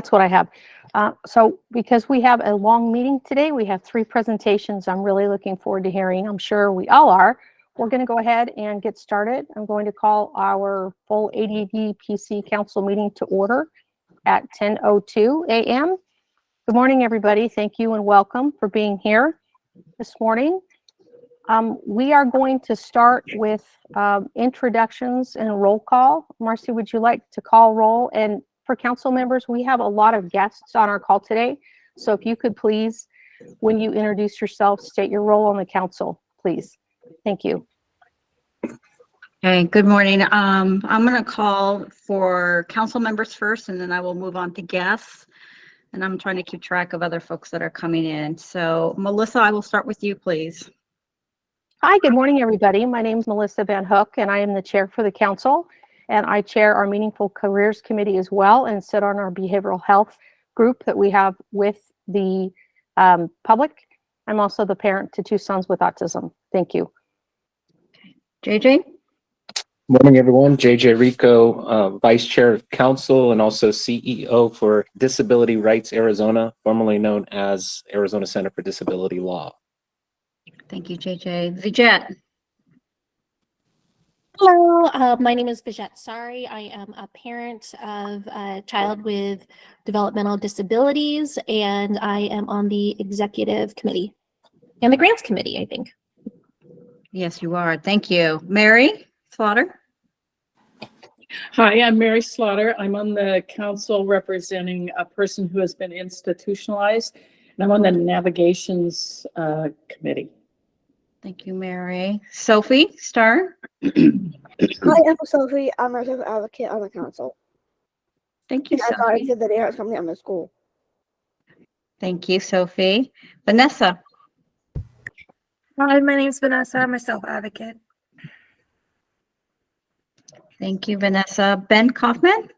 That's what I have. So because we have a long meeting today, we have 3 presentations I'm really looking forward to hearing. I'm sure we all are. We're going to go ahead and get started. I'm going to call our full ADDPC council meeting to order at 10:02 a.m. Good morning, everybody. Thank you and welcome for being here this morning. We are going to start with introductions and roll call. Marcy, would you like to call roll? And for council members, we have a lot of guests on our call today. So if you could please, when you introduce yourself, state your role on the council, please. Thank you. Okay, good morning. I'm going to call for council members first, and then I will move on to guests. And I'm trying to keep track of other folks that are coming in. So Melissa, I will start with you, please. Hi, good morning, everybody. My name is Melissa Van Hook, and I am the chair for the council. And I chair our Meaningful Careers Committee as well and sit on our behavioral health group that we have with the public. I'm also the parent to 2 sons with autism. Thank you. JJ? Morning, everyone. JJ Rico, Vice Chair of Council and also CEO for Disability Rights Arizona, formerly known as Arizona Center for Disability Law. Thank you, JJ. Vijay? Hello, my name is Vijay Sari. I am a parent of a child with developmental disabilities, and I am on the executive committee and the grants committee, I think. Yes, you are. Thank you. Mary Slaughter? Hi, I'm Mary Slaughter. I'm on the council representing a person who has been institutionalized, and I'm on the navigations committee. Thank you, Mary. Sophie Starr? Hi, I'm Sophie. I'm a social advocate on the council. Thank you, And I Sophie. started the dance company on the school. Thank you, Sophie. Vanessa? Hi, my name is Vanessa. I'm a self-advocate. Thank you, Vanessa. Ben Kaufman?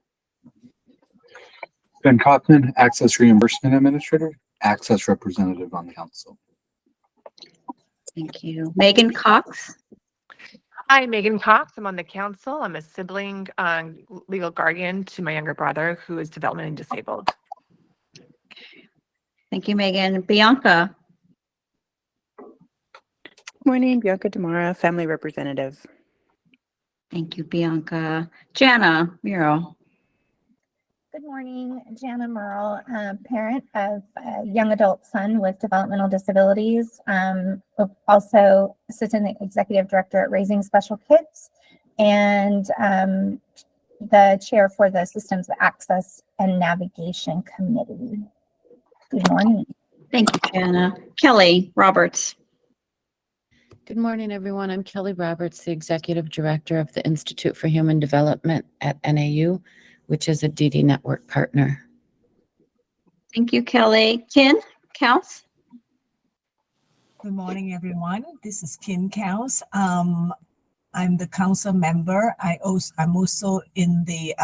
Ben Kaufman, Access Reimbursement Administrator, Access Representative on the Council. Thank you. Megan Cox? Hi, Megan Cox. I'm on the council. I'm a sibling legal guardian to my younger brother who is developmentally disabled. Thank you, Megan. Bianca? Morning, Bianca Demara, Family Representative. Thank you, Bianca. Jana Muro? Good morning, Jana Merle, parent of a young adult son with developmental disabilities. Also assistant executive director at Raising Special Kids and the chair for the Systems Access and Navigation Committee. Good morning. Thank you, Jana. Kelly Roberts? Good morning, everyone. I'm Kelly Roberts, the Executive Director of the Institute for Human Development at NAU, which is a DD Network partner. Thank you, Kelly. Ken Counts? Good morning, everyone. This is Kin Counts. I'm the council member. I'm also in the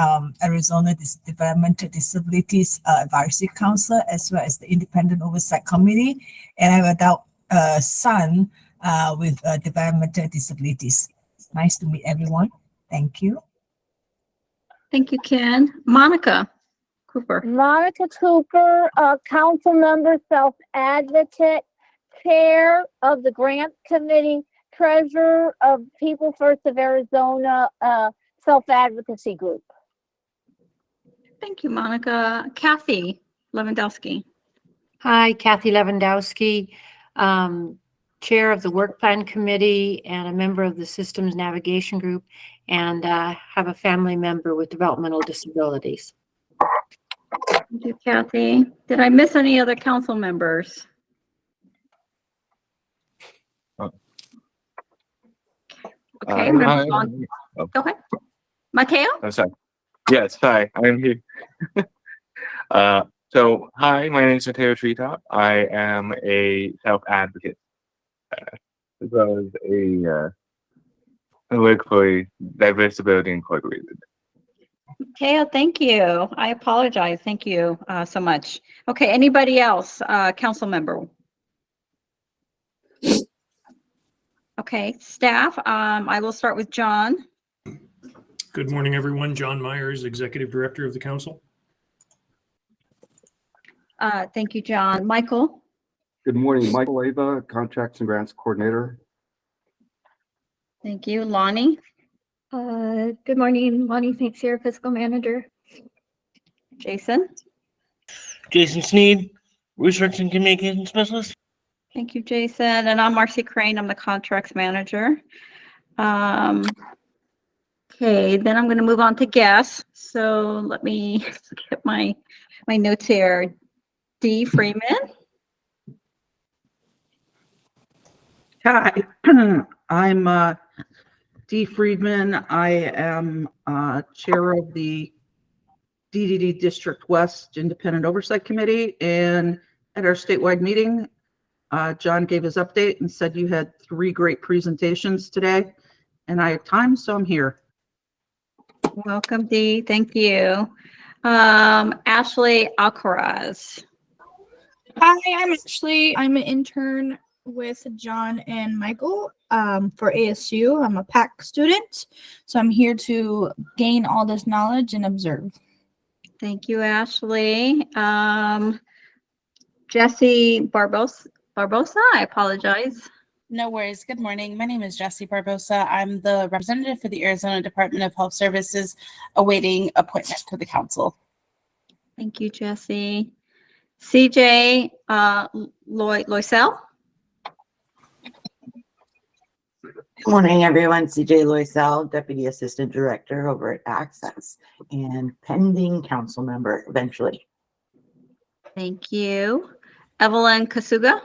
Arizona Developmental Disabilities Advisory Council, as well as the Independent Oversight Committee. And I have an adult son with developmental disabilities. Nice to meet everyone. Thank you. Thank you, Ken. Monica Cooper. Monica Cooper, council member, self-advocate, chair of the grant committee, treasurer of People First of Arizona self-advocacy group. Thank you, Monica. Kathy Lewandowski. Hi, Kathy Lewandowski, chair of the work plan committee and a member of the systems navigation group, and have a family member with developmental disabilities. Thank you, Kathy. Did I miss any other council members? Okay, we're gonna move on. Go ahead. Mateo? I'm sorry. Yes, hi, I'm here. So, hi, my name is Mateo Treetop. I am a self-advocate, as well as I work for Diversity Incorporated. Mateo, thank you. I apologize. Thank you so much. Okay, anybody else, council member? Okay, staff, I will start with John. Good morning, everyone. John Myers, Executive Director of the Council. Thank you, John. Michael? Good morning, Michael Ava, Contracts and Grants Coordinator. Thank you. Lonnie? Good morning, Lonnie Thanks here, Fiscal Manager. Jason? Jason Sneed, Research and Communication Specialist. Thank you, Jason. And I'm Marcy Crane. I'm the Contracts Manager. Okay, then I'm going to move on to guests. So let me get my notes here. Dee Freeman. Hi, I'm Dee Friedman. I am chair of the DDD District West Independent Oversight Committee, and at our statewide meeting, John gave his update and said you had 3 great presentations today, and I have time, so I'm here. Welcome, Dee. Thank you. Ashley Alcaraz. Hi, I'm Ashley. I'm an intern with John and Michael for ASU. I'm a PAC student, so I'm here to gain all this knowledge and observe. Thank you, Ashley. Jesse Barbosa, I apologize. No worries. Good morning. My name is Jessie Barbosa. I'm the representative for the Arizona Department of Health Services awaiting appointment to the council. Thank you, Jesse. CJ Loisel. Good morning, everyone. CJ Loisel, Deputy Assistant Director over at Access and pending council member eventually. Thank you. Evelyn Kasuga.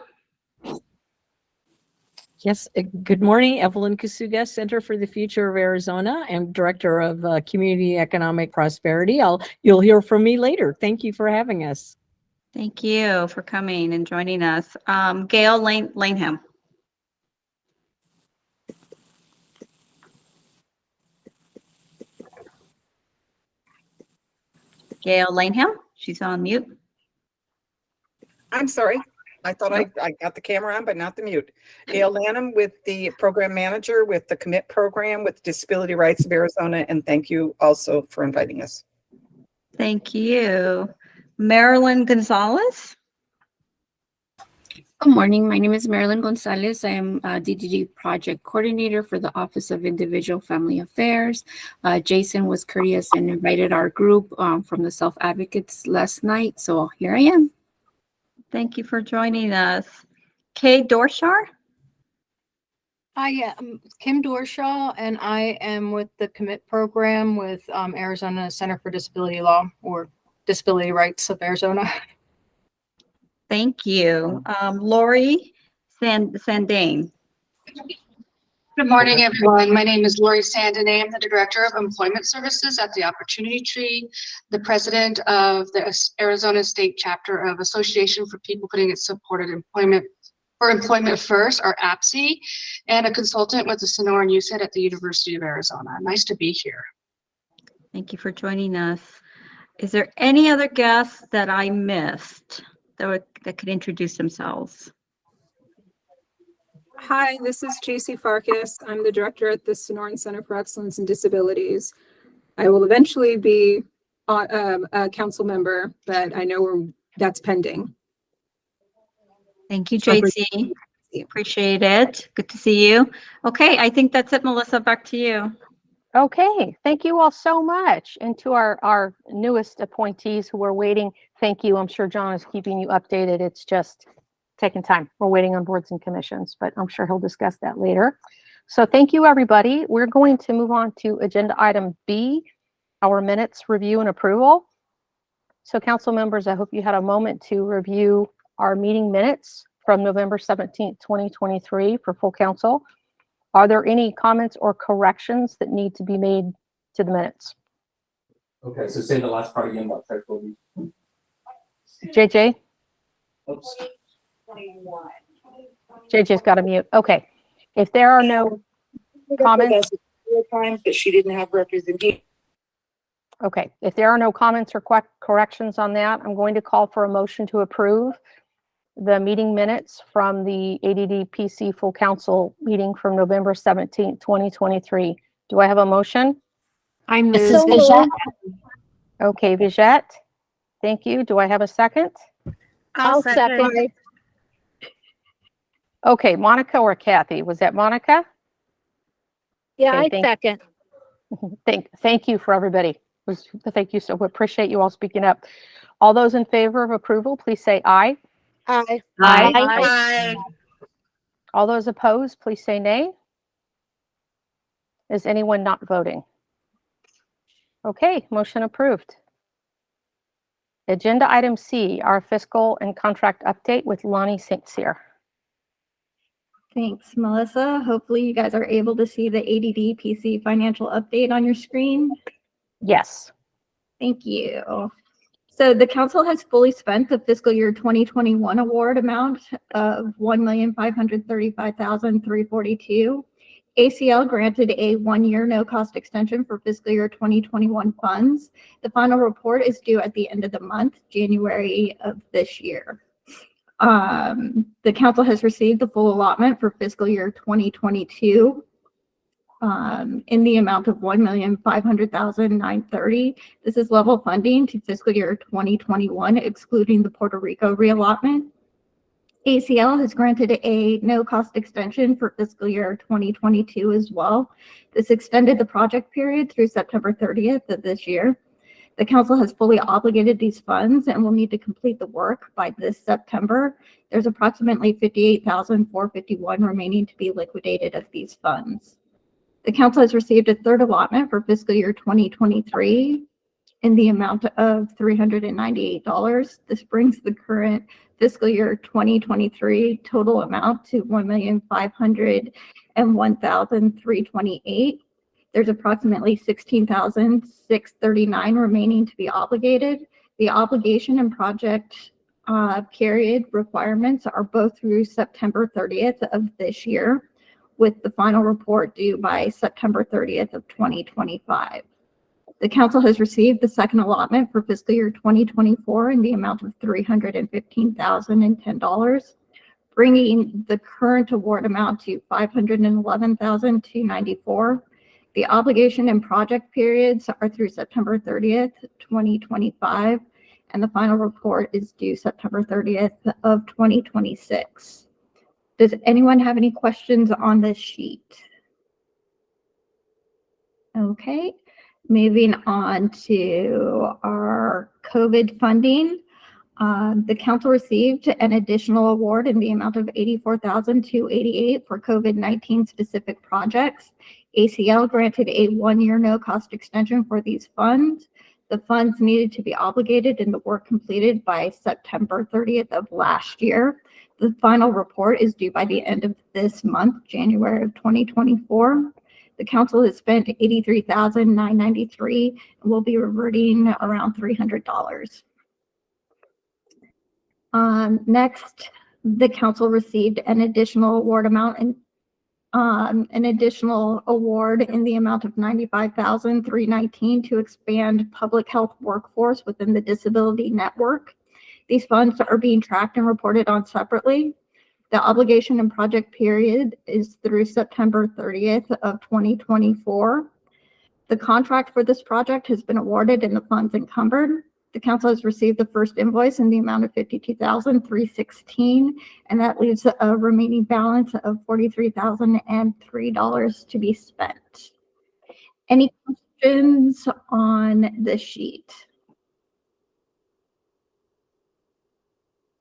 Yes, good morning, Evelyn Kasuga, Center for the Future of Arizona and Director of Community Economic Prosperity. You'll hear from me later. Thank you for having us. Thank you for coming and joining us. Gail Laneham. Gail Laneham, she's on mute. I'm sorry. I thought I got the camera on, but not the mute. Gail Lanham with the program manager with the Commit program with Disability Rights of Arizona. And thank you also for inviting us. Thank you. Marilyn Gonzalez. Good morning. My name is Marilyn Gonzalez. I am a DDD project coordinator for the Office of Individual Family Affairs. Jason was courteous and invited our group from the Self Advocates last night. So here I am. Thank you for joining us. Kay Dorshar. Hi, I'm Kim Dorshaw, and I am with the Commit program with Arizona Center for Disability Law or Disability Rights of Arizona. Thank you. Lori Sandane. Good morning, everyone. My name is Lori Sandane. I'm the Director of Employment Services at the Opportunity Tree, the President of the Arizona State Chapter of Association for People Putting It Supported Employment for Employment First, or APSE, and a consultant with the Sonoran USED at the University of Arizona. Nice to be here. Thank you for joining us. Is there any other guests that I missed that could introduce themselves? Hi, this is J.C. Farkas. I'm the director at the Sonoran Center for Excellence in Disabilities. I will eventually be a council member, but I know that's pending. Thank you, JC. Appreciate it. Good to see you. Okay, I think that's it, Melissa. Back to you. Okay, thank you all so much. And to our newest appointees who are waiting, thank you. I'm sure John is keeping you updated. It's just taking time. We're waiting on boards and commissions, but I'm sure he'll discuss that later. So thank you, everybody. We're going to move on to agenda item B, our minutes review and approval. So council members, I hope you had a moment to review our meeting minutes from November 17th, 2023 for full council. Are there any comments or corrections that need to be made to the minutes? Okay, so say the last part again about typo. JJ? Oops. JJ's got to mute. Okay. If there are no comments. Times that she didn't have representation. Okay. If there are no comments or corrections on that, I'm going to call for a motion to approve the meeting minutes from the ADDPC full council meeting from November 17th, 2023. Do I have a motion? I'm Mrs. Vijette. Okay, Vijette. Thank you. Do I have a second? I'll second. Okay, Monica or Kathy? Was that Monica? Yeah, Okay, I second. Thank you for everybody. Thank you. So we appreciate you all speaking up. All those in favor of approval, please say aye. Aye. Aye. All those opposed, please say nay. Is anyone not voting? Okay, motion approved. Agenda item C, our fiscal and contract update with Lonnie St. Cyr. Thanks, Melissa. Hopefully you guys are able to see the ADDPC financial update on your screen. Yes. Thank you. So the council has fully spent the fiscal year 2021 award amount of $1,535,342. ACL granted a 1-year no-cost extension for fiscal year 2021 funds. The final report is due at the end of the month, January of this year. The council has received the full allotment for fiscal year 2022 in the amount of $1,500,930. This is level funding to fiscal year 2021, excluding the Puerto Rico reallotment. ACL has granted a no-cost extension for fiscal year 2022 as well. This extended the project period through September 30th of this year. The council has fully obligated these funds and will need to complete the work by this September. There's approximately $58,451 remaining to be liquidated of these funds. The council has received a third allotment for fiscal year 2023 in the amount of $398. This brings the current fiscal year 2023 total amount to $1,501,328. There's approximately $16,639 remaining to be obligated. The obligation and project period requirements are both through September 30th of this year, with the final report due by September 30th of 2025. The council has received the second allotment for fiscal year 2024 in the amount of $315,010, bringing the current award amount to $511,294. The obligation and project periods are through September 30th, 2025, and the final report is due September 30th of 2026. Does anyone have any questions on this sheet? Okay, moving on to our COVID funding. The council received an additional award in the amount of $84,288 for COVID-19 specific projects. ACL granted a 1-year no-cost extension for these funds. The funds needed to be obligated and the work completed by September 30th of last year. The final report is due by the end of this month, January of 2024. The council has spent $83,993 and will be reverting around $300. Next, the council received an additional award amount and an additional award in the amount of $95,319 to expand public health workforce within the disability network. These funds are being tracked and reported on separately. The obligation and project period is through September 30th of 2024. The contract for this project has been awarded and the funds encumbered. The council has received the first invoice in the amount of $52,316, and that leaves a remaining balance of $43,003 to be spent. Any questions on this sheet?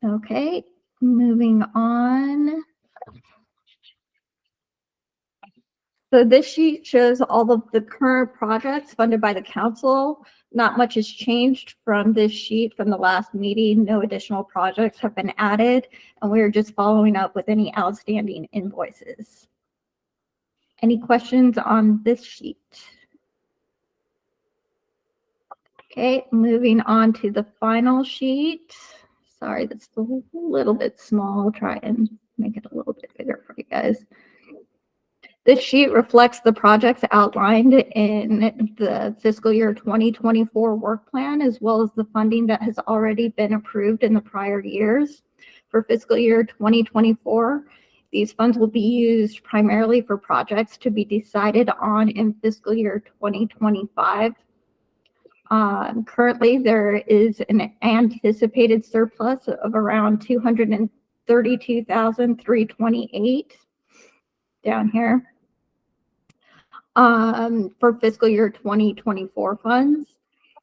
Okay, moving on. So this sheet shows all of the current projects funded by the council. Not much has changed from this sheet from the last meeting. No additional projects have been added, and we're just following up with any outstanding invoices. Any questions on this sheet? Okay, moving on to the final sheet. Sorry, that's a little bit small. I'll try and make it a little bit bigger for you guys. This sheet reflects the projects outlined in the fiscal year 2024 work plan, as well as the funding that has already been approved in the prior years. For fiscal year 2024, these funds will be used primarily for projects to be decided on in fiscal year 2025. Currently, there is an anticipated surplus of around 232,328 down here for fiscal year 2024 funds.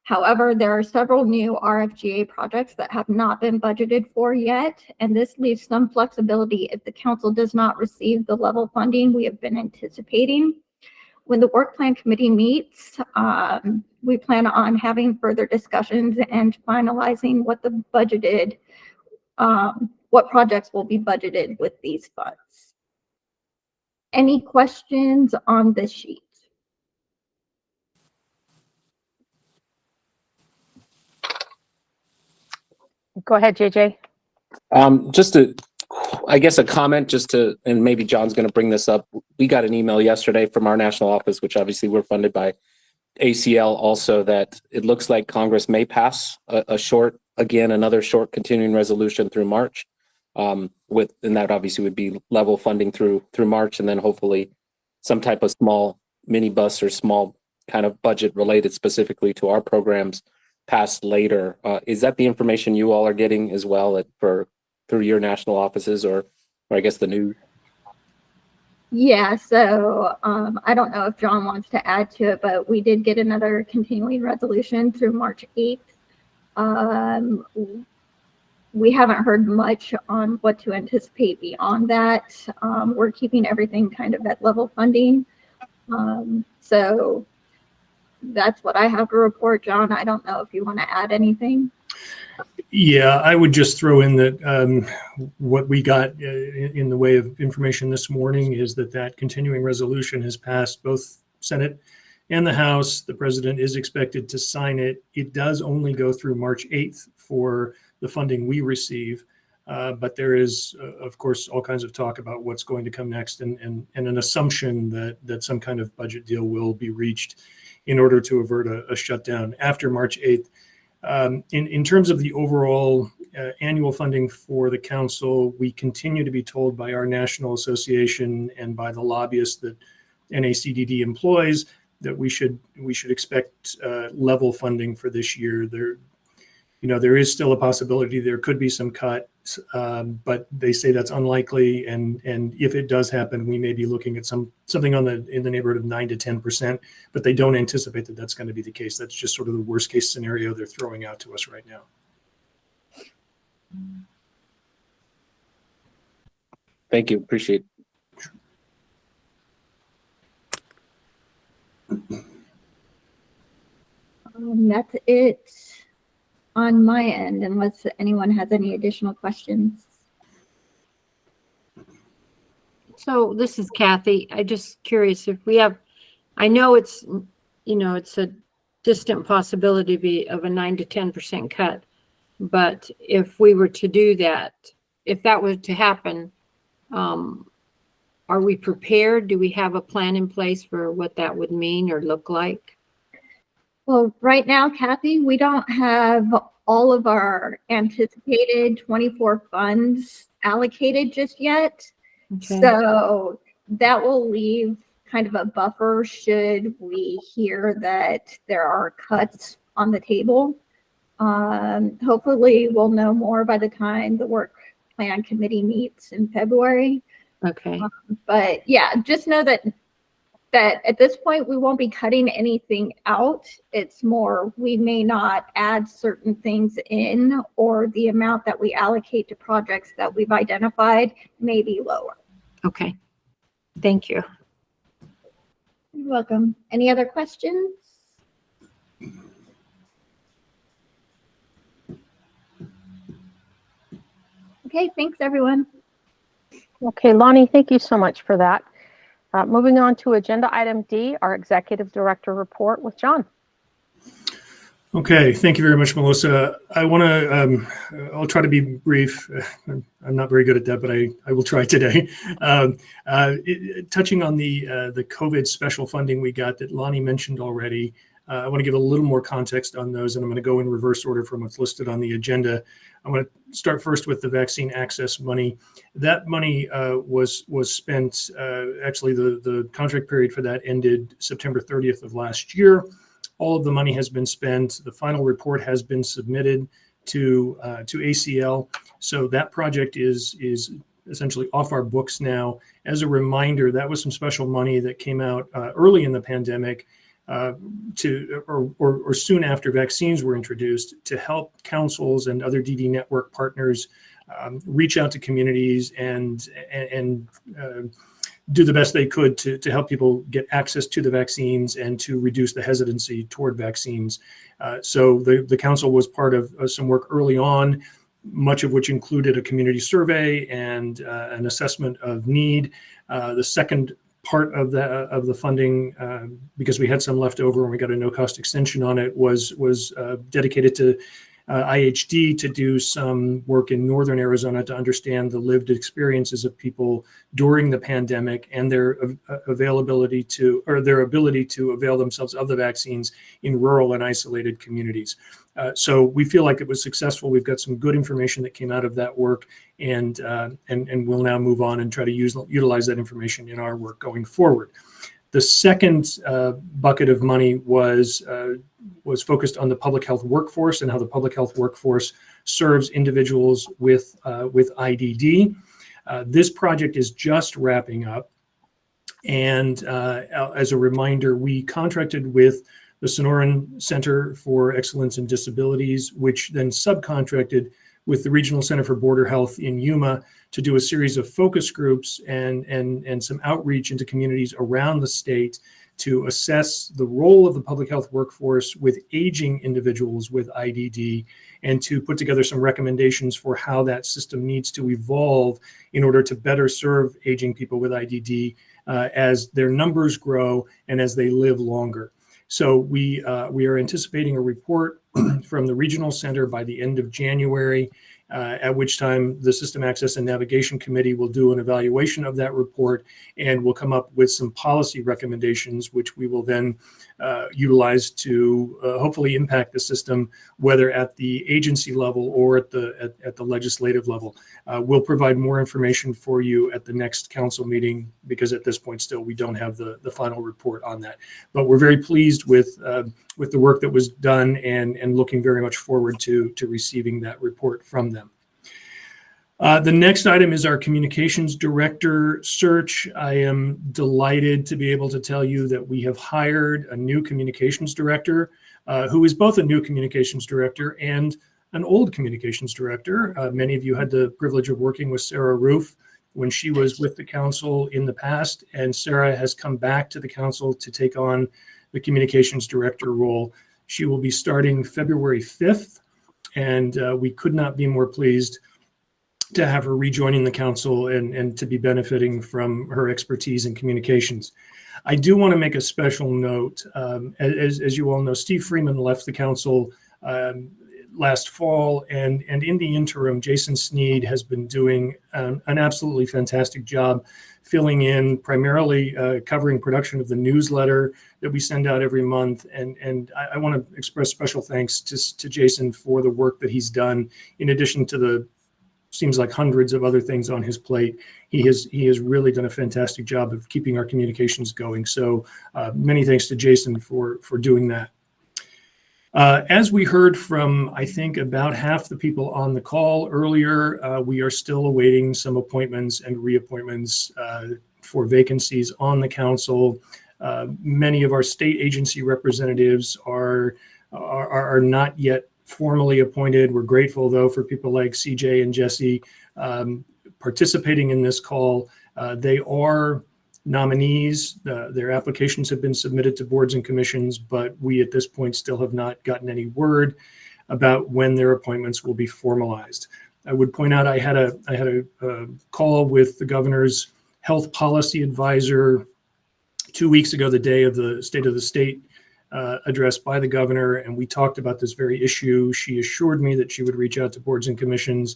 However, there are several new RFGA projects that have not been budgeted for yet, and this leaves some flexibility if the council does not receive the level funding we have been anticipating. When the work plan committee meets, we plan on having further discussions and finalizing what the budgeted, what projects will be budgeted with these funds. Any questions on this sheet? Go ahead, JJ. Just I guess a comment just to, and maybe John's going to bring this up. We got an email yesterday from our national office, which obviously we're funded by ACL also, that it looks like Congress may pass another short continuing resolution through March. And that obviously would be level funding through March, and then hopefully some type of small minibus or small kind of budget related specifically to our programs passed later. Is that the information you all are getting as well through your national offices or I guess the news? Yeah, so I don't know if John wants to add to it, but we did get another continuing resolution through March 8th. We haven't heard much on what to anticipate beyond that. We're keeping everything kind of at level funding. So that's what I have to report, John. I don't know if you want to add anything. Yeah, I would just throw in that what we got in the way of information this morning is that continuing resolution has passed both Senate and the House. The president is expected to sign it. It does only go through March 8th for the funding we receive. But there is, of course, all kinds of talk about what's going to come next and an assumption that some kind of budget deal will be reached in order to avert a shutdown after March 8th. In terms of the overall annual funding for the council, we continue to be told by our national association and by the lobbyists that NACDD employs that we should expect level funding for this year. There is still a possibility there could be some cuts, but they say that's unlikely. And if it does happen, we may be looking at something in the neighborhood of 9 to 10%, but they don't anticipate that that's going to be the case. That's just sort of the worst case scenario they're throwing out to us right now. Thank you. Appreciate it. That's it on my end, unless anyone has any additional questions. So this is Kathy. I'm just curious if we have, I know it's a distant possibility of a 9 to 10% cut, but if we were to do that, if that were to happen, are we prepared? Do we have a plan in place for what that would mean or look like? Well, right now, Kathy, we don't have all of our anticipated 24 funds allocated just yet. Okay. So that will leave kind of a buffer should we hear that there are cuts on the table. Hopefully we'll know more by the time the work plan committee meets in February. Okay. But yeah, just know that at this point, we won't be cutting anything out. It's more, we may not add certain things in, or the amount that we allocate to projects that we've identified may be lower. Okay. Thank you. You're welcome. Any other questions? Okay, thanks everyone. Okay, Lonnie, thank you so much for that. Moving on to agenda item D, our executive director report with John. Okay, thank you very much, Melissa. I'll try to be brief. I'm not very good at that, but I will try today. Touching on the COVID special funding we got that Lonnie mentioned already, I want to give a little more context on those, and I'm going to go in reverse order from what's listed on the agenda. I want to start first with the vaccine access money. That money was spent, actually the contract period for that ended September 30th of last year. All of the money has been spent. The final report has been submitted to ACL. So that project is essentially off our books now. As a reminder, that was some special money that came out early in the pandemic or soon after vaccines were introduced to help councils and other DD network partners reach out to communities and do the best they could to help people get access to the vaccines and to reduce the hesitancy toward vaccines. So the council was part of some work early on, much of which included a community survey and an assessment of need. The second part of the funding, because we had some left over and we got a no-cost extension on it, was dedicated to IHD to do some work in northern Arizona to understand the lived experiences of people during the pandemic and their ability to avail themselves of the vaccines in rural and isolated communities. So we feel like it was successful. We've got some good information that came out of that work, and we'll now move on and try to utilize that information in our work going forward. The second bucket of money was focused on the public health workforce and how the public health workforce serves individuals with IDD. This project is just wrapping up. And as a reminder, we contracted with the Sonoran Center for Excellence in Disabilities, which then subcontracted with the Regional Center for Border Health in Yuma to do a series of focus groups and some outreach into communities around the state to assess the role of the public health workforce with aging individuals with IDD and to put together some recommendations for how that system needs to evolve in order to better serve aging people with IDD as their numbers grow and as they live longer. So we are anticipating a report from the Regional Center by the end of January, at which time the System Access and Navigation Committee will do an evaluation of that report and will come up with some policy recommendations, which we will then utilize to hopefully impact the system, whether at the agency level or at the legislative level. We'll provide more information for you at the next council meeting, because at this point still we don't have the final report on that. But we're very pleased with the work that was done and looking very much forward to receiving that report from them. The next item is our communications director search. I am delighted to be able to tell you that we have hired a new communications director who is both a new communications director and an old communications director. Many of you had the privilege of working with Sarah Roof when she was with the council in the past, and Sarah has come back to the council to take on the communications director role. She will be starting February 5th, and we could not be more pleased to have her rejoining the council and to be benefiting from her expertise in communications. I do want to make a special note. As you all know, Steve Freeman left the council last fall, and in the interim, Jason Sneed has been doing an absolutely fantastic job filling in, primarily covering production of the newsletter that we send out every month. And I want to express special thanks to Jason for the work that he's done, in addition to the seems like hundreds of other things on his plate. He has really done a fantastic job of keeping our communications going. So many thanks to Jason for doing that. As we heard from, I think, about half the people on the call earlier, we are still awaiting some appointments and reappointments for vacancies on the council. Many of our state agency representatives are not yet formally appointed. We're grateful, though, for people like CJ and Jesse participating in this call. They are nominees. Their applications have been submitted to boards and commissions, but we at this point still have not gotten any word about when their appointments will be formalized. I would point out I had a call with the governor's health policy advisor 2 weeks ago, the day of the State of the State address by the governor, and we talked about this very issue. She assured me that she would reach out to boards and commissions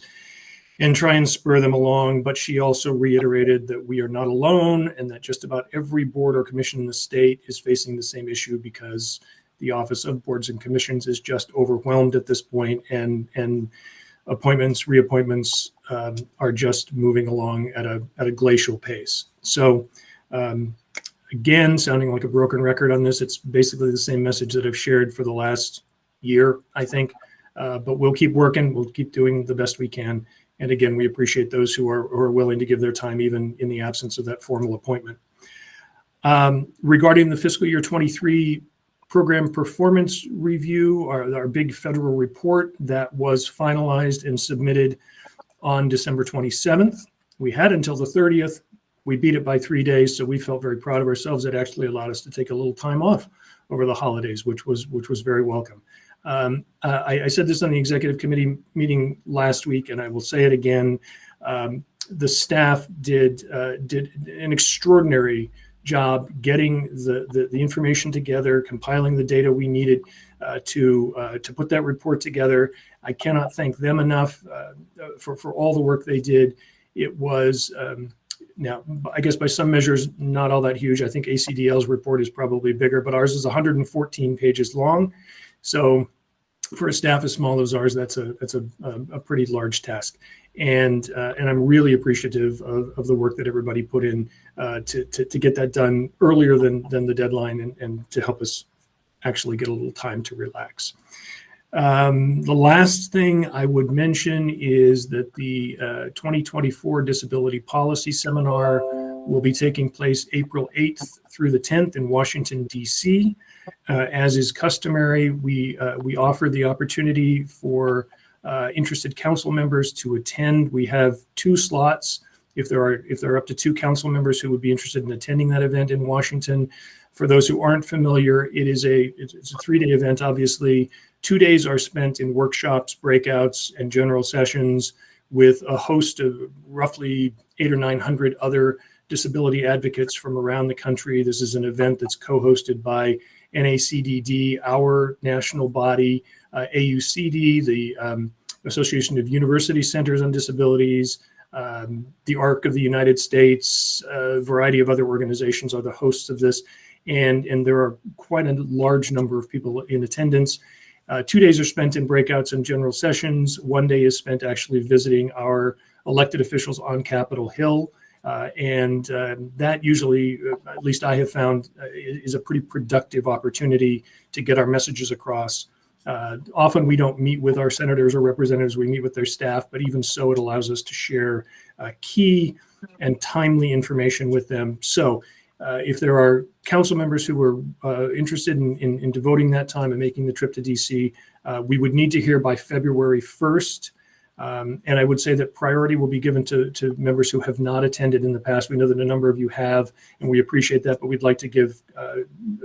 and try and spur them along, but she also reiterated that we are not alone and that just about every board or commission in the state is facing the same issue, because the Office of Boards and Commissions is just overwhelmed at this point, and appointments, reappointments are just moving along at a glacial pace. So again, sounding like a broken record on this. It's basically the same message that I've shared for the last year, I think. But we'll keep working. We'll keep doing the best we can. And again, we appreciate those who are willing to give their time, even in the absence of that formal appointment. Regarding the fiscal year 23 program performance review, our big federal report that was finalized and submitted on December 27th. We had until the 30th. We beat it by 3 days, so we felt very proud of ourselves. It actually allowed us to take a little time off over the holidays, which was very welcome. I said this on the executive committee meeting last week, and I will say it again. The staff did an extraordinary job getting the information together, compiling the data we needed to put that report together. I cannot thank them enough for all the work they did. It was now, I guess by some measures, not all that huge. I think ACDL's report is probably bigger, but ours is 114 pages long. So for a staff as small as ours, that's a pretty large task. And I'm really appreciative of the work that everybody put in to get that done earlier than the deadline and to help us actually get a little time to relax. The last thing I would mention is that the 2024 Disability Policy Seminar will be taking place April 8th through the 10th in Washington, D.C. As is customary, we offer the opportunity for interested council members to attend. We have 2 slots. If there are up to 2 council members who would be interested in attending that event in Washington. For those who aren't familiar, it's a 3-day event. Obviously, 2 days are spent in workshops, breakouts, and general sessions with a host of roughly 800 or 900 other disability advocates from around the country. This is an event that's co-hosted by NACDD, our national body, AUCD, the Association of University Centers on Disabilities, the ARC of the United States, a variety of other organizations are the hosts of this. And there are quite a large number of people in attendance. 2 days are spent in breakouts and general sessions. 1 day is spent actually visiting our elected officials on Capitol Hill. And that usually, at least I have found, is a pretty productive opportunity to get our messages across. Often we don't meet with our senators or representatives, we meet with their staff, but even so, it allows us to share key and timely information with them. So if there are council members who are interested in devoting that time and making the trip to DC, we would need to hear by February 1st. And I would say that priority will be given to members who have not attended in the past. We know that a number of you have, and we appreciate that, but we'd like to give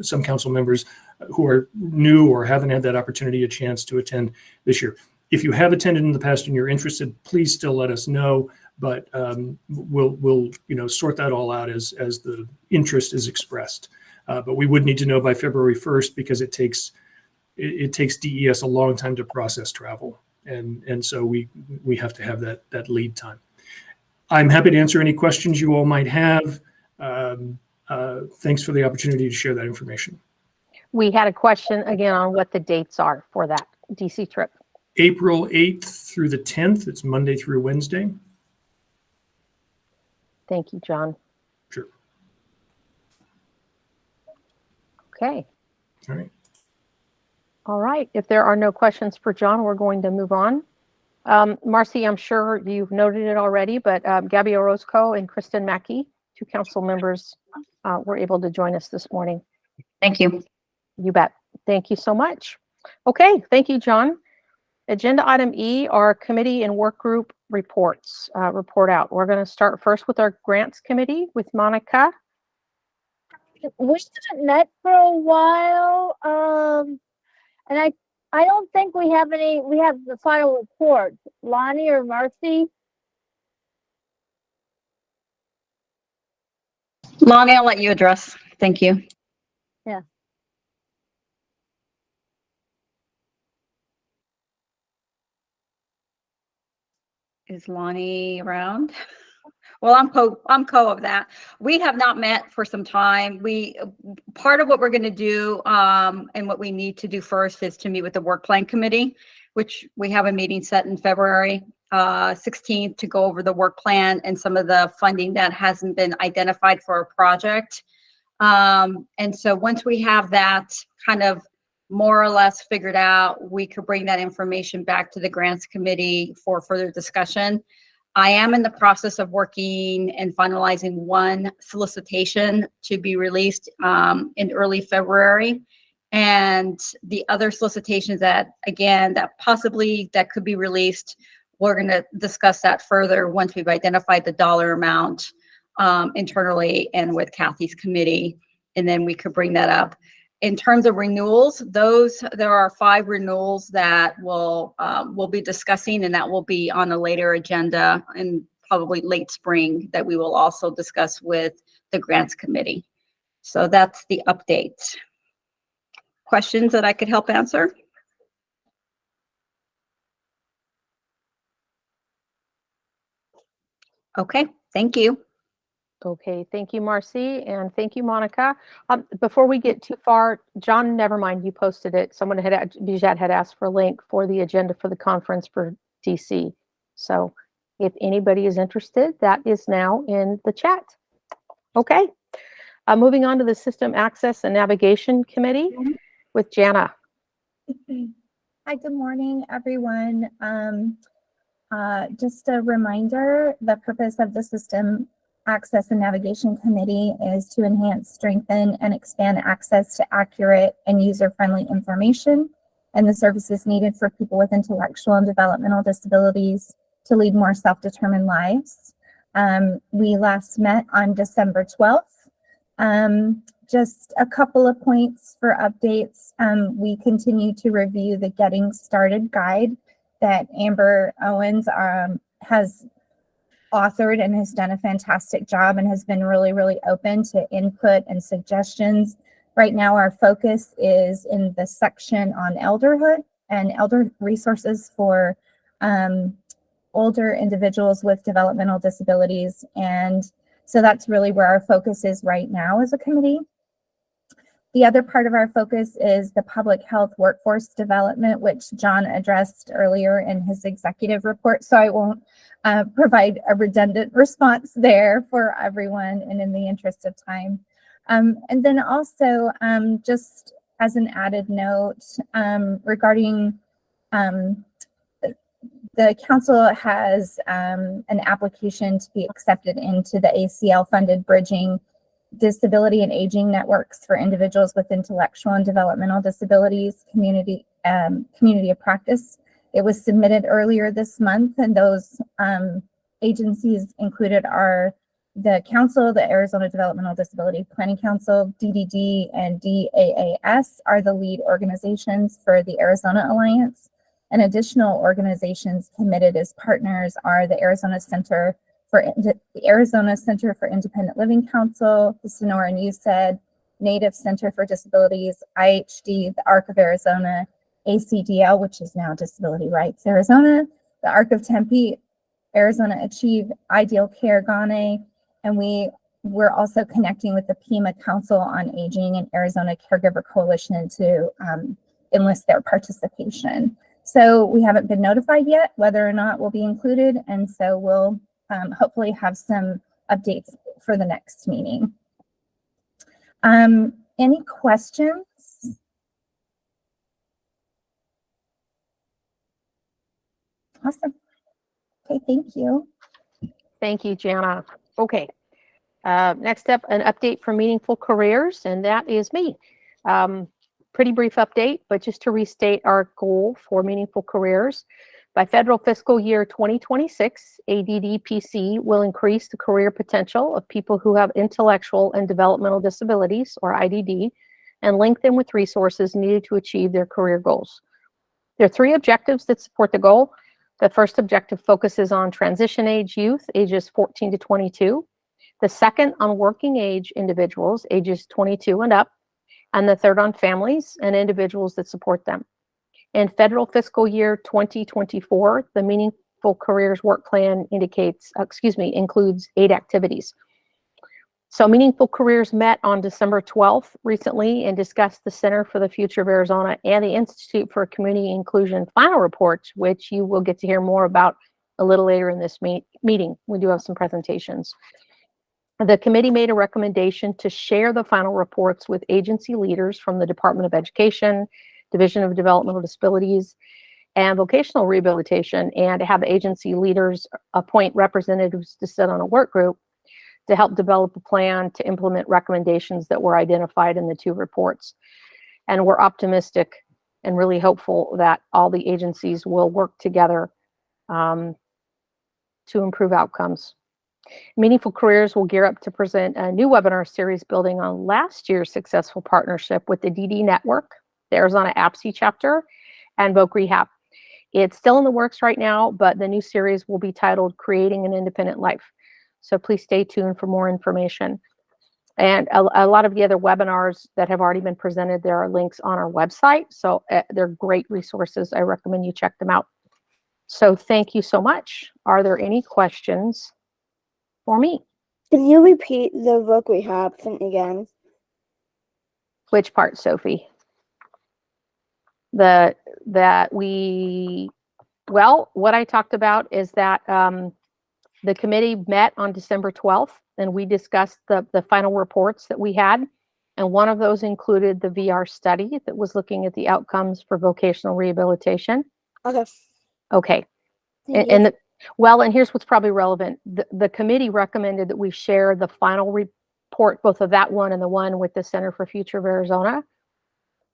some council members who are new or haven't had that opportunity a chance to attend this year. If you have attended in the past and you're interested, please still let us know, but we'll sort that all out as the interest is expressed. But we would need to know by February 1st because it takes DES a long time to process travel. And so we have to have that lead time. I'm happy to answer any questions you all might have. Thanks for the opportunity to share that information. We had a question again on what the dates are for that DC trip. April 8th through the 10th. It's Monday through Wednesday. Thank you, John. Sure. Okay. All right. All right. If there are no questions for John, we're going to move on. Marcy, I'm sure you've noted it already, but Gabby Orozco and Kristen Mackey, 2 council members, were able to join us this morning. Thank you. You bet. Thank you so much. Okay. Thank you, John. Agenda item E are committee and work group reports, report out. We're going to start first with our grants committee with Monica. We haven't met for a while. And I don't think we have the final report. Lonnie or Marcy? Lonnie, I'll let you address. Thank you. Yeah. Is Lonnie around? Well, I'm co of that. We have not met for some time. Part of what we're going to do and what we need to do first is to meet with the work plan committee, which we have a meeting set in February 16th to go over the work plan and some of the funding that hasn't been identified for a project. And so once we have that kind of more or less figured out, we could bring that information back to the grants committee for further discussion. I am in the process of working and finalizing one solicitation to be released in early February. And the other solicitations that, again, that could be released, we're going to discuss that further once we've identified the dollar amount internally and with Kathy's committee, and then we could bring that up. In terms of renewals, there are 5 renewals that we'll be discussing, and that will be on a later agenda in probably late spring that we will also discuss with the grants committee. So that's the update. Questions that I could help answer? Okay, thank you. Okay, thank you, Marcy, and thank you, Monica. Before we get too far, John, never mind, you posted it. Someone Bijat had asked for a link for the agenda for the conference for DC. So if anybody is interested, that is now in the chat. Okay, moving on to the System Access and Navigation Committee with Jana. Hi, good morning, everyone. Just a reminder, the purpose of the System Access and Navigation Committee is to enhance, strengthen, and expand access to accurate and user-friendly information and the services needed for people with intellectual and developmental disabilities to lead more self-determined lives. We last met on December 12th. Just a couple of points for updates. We continue to review the Getting Started guide that Amber Owens has authored and has done a fantastic job and has been really, really open to input and suggestions. Right now, our focus is in the section on elderhood and elder resources for older individuals with developmental disabilities. And so that's really where our focus is right now as a committee. The other part of our focus is the public health workforce development, which John addressed earlier in his executive report. So I won't provide a redundant response there for everyone and in the interest of time. And then also just as an added note regarding the council has an application to be accepted into the ACL funded Bridging Disability and Aging Networks for Individuals with Intellectual and Developmental Disabilities Community of Practice. It was submitted earlier this month, and those agencies included are the Council, the Arizona Developmental Disability Planning Council, DDD, and DAAS are the lead organizations for the Arizona Alliance. And additional organizations committed as partners are the Arizona Center for Independent Living Council, the Sonora and USAID, Native Center for Disabilities, IHD, the ARC of Arizona, ACDL, which is now Disability Rights Arizona, the ARC of Tempe, Arizona Achieve, Ideal Care Ghana, and we're also connecting with the PIMA Council on Aging and Arizona Caregiver Coalition to enlist their participation. So we haven't been notified yet whether or not we'll be included, and so we'll hopefully have some updates for the next meeting. Any questions? Awesome. Okay, thank you. Thank you, Jana. Okay. Next up, an update for Meaningful Careers, and that is me. Pretty brief update, but just to restate our goal for Meaningful Careers. By federal fiscal year 2026, ADDPC will increase the career potential of people who have intellectual and developmental disabilities, or IDD, and link them with resources needed to achieve their career goals. There are 3 objectives that support the goal. The first objective focuses on transition age youth, ages 14 to 22. The second on working age individuals, ages 22 and up. And the third on families and individuals that support them. In federal fiscal year 2024, the Meaningful Careers Work Plan includes 8 activities. So Meaningful Careers met on December 12th recently and discussed the Center for the Future of Arizona and the Institute for Community Inclusion final reports, which you will get to hear more about a little later in this meeting. We do have some presentations. The committee made a recommendation to share the final reports with agency leaders from the Department of Education, Division of Developmental Disabilities, and Vocational Rehabilitation, and to have agency leaders appoint representatives to sit on a work group to help develop a plan to implement recommendations that were identified in the 2 reports. And we're optimistic and really hopeful that all the agencies will work together to improve outcomes. Meaningful Careers will gear up to present a new webinar series building on last year's successful partnership with the DD Network, the Arizona APC chapter, and Voc Rehab. It's still in the works right now, but the new series will be titled Creating an Independent Life. So please stay tuned for more information. And a lot of the other webinars that have already been presented, there are links on our website. So they're great resources. I recommend you check them out. So thank you so much. Are there any questions for me? Can you repeat the Voc Rehab thing again? Which part, Sophie? What I talked about is that the committee met on December 12th, and we discussed the final reports that we had. And one of those included the VR study that was looking at the outcomes for vocational rehabilitation. Okay. Okay. And here's what's probably relevant. The committee recommended that we share the final report, both of that one and the one with the Center for Future of Arizona,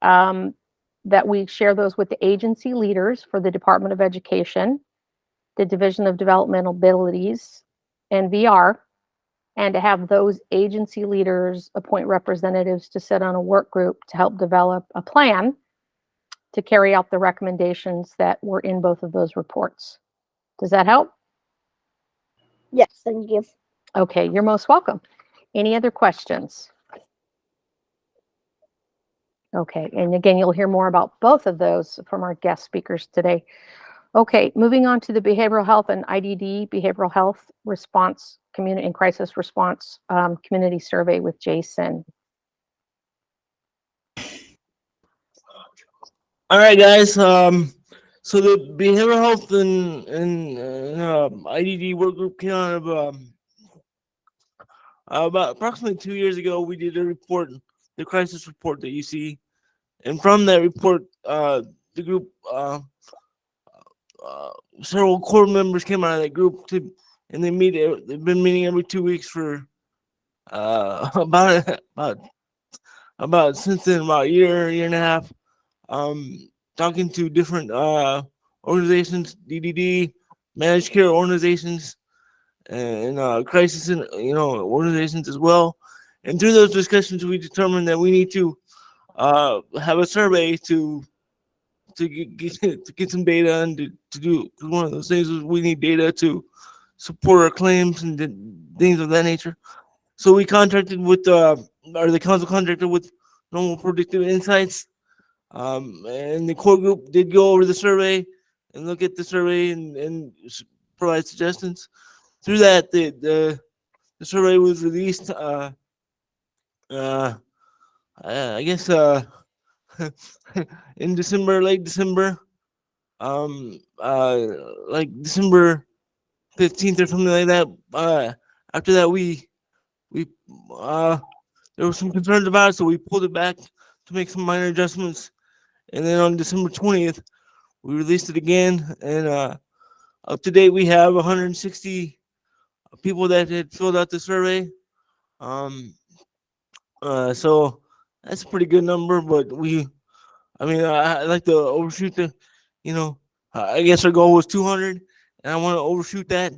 that we share those with the agency leaders for the Department of Education, the Division of Developmental Abilities, and VR, and to have those agency leaders appoint representatives to sit on a work group to help develop a plan to carry out the recommendations that were in both of those reports. Does that help? Yes, thank you. Okay, you're most welcome. Any other questions? Okay, and again, you'll hear more about both of those from our guest speakers today. Okay, moving on to the behavioral health and IDD behavioral health response community and crisis response community survey with Jason. All right, guys. So the behavioral health and IDD work group came out of about approximately 2 years ago. We did a report, the crisis report that you see, and from that report, the group, several core members came out of that group and they meet. They've been meeting every 2 weeks for about since then, about a year and a half. Talking to different organizations, DDD, managed care organizations, and crisis organizations as well. And through those discussions, we determined that we need to have a survey to get some data and to do. One of those things is we need data to support our claims and things of that nature. So we contracted with the council contracted with Normal Predictive Insights. And the core group did go over the survey and look at the survey and provide suggestions. Through that, the survey was released. I guess in December, late December, like December 15th or something like that. After that, there were some concerns about it, so we pulled it back to make some minor adjustments. And then on December 20th, we released it again. And up to date, we have 160 people that had filled out the survey. So that's a pretty good number, but I like to overshoot I guess our goal was 200, and I want to overshoot that.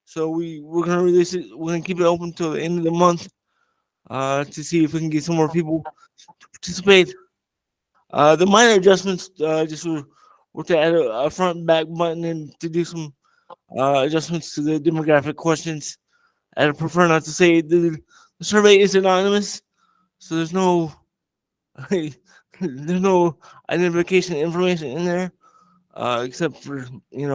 So we're going to release it. We're going to keep it open until the end of the month to see if we can get some more people to participate. The minor adjustments just were to add a front and back button and to do some adjustments to the demographic questions. I'd prefer not to say the survey is anonymous, so there's no identification information in there, except for we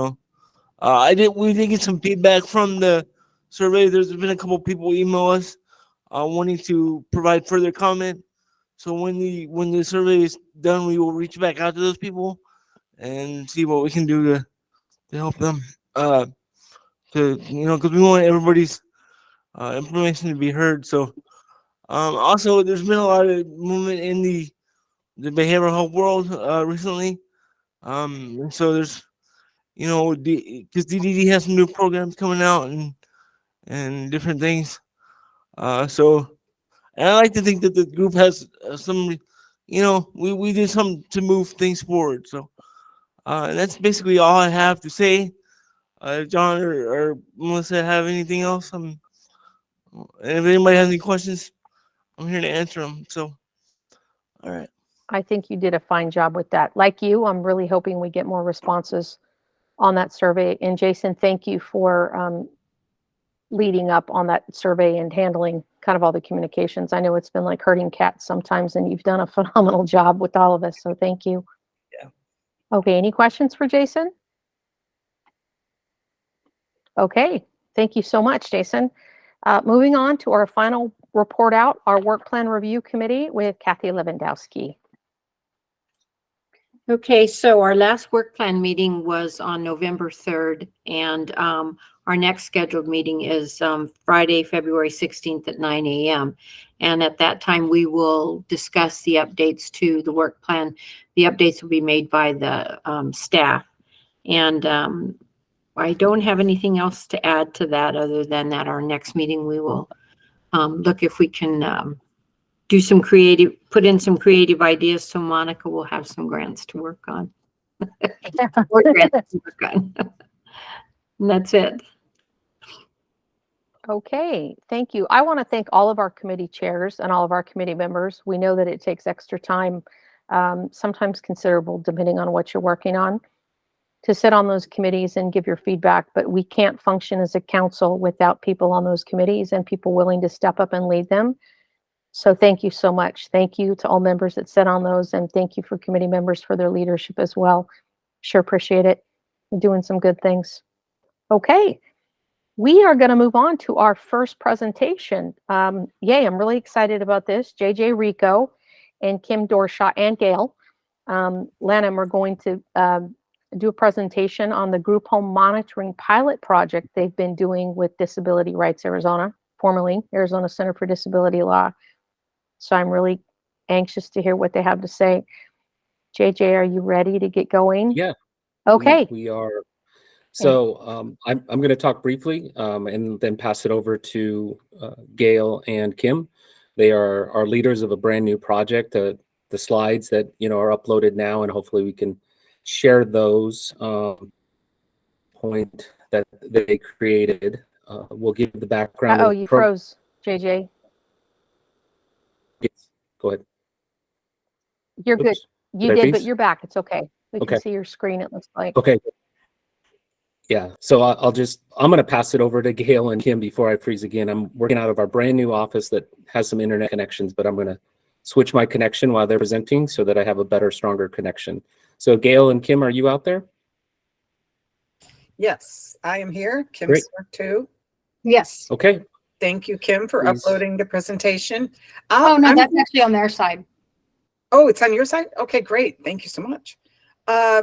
did get some feedback from the survey. There's been a couple people email us wanting to provide further comment. So when the survey is done, we will reach back out to those people and see what we can do to help them. Because we want everybody's information to be heard. So also, there's been a lot of movement in the behavioral health world recently. And so there's, you know, because DDD has some new programs coming out and different things. So, and I like to think that the group has some, you know, we did something to move things forward. So, and that's basically all I have to say. John or Melissa have anything else? And if anybody has any questions, I'm here to answer them. So, all right. I think you did a fine job with that. Like you, I'm really hoping we get more responses on that survey. And Jason, thank you for leading up on that survey and handling kind of all the communications. I know it's been like herding cats sometimes, and you've done a phenomenal job with all of us. So thank you. Yeah. Okay, any questions for Jason? Okay, thank you so much, Jason. Moving on to our final report out, our work plan review committee with Kathy Lewandowski. Okay, so our last work plan meeting was on November 3rd, and our next scheduled meeting is Friday, February 16th at 9 a.m. And at that time, we will discuss the updates to the work plan. The updates will be made by the staff. And I don't have anything else to add to that other than that our next meeting, we will look if we can do some put in some creative ideas, so Monica will have some grants to work on. Or grants to work on. And that's it. Okay, thank you. I want to thank all of our committee chairs and all of our committee members. We know that it takes extra time, sometimes considerable, depending on what you're working on, to sit on those committees and give your feedback. But we can't function as a council without people on those committees and people willing to step up and lead them. So thank you so much. Thank you to all members that sit on those, and thank you for committee members for their leadership as well. Sure appreciate it. You're doing some good things. Okay, we are going to move on to our first presentation. Yay, I'm really excited about this. JJ Rico and Kim Dorshaw and Gail Lanham are going to do a presentation on the group home monitoring pilot project they've been doing with Disability Rights Arizona, formerly Arizona Center for Disability Law. So I'm really anxious to hear what they have to say. JJ, are you ready to get going? Yeah. Okay. We are. So I'm going to talk briefly and then pass it over to Gail and Kim. They are our leaders of a brand new project. The slides that are uploaded now, and hopefully we can share those point that they created. We'll give the background. Oh, you froze, JJ. Yes, go ahead. You're good. You did, but you're back. It's okay. We Okay. can see your screen, it looks like. Okay. Yeah, so I'm going to pass it over to Gail and Kim before I freeze again. I'm working out of our brand new office that has some internet connections, but I'm going to switch my connection while they're presenting so that I have a better, stronger connection. So Gail and Kim, are you out there? Yes, I am here. Kim Great. Smith too. Yes. Okay. Thank you, Kim, for Please. uploading the presentation. Oh, no, that's actually on their side. Oh, it's on your side? Okay, great. Thank you so much.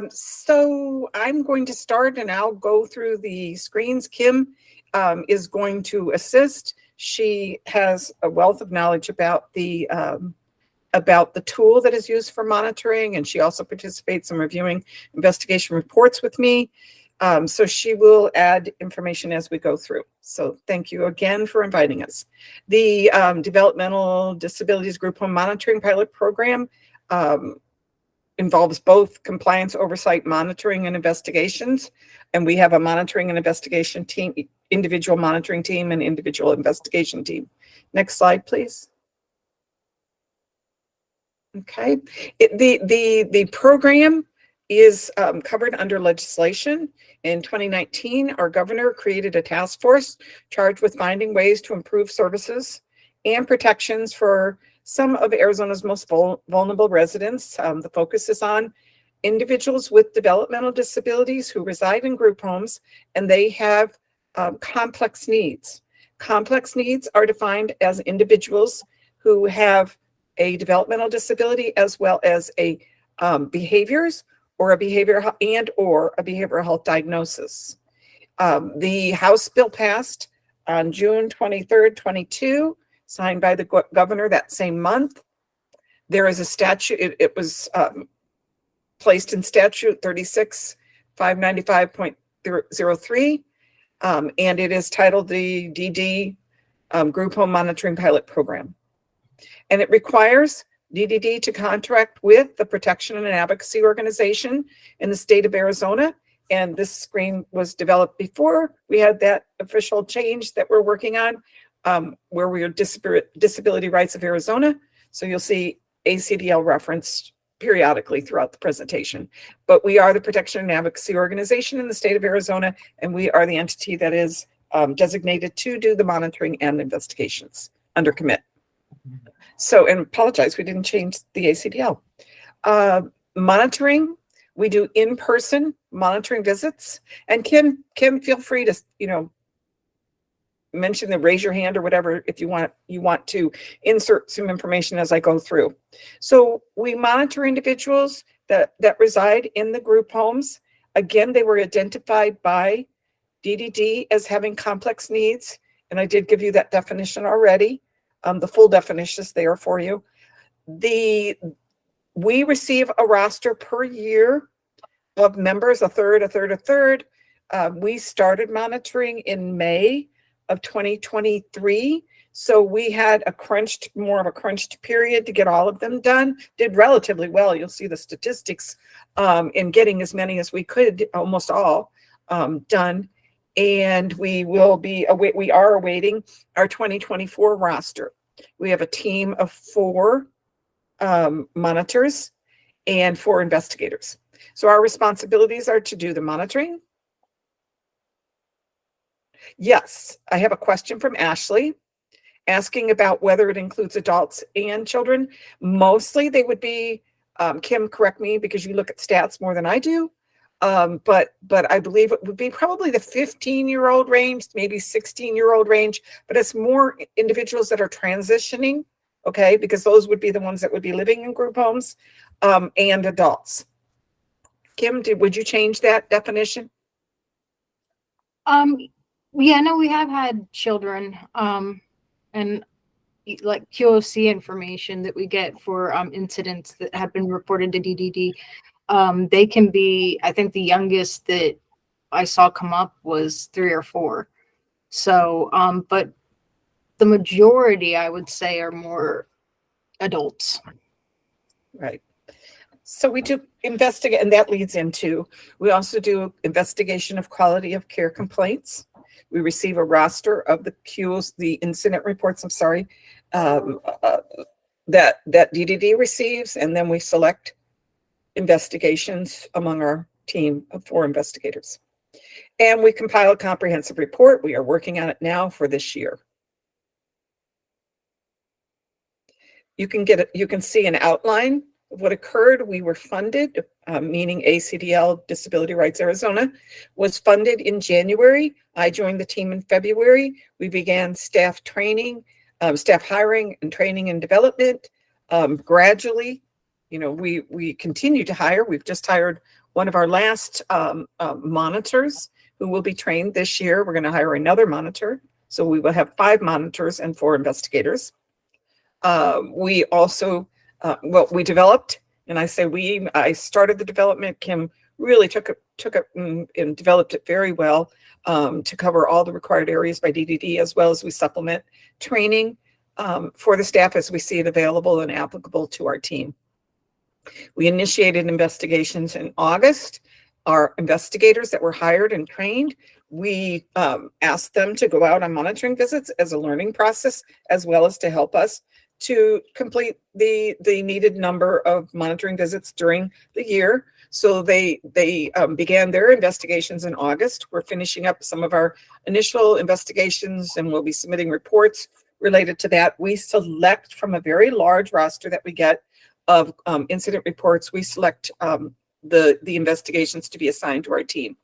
So I'm going to start and I'll go through the screens. Kim is going to assist. She has a wealth of knowledge about the tool that is used for monitoring, and she also participates in reviewing investigation reports with me. So she will add information as we go through. So thank you again for inviting us. The Developmental Disabilities Group Home Monitoring Pilot Program involves both compliance oversight monitoring and investigations. And we have a monitoring and investigation team, individual monitoring team and individual investigation team. Next slide, please. Okay, the program is covered under legislation. In 2019, our governor created a task force charged with finding ways to improve services and protections for some of Arizona's most vulnerable residents. The focus is on individuals with developmental disabilities who reside in group homes, and they have complex needs. Complex needs are defined as individuals who have a developmental disability as well as a behaviors or a behavioral health diagnosis. The House bill passed on June 23rd, 22, signed by the governor that same month. There is a statute, it was placed in statute 36,595.03, and it is titled the DD Group Home Monitoring Pilot Program. And it requires DDD to contract with the Protection and Advocacy Organization in the state of Arizona. And this screen was developed before we had that official change that we're working on, where we are Disability Rights of Arizona. So you'll see ACDL referenced periodically throughout the presentation. But we are the Protection and Advocacy Organization in the state of Arizona, and we are the entity that is designated to do the monitoring and investigations under commit. So, and apologize, we didn't change the ACDL. Monitoring, we do in-person monitoring visits. And Kim, feel free to, mention the raise your hand or whatever if you want to insert some information as I go through. So we monitor individuals that reside in the group homes. Again, they were identified by DDD as having complex needs, and I did give you that definition already. The full definition is there for you. We receive a roster per year of members, a third. We started monitoring in May of 2023. So we had more of a crunched period to get all of them done. Did relatively well. You'll see the statistics in getting as many as we could, almost all done. And we are awaiting our 2024 roster. We have a team of 4 monitors and 4 investigators. So our responsibilities are to do the monitoring. Yes, I have a question from Ashley asking about whether it includes adults and children. Mostly they would be, Kim, correct me because you look at stats more than I do. But I believe it would be probably the 15-year-old range, maybe 16-year-old range, but it's more individuals that are transitioning, okay, because those would be the ones that would be living in group homes, and adults. Kim, would you change that definition? Yeah, no, we have had children, and like QOC information that we get for incidents that have been reported to DDD. They can be, I think the youngest that I saw come up was 3 or 4. So, but the majority, I would say, are more adults. Right. So we do investigate, and that leads into, we also do investigation of quality of care complaints. We receive a roster of the QOs, the incident reports, that DDD receives, and then we select investigations among our team of 4 investigators. And we compile a comprehensive report. We are working on it now for this year. You can see an outline of what occurred. We were funded, meaning ACDL, Disability Rights Arizona, was funded in January. I joined the team in February. We began staff training, staff hiring and training and development. Gradually, we continue to hire. We've just hired one of our last monitors who will be trained this year. We're going to hire another monitor. So we will have 5 monitors and 4 investigators. We also, we developed, and I started the development. Kim really took it and developed it very well to cover all the required areas by DDD, as well as we supplement training for the staff as we see it available and applicable to our team. We initiated investigations in August. Our investigators that were hired and trained, we asked them to go out on monitoring visits as a learning process, as well as to help us to complete the needed number of monitoring visits during the year. So they began their investigations in August. We're finishing up some of our initial investigations, and we'll be submitting reports related to that. We select from a very large roster that we get of incident reports. We select the investigations to be assigned to our team.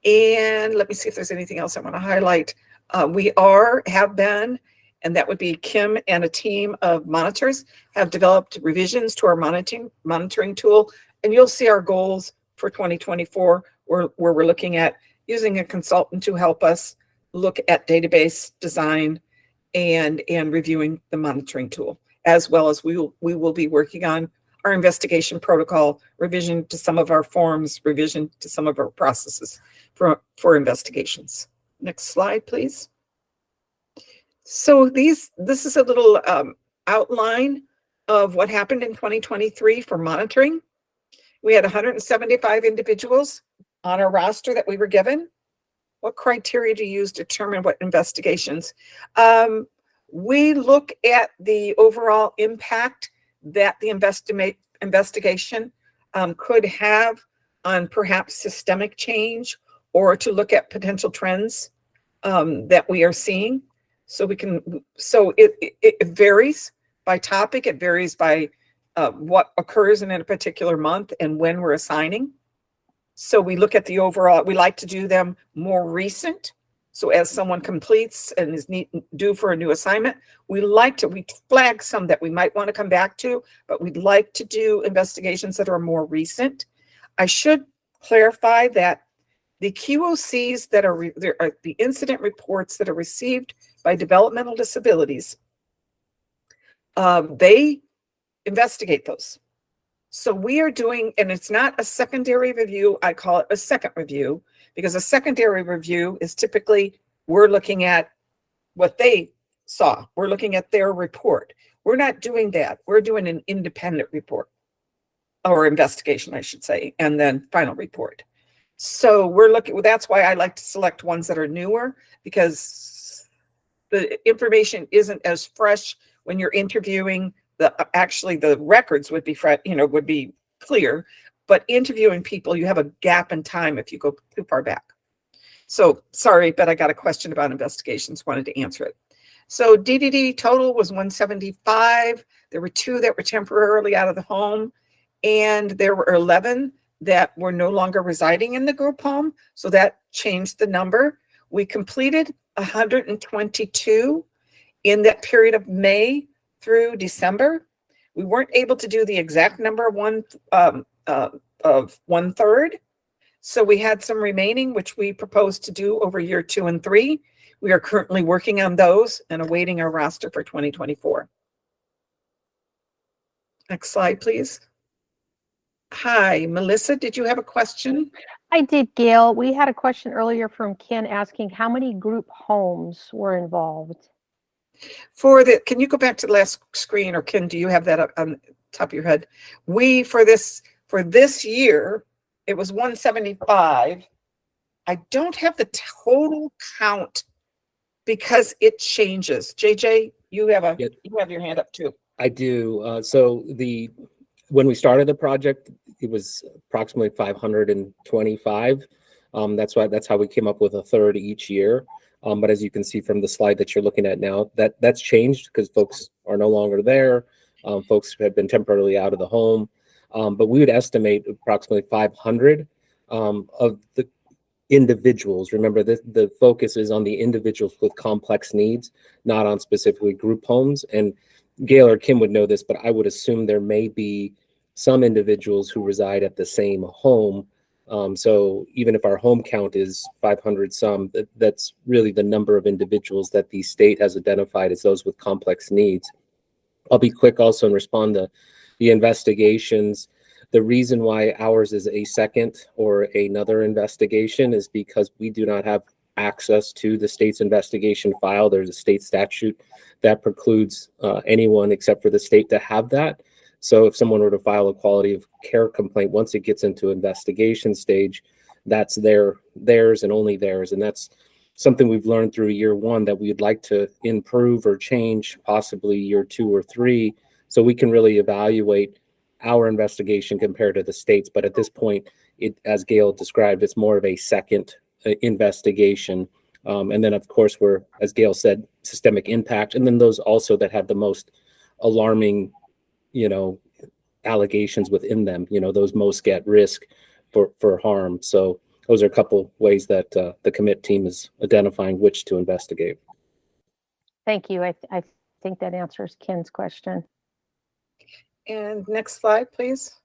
And let me see if there's anything else I want to highlight. Have been, and that would be Kim and a team of monitors have developed revisions to our monitoring tool. And you'll see our goals for 2024, where we're looking at using a consultant to help us look at database design and reviewing the monitoring tool, as well as we will be working on our investigation protocol, revision to some of our forms, revision to some of our processes for investigations. Next slide, please. So this is a little outline of what happened in 2023 for monitoring. We had 175 individuals on our roster that we were given. What criteria do you use to determine what investigations? We look at the overall impact that the investigation could have on perhaps systemic change, or to look at potential trends that we are seeing. So it varies by topic. It varies by what occurs in a particular month and when we're assigning. So we look at the overall, we like to do them more recent. So as someone completes and is due for a new assignment, we flag some that we might want to come back to, but we'd like to do investigations that are more recent. I should clarify that the QOCs that are the incident reports that are received by developmental disabilities, they investigate those. So we are doing, and it's not a secondary review, I call it a second review, because a secondary review is typically, we're looking at what they saw. We're looking at their report. We're not doing that. We're doing an independent report, or investigation, I should say, and then final report. So we're looking, that's why I like to select ones that are newer, because the information isn't as fresh when you're interviewing. Actually the records would be would be clear, but interviewing people, you have a gap in time if you go too far back. So sorry, but I got a question about investigations, wanted to answer it. So DDD total was 175. There were 2 that were temporarily out of the home, and there were 11 that were no longer residing in the group home. So that changed the number. We completed 122 in that period of May through December. We weren't able to do the exact number of 1/3. So we had some remaining, which we proposed to do over year 2 and 3. We are currently working on those and awaiting our roster for 2024. Next slide, please. Hi, Melissa, did you have a question? I did, Gail. We had a question earlier from Ken asking how many group homes were involved? Can you go back to the last screen, or Ken, do you have that up on top of your head? For this year, it was 175. I don't have the total count because it changes. JJ, you have your hand up too. I do. So when we started the project, it was approximately 525. That's how we came up with 1/3 each year. But as you can see from the slide that you're looking at now, that's changed because folks are no longer there. Folks have been temporarily out of the home. But we would estimate approximately 500 of the individuals. Remember, the focus is on the individuals with complex needs, not on specifically group homes. And Gail or Kim would know this, but I would assume there may be some individuals who reside at the same home. So even if our home count is 500 some, that's really the number of individuals that the state has identified as those with complex needs. I'll be quick also and respond to the investigations. The reason why ours is a second or another investigation is because we do not have access to the state's investigation file. There's a state statute that precludes anyone except for the state to have that. So if someone were to file a quality of care complaint, once it gets into investigation stage, that's theirs and only theirs. And that's something we've learned through year 1 that we'd like to improve or change, possibly year 2 or 3, so we can really evaluate our investigation compared to the state's. But at this point, as Gail described, it's more of a second investigation. And then of course we're, as Gail said, systemic impact. And then those also that have the most alarming allegations within them, those most at risk for harm. So those are a couple ways that the commit team is identifying which to investigate. Thank you. I think that answers Ken's question. And next slide, please.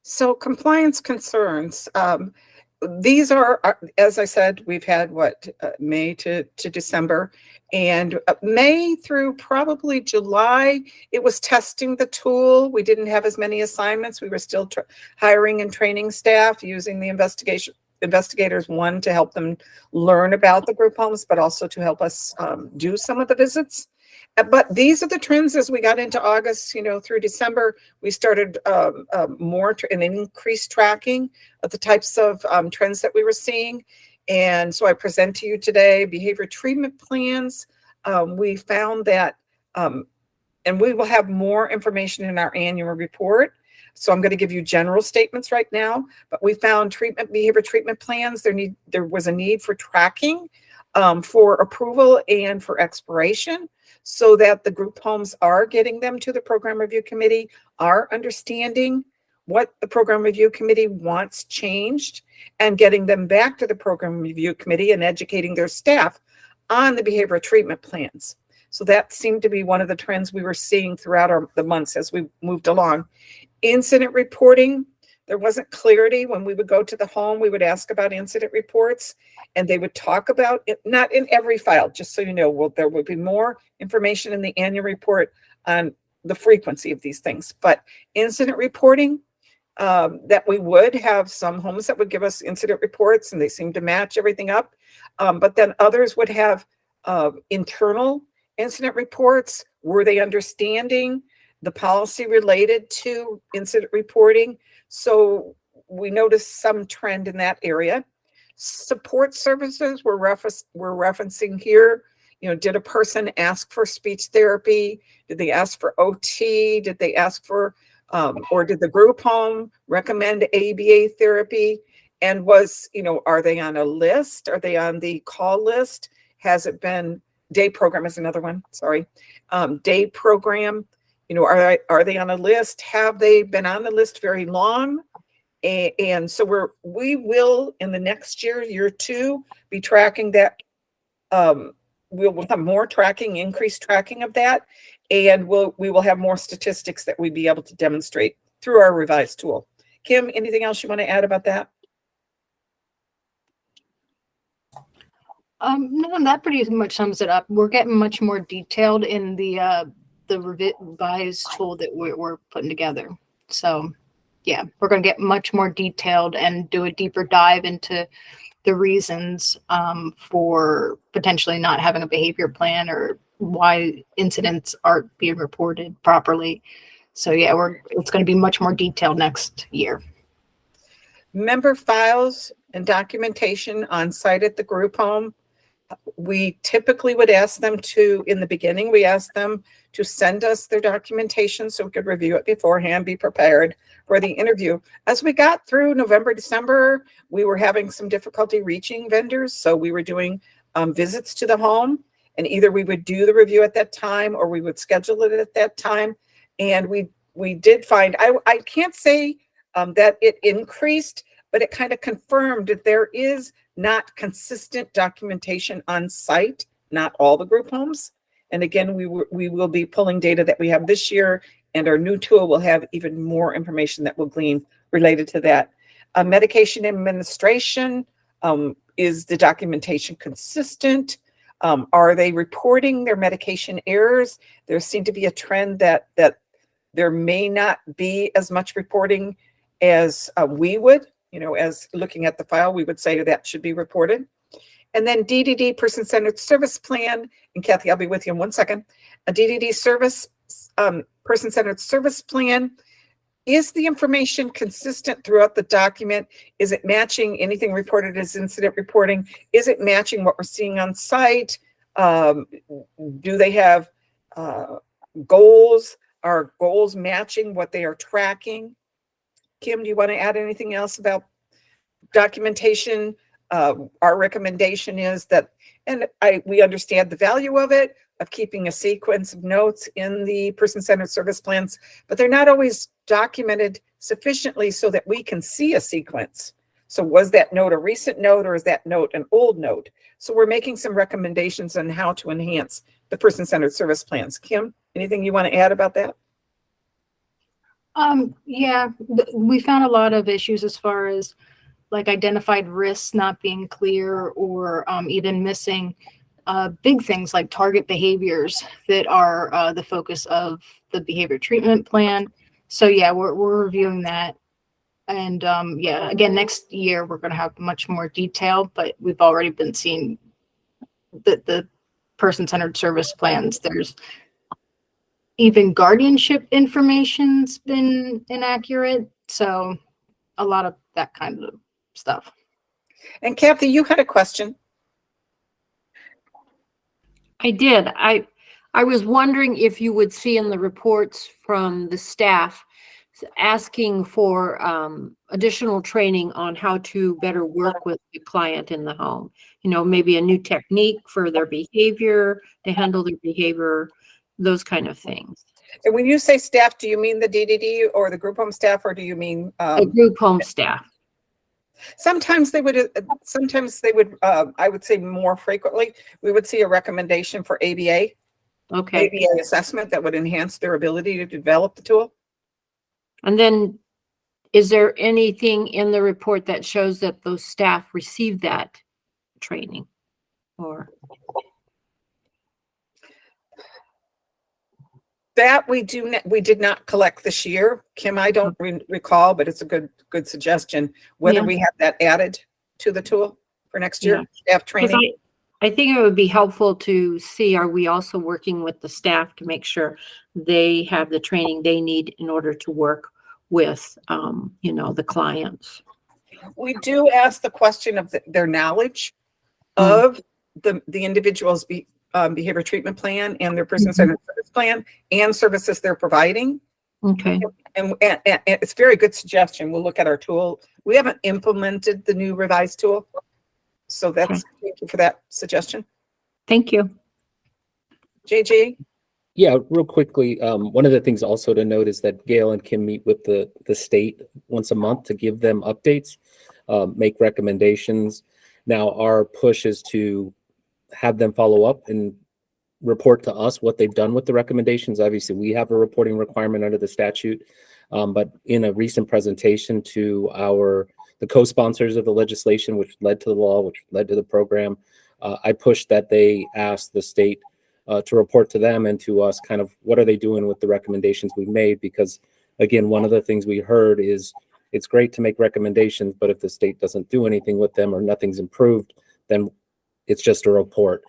So compliance concerns. these are, as I said, we've had May to December, and May through probably July, it was testing the tool. We didn't have as many assignments. We were still hiring and training staff, using the investigators, one, to help them learn about the group homes, but also to help us do some of the visits. But these are the trends as we got into August, through December. We started more an increased tracking of the types of trends that we were seeing. And so I present to you today behavior treatment plans. We found that, and we will have more information in our annual report. So I'm going to give you general statements right now, but we found behavior treatment plans. There was a need for tracking for approval and for expiration, so that the group homes are getting them to the program review committee, are understanding what the program review committee wants changed, and getting them back to the program review committee and educating their staff on the behavior treatment plans. So that seemed to be one of the trends we were seeing throughout the months as we moved along. Incident reporting, there wasn't clarity. When we would go to the home, we would ask about incident reports, and they would talk about it, not in every file, just so you know. There would be more information in the annual report on the frequency of these things. But incident reporting, that we would have some homes that would give us incident reports, and they seemed to match everything up. But then others would have internal incident reports. Were they understanding the policy related to incident reporting? So we noticed some trend in that area. Support services we're referencing here. Did a person ask for speech therapy? Did they ask for OT? Did they ask for, or did the group home recommend ABA therapy? And are they on a list? Are they on the call list? Has it been, day program is another one, sorry. Day program, are they on a list? Have they been on the list very long? And so we will, in the next year 2, be tracking that. We will have more tracking, increased tracking of that, and we will have more statistics that we'll be able to demonstrate through our revised tool. Kim, anything else you want to add about that? No, that pretty much sums it up. We're getting much more detailed in the revised tool that we're putting together. So yeah, we're going to get much more detailed and do a deeper dive into the reasons for potentially not having a behavior plan, or why incidents aren't being reported properly. So yeah, it's going to be much more detailed next year. Member files and documentation on site at the group home. We typically would ask them to, in the beginning, we asked them to send us their documentation so we could review it beforehand, be prepared for the interview. As we got through November, December, we were having some difficulty reaching vendors. So we were doing visits to the home, and either we would do the review at that time or we would schedule it at that time. And we did find, I can't say that it increased, but it kind of confirmed that there is not consistent documentation on site, not all the group homes. And again, we will be pulling data that we have this year, and our new tool will have even more information that will glean related to that. Medication administration, is the documentation consistent? Are they reporting their medication errors? There seemed to be a trend that there may not be as much reporting as we would. As looking at the file, we would say that should be reported. And then DDD, person-centered service plan. And Kathy, I'll be with you in 1 second. A DDD service, person-centered service plan. Is the information consistent throughout the document? Is it matching anything reported as incident reporting? Is it matching what we're seeing on site? Do they have goals? Are goals matching what they are tracking? Kim, do you want to add anything else about documentation? Our recommendation is that, and we understand the value of it, of keeping a sequence of notes in the person-centered service plans, but they're not always documented sufficiently so that we can see a sequence. So was that note a recent note, or is that note an old note? So we're making some recommendations on how to enhance the person-centered service plans. Kim, anything you want to add about that? Yeah, we found a lot of issues as far as like identified risks not being clear or even missing big things like target behaviors that are the focus of the behavior treatment plan. So yeah, we're reviewing that. And yeah, again, next year we're going to have much more detail, but we've already been seeing the person-centered service plans. There's even guardianship information's been inaccurate. So a lot of that kind of stuff. And Kathy, you had a question. I did. I was wondering if you would see in the reports from the staff asking for additional training on how to better work with the client in the home. You know, maybe a new technique for their behavior, to handle their behavior, those kind of things. And when you say staff, do you mean the DDD or the group home staff, or do you mean The group home staff? Sometimes they would, I would say more frequently, we would see a recommendation for ABA. Okay. ABA assessment that would enhance their ability to develop the tool. And then is there anything in the report that shows that those staff received that training? Or that we did not collect this year. Kim, I don't recall, but it's a good suggestion whether we have that added to the tool for next year. Staff training. I think it would be helpful to see, are we also working with the staff to make sure they have the training they need in order to work with, you know, the clients? We do ask the question of their knowledge of the individual's behavior treatment plan and their person-centered service plan and services they're providing. Okay. And it's a very good suggestion. We'll look at our tool. We haven't implemented the new revised tool. So that's, thank you for that suggestion. Thank you. JJ? Yeah, real quickly, one of the things also to note is that Gail and Kim meet with the state once a month to give them updates, make recommendations. Now, our push is to have them follow up and report to us what they've done with the recommendations. Obviously, we have a reporting requirement under the statute, but in a recent presentation to the co-sponsors of the legislation, which led to the law, which led to the program, I pushed that they ask the state to report to them and to us kind of what are they doing with the recommendations we've made, because again, one of the things we heard is it's great to make recommendations, but if the state doesn't do anything with them or nothing's improved, then it's just a report.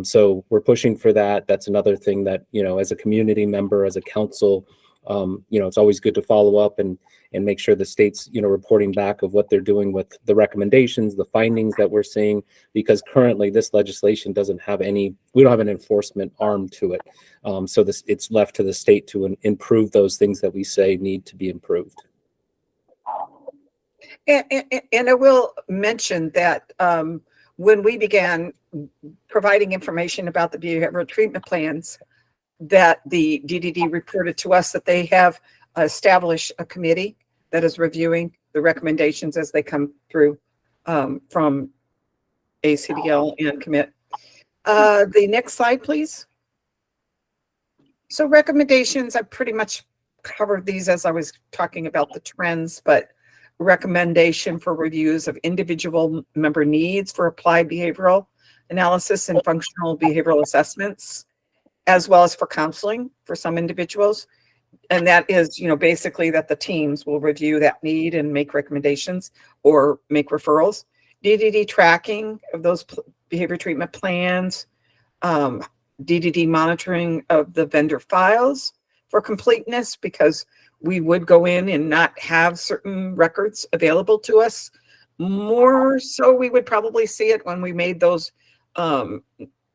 So we're pushing for that. That's another thing that, you know, as a community member, as a council, you know, it's always good to follow up and make sure the state's, you know, reporting back of what they're doing with the recommendations, the findings that we're seeing, because currently this legislation doesn't have we don't have an enforcement arm to it. So it's left to the state to improve those things that we say need to be improved. And I will mention that when we began providing information about the behavioral treatment plans, that the DDD reported to us that they have established a committee that is reviewing the recommendations as they come through from ACDL and commit. The next slide, please. So recommendations, I pretty much covered these as I was talking about the trends, but recommendation for reviews of individual member needs for applied behavioral analysis and functional behavioral assessments, as well as for counseling for some individuals. And that is, you know, basically that the teams will review that need and make recommendations or make referrals. DDD tracking of those behavior treatment plans, DDD monitoring of the vendor files for completeness, because we would go in and not have certain records available to us. More so, we would probably see it when we made those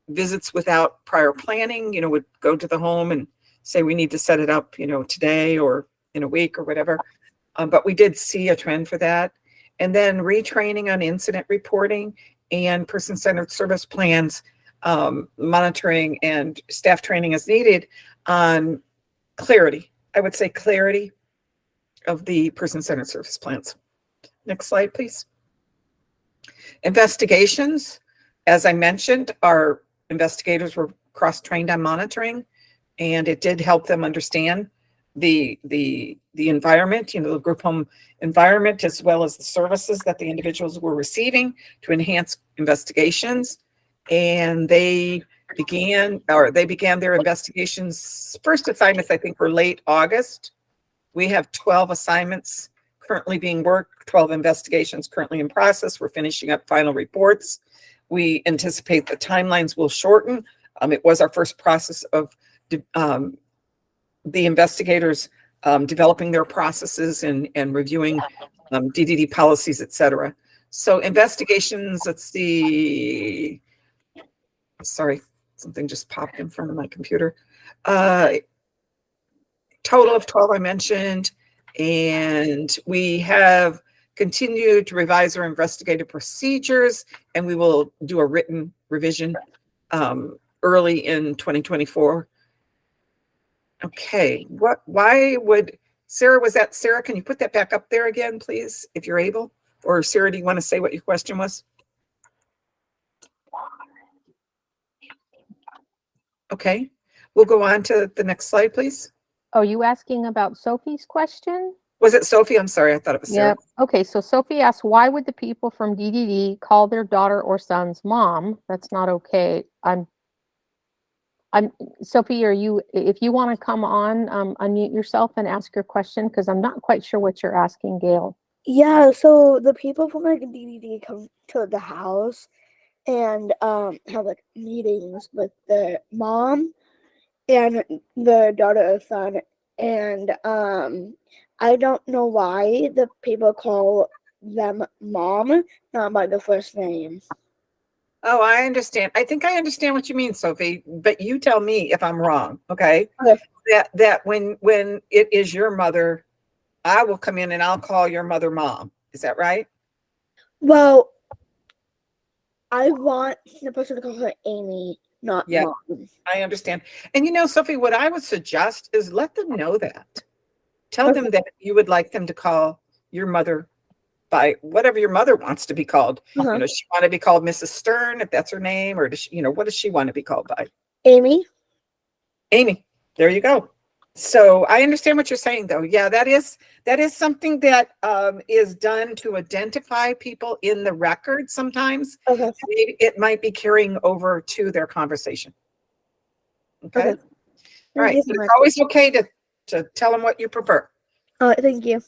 visits without prior planning, you know, would go to the home and say, we need to set it up, you know, today or in a week or whatever. But we did see a trend for that. And then retraining on incident reporting and person-centered service plans, monitoring and staff training as needed on clarity. I would say clarity of the person-centered service plans. Next slide, please. Investigations. As I mentioned, our investigators were cross-trained on monitoring, and it did help them understand the environment, the group home environment, as well as the services that the individuals were receiving to enhance investigations. And they began their investigations. First assignments, I think, were late August. We have 12 assignments currently being worked, 12 investigations currently in process. We're finishing up final reports. We anticipate the timelines will shorten. It was our first process of the investigators developing their processes and reviewing DDD policies, et cetera. So investigations, let's see. Sorry, something just popped in front of my computer. Total of 12 I mentioned, and we have continued to revise our investigative procedures, and we will do a written revision early in 2024. Okay, why would, Sarah, was that Sarah? Can you put that back up there again, please, if you're able? Or Sarah, do you want to say what your question was? Okay, we'll go on to the next slide, please. Are you asking about Sophie's question? Was it Sophie? I'm sorry, I thought it was Sarah. Yep. Okay, so Sophie asked, why would the people from DDD call their daughter or son's mom? That's not okay. Sophie, if you want to come on, unmute yourself and ask your question, because I'm not quite sure what you're asking, Gail. Yeah, so the people from like DDD come to the house and have like meetings with the mom and the daughter or son, and I don't know why the people call them mom, not by the first name. Oh, I understand. I think I understand what you mean, Sophie, but you tell me if I'm wrong, okay? Okay. That when it is your mother, I will come in and I'll call your mother mom. Is that right? Well, I want the person to call her Amy, not Yeah, mom. I understand. And Sophie, what I would suggest is let them know that. Tell them that you would like them to call your mother by whatever your mother wants to be called. Uh-huh. Does she want to be called Mrs. Stern, if that's her name, or does she, what does she want to be called by? Amy. Amy. There you go. So I understand what you're saying, though. Yeah, that is something that is done to identify people in the record sometimes. Okay. Maybe it might be carrying over to their conversation. Okay. All right. Thank you so But much. it's always okay to tell them what you prefer. Thank you.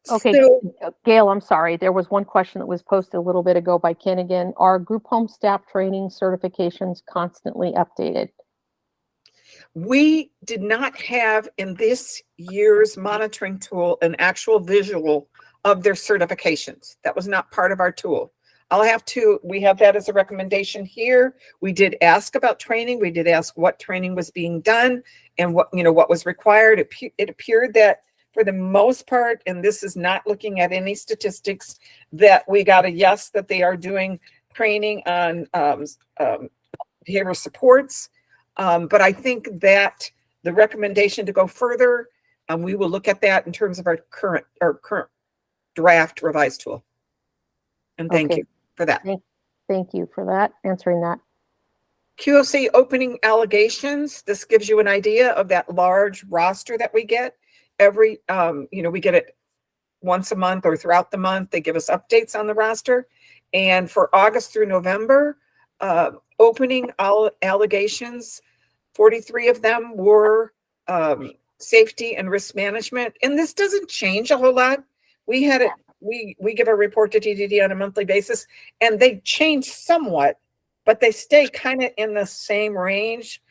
Okay, So, Gail, I'm sorry. There was one question that was posted a little bit ago by Ken again. Are group home staff training certifications constantly updated? we did not have in this year's monitoring tool an actual visual of their certifications. That was not part of our tool. We have that as a recommendation here. We did ask about training. We did ask what training was being done and what was required. It appeared that for the most part, and this is not looking at any statistics, that we got a yes, that they are doing training on behavioral supports. But I think that the recommendation to go further, we will look at that in terms of our current draft revised tool. And thank you for that. Thank you for that, answering that. QOC opening allegations. This gives you an idea of that large roster that we get. We get it once a month or throughout the month. They give us updates on the roster. And for August through November, opening allegations, 43 of them were safety and risk management. And this doesn't change a whole lot. We give a report to DDD on a monthly basis, and they change somewhat, but they stay kind of in the same range.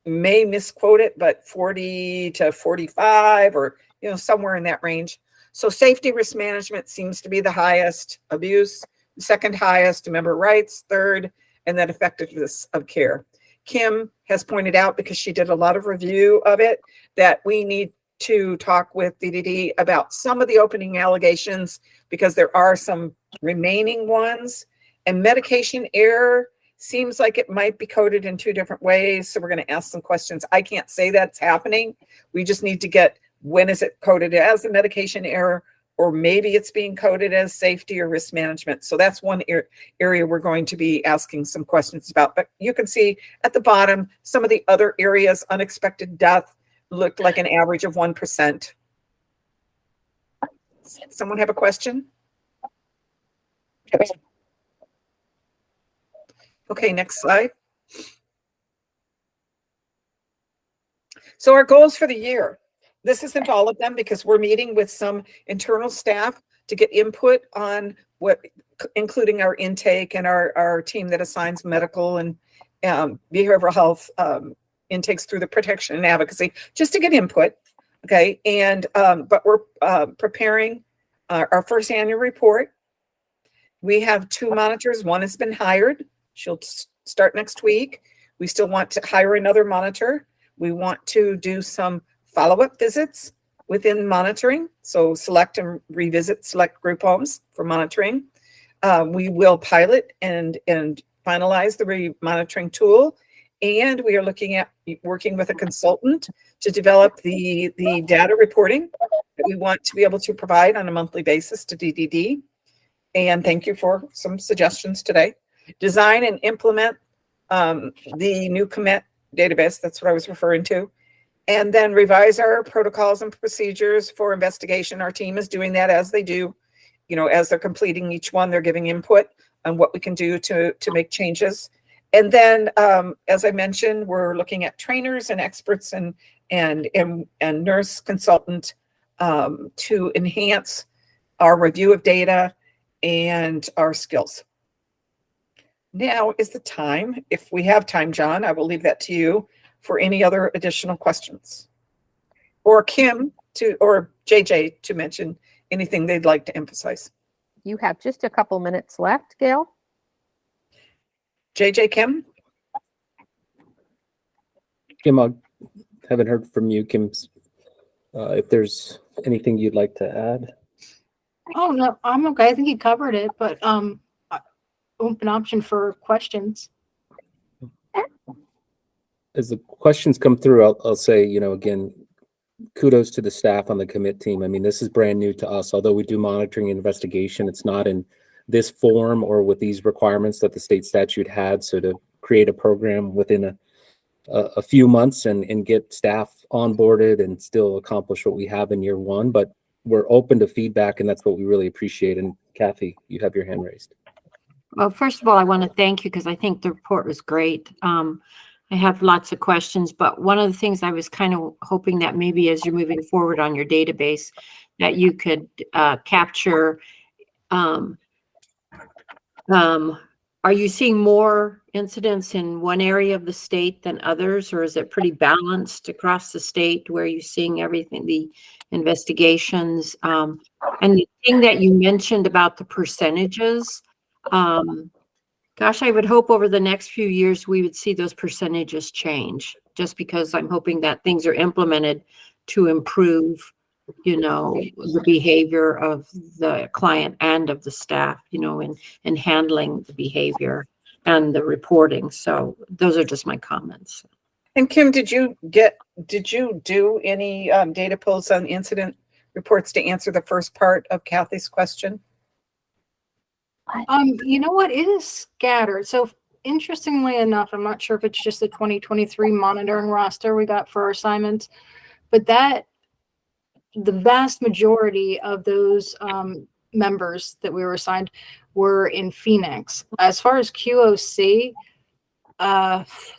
May misquote it, but 40 to 45 or somewhere in that range. So safety risk management seems to be the highest, abuse second highest, member rights third, and then effectiveness of care. Kim has pointed out, because she did a lot of review of it, that we need to talk with DDD about some of the opening allegations, because there are some remaining ones. And medication error seems like it might be coded in two different ways. So we're going to ask some questions. I can't say that's happening. We just need to get, when is it coded as a medication error, or maybe it's being coded as safety or risk management. So that's one area we're going to be asking some questions about. But you can see at the bottom some of the other areas: unexpected death, looked like an average of 1%. Someone have a question? Okay, next slide. So our goals for the year. This isn't all of them because we're meeting with some internal staff to get input on what, including our intake and our team that assigns medical and behavioral health intakes through the protection and advocacy, just to get input. Okay, and but we're preparing our first annual report. We have 2 monitors. One has been hired. She'll start next week. We still want to hire another monitor. We want to do some follow-up visits within monitoring. So select and revisit select group homes for monitoring. We will pilot and finalize the monitoring tool. And we are looking at working with a consultant to develop the data reporting that we want to be able to provide on a monthly basis to DDD. And thank you for some suggestions today. Design and implement the new commit database. That's what I was referring to. And then revise our protocols and procedures for investigation. Our team is doing that as they do. You know, as they're completing each one, they're giving input on what we can do to make changes. And then, as I mentioned, we're looking at trainers and experts and nurse consultant to enhance our review of data and our skills. Now is the time. If we have time, John, I will leave that to you for any other additional questions. Or Kim or JJ to mention anything they'd like to emphasize. You have just a couple minutes left, Gail. JJ, Kim? Kim, I haven't heard from you, Kim. If there's anything you'd like to add. Oh, no, I'm okay. I think you covered it, but open option for questions. As the questions come through, I'll say, you know, again, kudos to the staff on the commit team. I mean, this is brand new to us. Although we do monitoring and investigation, it's not in this form or with these requirements that the state statute had. So to create a program within a few months and get staff onboarded and still accomplish what we have in year one, but we're open to feedback, and that's what we really appreciate. And Kathy, you have your hand raised. Well, first of all, I want to thank you because I think the report was great. I have lots of questions, but one of the things I was kind of hoping that maybe as you're moving forward on your database, that you could capture, are you seeing more incidents in one area of the state than others, or is it pretty balanced across the state where you're seeing everything, the investigations? And the thing that you mentioned about the percentages, gosh, I would hope over the next few years we would see those percentages change, just because I'm hoping that things are implemented to improve, you know, the behavior of the client and of the staff, you know, in handling the behavior and the reporting. So those are just my comments. And Kim, did you do any data pulls on incident reports to answer the first part of Kathy's question? You know what? It is scattered. So interestingly enough, I'm not sure if it's just the 2023 monitoring roster we got for our assignments, but that the vast majority of those members that we were assigned were in Phoenix. As far as QOC,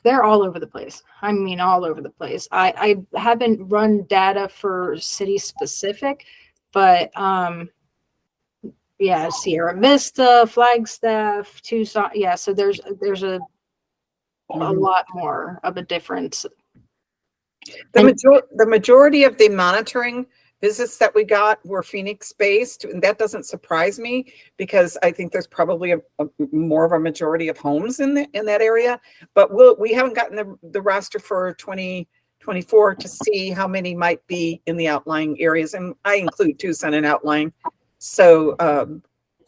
they're all over the place. I mean, all over the place. I haven't run data for city specific, but yeah, Sierra Vista, Flagstaff, Tucson. Yeah, so there's a lot more of a difference. The majority of the monitoring visits that we got were Phoenix based, and that doesn't surprise me because I think there's probably a more of a majority of homes in that area. But we haven't gotten the roster for 2024 to see how many might be in the outlying areas, and I include Tucson in outlying. So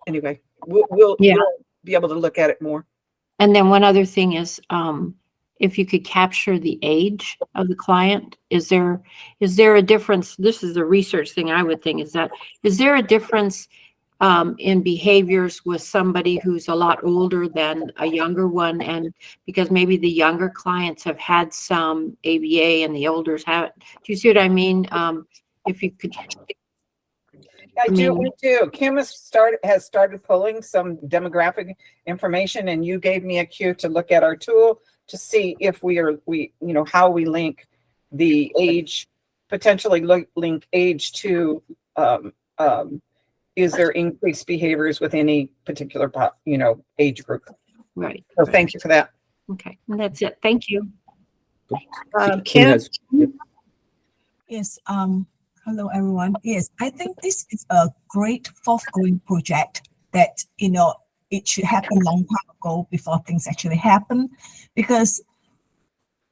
anyway, we'll be able to look at it more. And then one other thing is, if you could capture the age of the client, is there a difference? This is the research thing I would think, is there a difference in behaviors with somebody who's a lot older than a younger one, and because maybe the younger clients have had some ABA and the olders haven't. Do you see what I mean? If you could. I do. We do. Kim has started pulling some demographic information, and you gave me a cue to look at our tool to see if how we link the age, potentially link age to is there increased behaviors with any particular age group. Right. So thank you for that. Okay, and that's it. Thank you. Kim. Yes. Hello, everyone. Yes, I think this is a great forthgoing project that, it should happen long time ago before things actually happen, because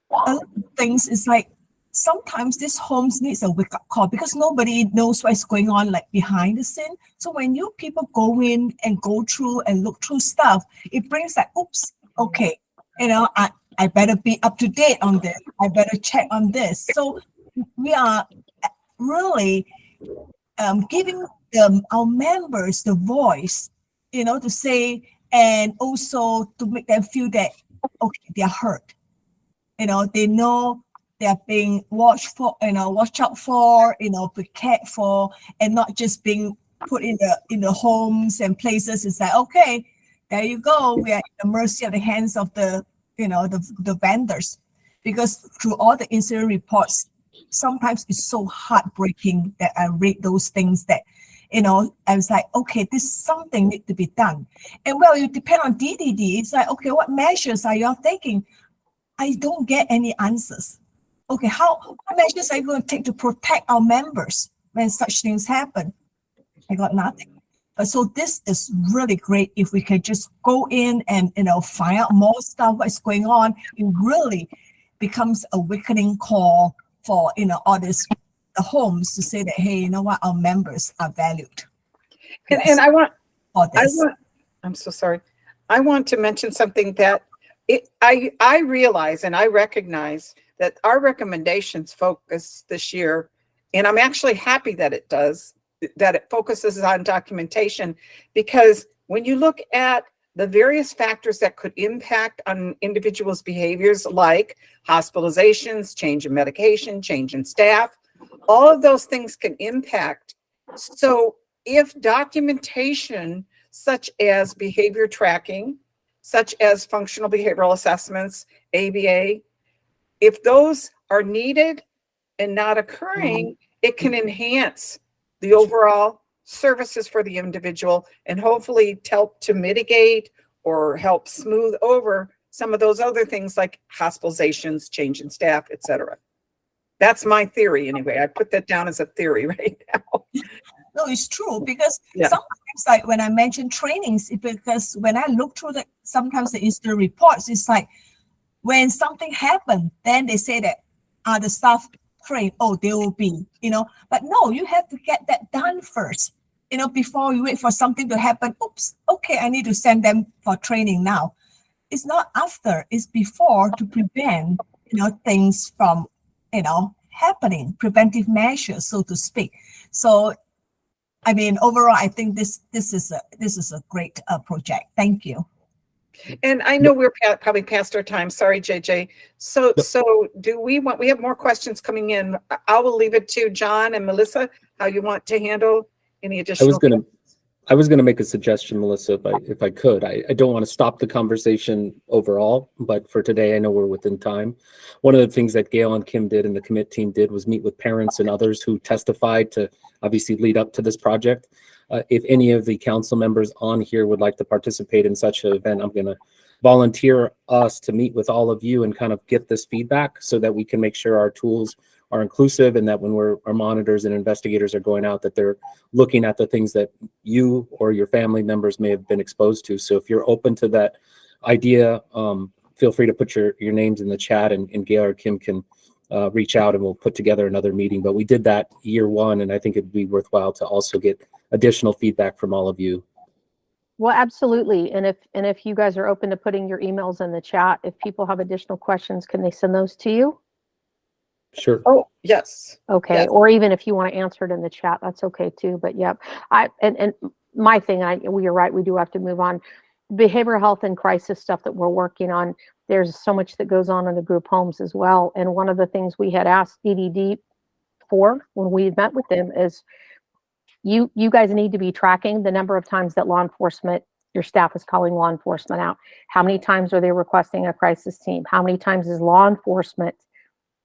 a lot of things is like sometimes this homes needs a wake up call because nobody knows what's going on like behind the scene. So when you people go in and go through and look through stuff, it brings like, oops, okay, I better be up to date on this. I better check on this. So we are really giving our members the voice, to say, and also to make them feel that, okay, they're heard. They know they're being watched out for, be cared for, and not just being put in the homes and places. It's like, okay, there you go. We are at the mercy of the hands of the vendors, because through all the incident reports, sometimes it's so heartbreaking that I read those things that, I was like, okay, this something need to be done. And well, you depend on DDD. It's like, okay, what measures are y'all taking? I don't get any answers. Okay, what measures are you going to take to protect our members when such things happen? I got nothing. But so this is really great if we can just go in and, find out more stuff, what's going on. It really becomes a awakening call for, all the homes to say that, hey, you know what, our members are valued. And I'm so sorry. I want to mention something that I realize and I recognize that our recommendations focus this year, and I'm actually happy that it does, that it focuses on documentation, because when you look at the various factors that could impact on individuals' behaviors, like hospitalizations, change in medication, change in staff, all of those things can impact. So if documentation such as behavior tracking, such as functional behavioral assessments, ABA, if those are needed and not occurring, it can enhance the overall services for the individual and hopefully help to mitigate or help smooth over some of those other things like hospitalizations, change in staff, etc. That's my theory anyway. I put that down as a theory right now. No, it's true, because sometimes, like when I mention trainings, because when I look through sometimes the incident reports, it's like when something happened, then they say that the staff trained, they will be, but no, you have to get that done first, before you wait for something to happen. Oops, okay, I need to send them for training now. It's not after, it's before, to prevent, things from, happening, preventive measures, so to speak. So, I mean, overall, I think this is a great project. Thank you. And I know we're probably past our time. Sorry, JJ. So do we have more questions coming in? I will leave it to John and Melissa, how you want to handle any additional. I was gonna make a suggestion, Melissa, if I could. I don't want to stop the conversation overall, but for today, I know we're within time. One of the things that Gail and Kim did and the commit team did was meet with parents and others who testified to obviously lead up to this project. If any of the council members on here would like to participate in such an event, I'm gonna volunteer us to meet with all of you and kind of get this feedback so that we can make sure our tools are inclusive, and that when our monitors and investigators are going out, that they're looking at the things that you or your family members may have been exposed to. So if you're open to that idea, feel free to put your names in the chat, and Gail or Kim can reach out and we'll put together another meeting. But we did that year one, and I think it'd be worthwhile to also get additional feedback from all of you. Well, absolutely. And if you guys are open to putting your emails in the chat, if people have additional questions, can they send those to you? Sure. Oh, yes. Okay. Yes. Or even if you want to answer it in the chat, that's okay too. But yep. And my thing, you're right, we do have to move on. Behavioral health and crisis stuff that we're working on, there's so much that goes on in the group homes as well. And one of the things we had asked DDD for when we met with them is you guys need to be tracking the number of times that law enforcement, your staff is calling law enforcement out. How many times are they requesting a crisis team? How many times is law enforcement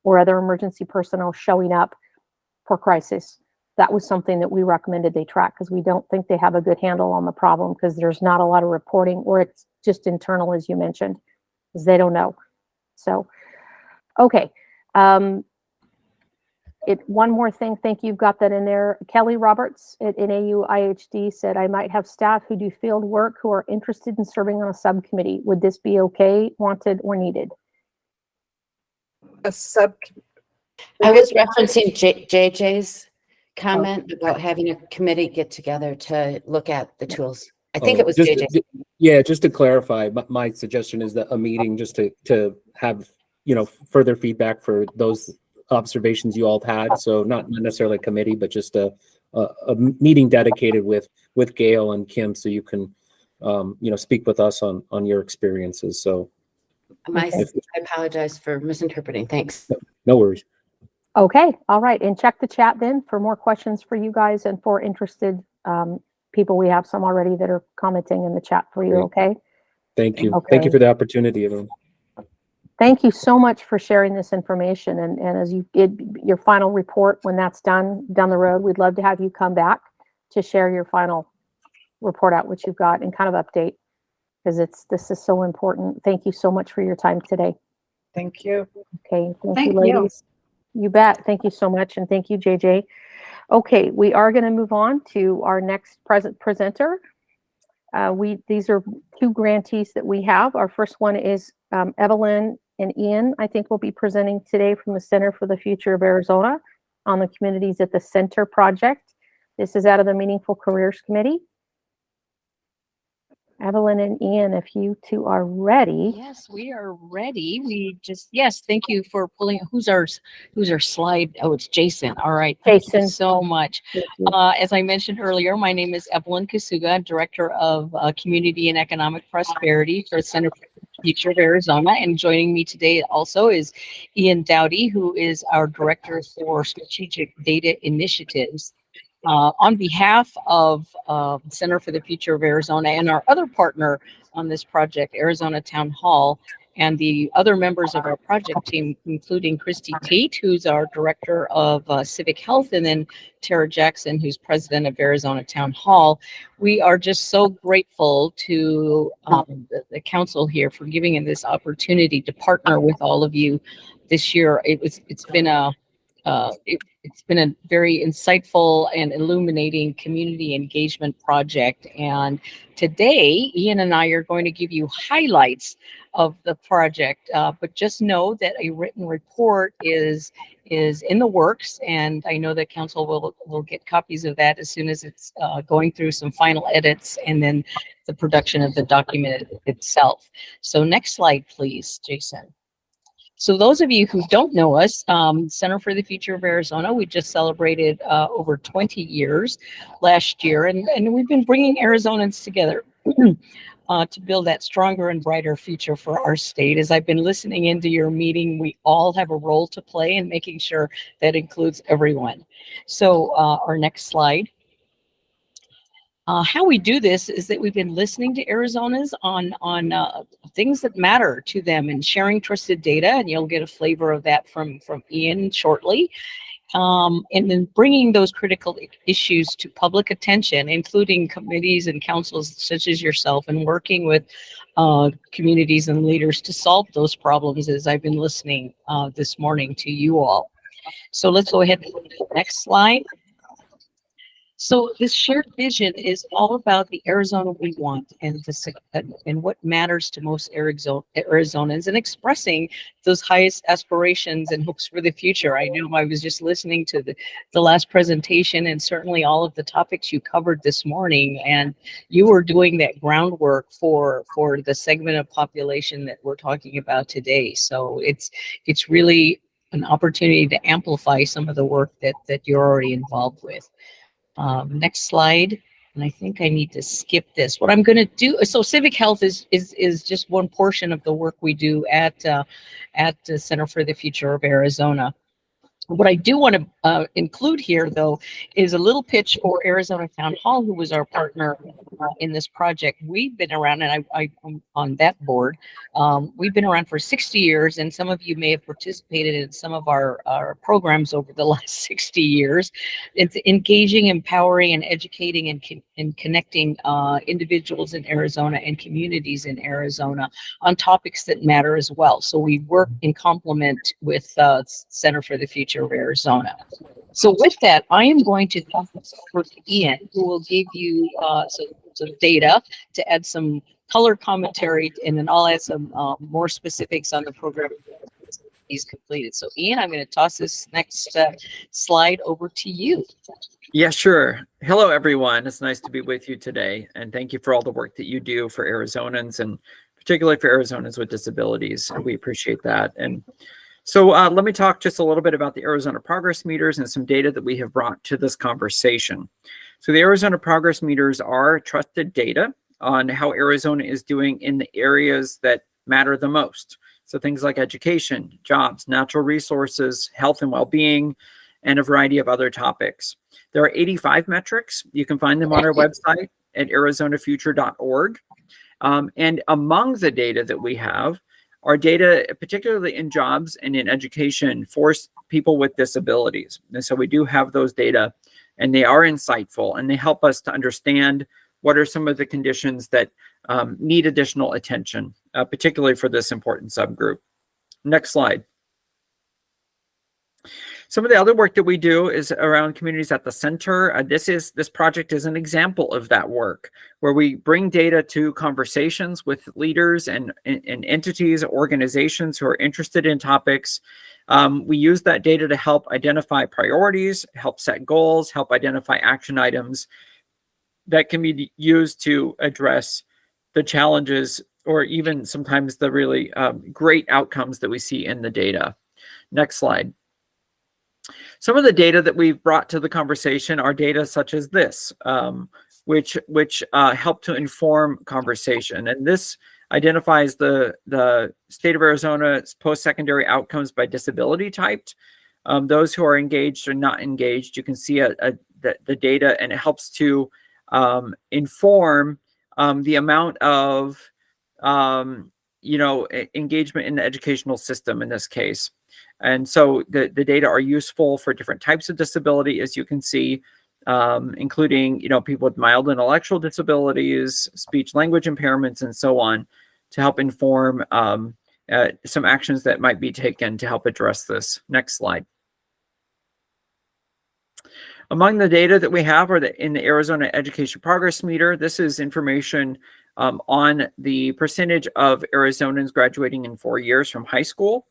or other emergency personnel showing up for crisis? That was something that we recommended they track because we don't think they have a good handle on the problem because there's not a lot of reporting, or it's just internal, as you mentioned, because they don't know. So, okay. One more thing, thank you, you've got that in there. Kelly Roberts at NAU IHD said, I might have staff who do field work who are interested in serving on a subcommittee. Would this be okay, wanted, or needed? A sub. I was referencing JJ's comment about having a committee get together to look at the tools. I think it was JJ. Yeah, just to clarify, my suggestion is that a meeting just to have, further feedback for those observations you all had. So not necessarily a committee, but just a meeting dedicated with Gail and Kim, so you can, speak with us on your experiences. So I apologize for misinterpreting. Thanks. No worries. Okay, all right. And check the chat then for more questions for you guys and for interested people. We have some already that are commenting in the chat for you. Great. Okay. Thank you. Okay. Thank you for the opportunity, everyone. Thank you so much for sharing this information. And as you get your final report, when that's done down the road, we'd love to have you come back to share your final report out, what you've got, and kind of update, because this is so important. Thank you so much for your time today. Thank you. Okay. Thank you, you. ladies. You bet. Thank you so much. And thank you, JJ. Okay, we are going to move on to our next presenter. These are two grantees that we have. Our first one is Evelyn and Ian, I think, will be presenting today from the Center for the Future of Arizona on the Communities at the Center project. This is out of the Meaningful Careers Committee. Evelyn and Ian, if you two are ready. Yes, we are ready. Yes, thank you for pulling. Who's our slide? Oh, it's Jason. All right. Thank you Jason. so much. As I mentioned earlier, my name is Evelyn Kasuga, Director of Community and Economic Prosperity for the Center for the Future of Arizona. And joining me today also is Ian Dowdy, who is our Director for Strategic Data Initiatives. On behalf of Center for the Future of Arizona and our other partner on this project, Arizona Town Hall, and the other members of our project team, including Christy Tate, who's our Director of Civic Health, and then Tara Jackson, who's President of Arizona Town Hall, we are just so grateful to the council here for giving us this opportunity to partner with all of you this year. It's been a very insightful and illuminating community engagement project. And today, Ian and I are going to give you highlights of the project. But just know that a written report is in the works, and I know that council will get copies of that as soon as it's going through some final edits and then the production of the document itself. So next slide, please, Jason. So those of you who don't know us, Center for the Future of Arizona, we just celebrated over 20 years last year, and we've been bringing Arizonans together to build that stronger and brighter future for our state. As I've been listening into your meeting, we all have a role to play in making sure that includes everyone. So our next slide. How we do this is that we've been listening to Arizonans on things that matter to them and sharing trusted data, and you'll get a flavor of that from Ian shortly. And then bringing those critical issues to public attention, including committees and councils such as yourself, and working with communities and leaders to solve those problems, as I've been listening this morning to you all. So let's go ahead and go to the next slide. So this shared vision is all about the Arizona we want and what matters to most Arizonans, and expressing those highest aspirations and hopes for the future. I know I was just listening to the last presentation, and certainly all of the topics you covered this morning, and you were doing that groundwork for the segment of population that we're talking about today. So it's really an opportunity to amplify some of the work that you're already involved with. Next slide. And I think I need to skip this. What I'm going to do, so civic health is just one portion of the work we do at the Center for the Future of Arizona. What I do want to include here, though, is a little pitch for Arizona Town Hall, who was our partner in this project. We've been around, and I'm on that board. We've been around for 60 years, and some of you may have participated in some of our programs over the last 60 years. It's engaging, empowering, and educating and connecting individuals in Arizona and communities in Arizona on topics that matter as well. So we work in complement with Center for the Future of Arizona. So with that, I am going to pass this over to Ian, who will give you some data to add some color commentary, and then I'll add some more specifics on the program he's completed. So Ian, I'm going to toss this next slide over to you. Yeah, sure. Hello, everyone. It's nice to be with you today. And thank you for all the work that you do for Arizonans, and particularly for Arizonans with disabilities. We appreciate that. And so let me talk just a little bit about the Arizona Progress Meters and some data that we have brought to this conversation. So the Arizona Progress Meters are trusted data on how Arizona is doing in the areas that matter the most. So things like education, jobs, natural resources, health and well-being, and a variety of other topics. There are 85 metrics. You can find them on our website at arizonafuture.org. And among the data that we have are data, particularly in jobs and in education, for people with disabilities. And so we do have those data, and they are insightful, and they help us to understand what are some of the conditions that need additional attention, particularly for this important subgroup. Next slide. Some of the other work that we do is around communities at the center. This project is an example of that work, where we bring data to conversations with leaders and entities, organizations who are interested in topics. We use that data to help identify priorities, help set goals, help identify action items that can be used to address the challenges or even sometimes the really great outcomes that we see in the data. Next slide. Some of the data that we've brought to the conversation are data such as this, which help to inform conversation. And this identifies the state of Arizona's post-secondary outcomes by disability type. Those who are engaged or not engaged, you can see the data, and it helps to inform the amount of engagement in the educational system in this case. And so the data are useful for different types of disability, as you can see, including people with mild intellectual disabilities, speech language impairments, and so on, to help inform some actions that might be taken to help address this. Next slide. Among the data that we have are in the Arizona Education Progress Meter. This is information on the percentage of Arizonans graduating in 4 years from high school,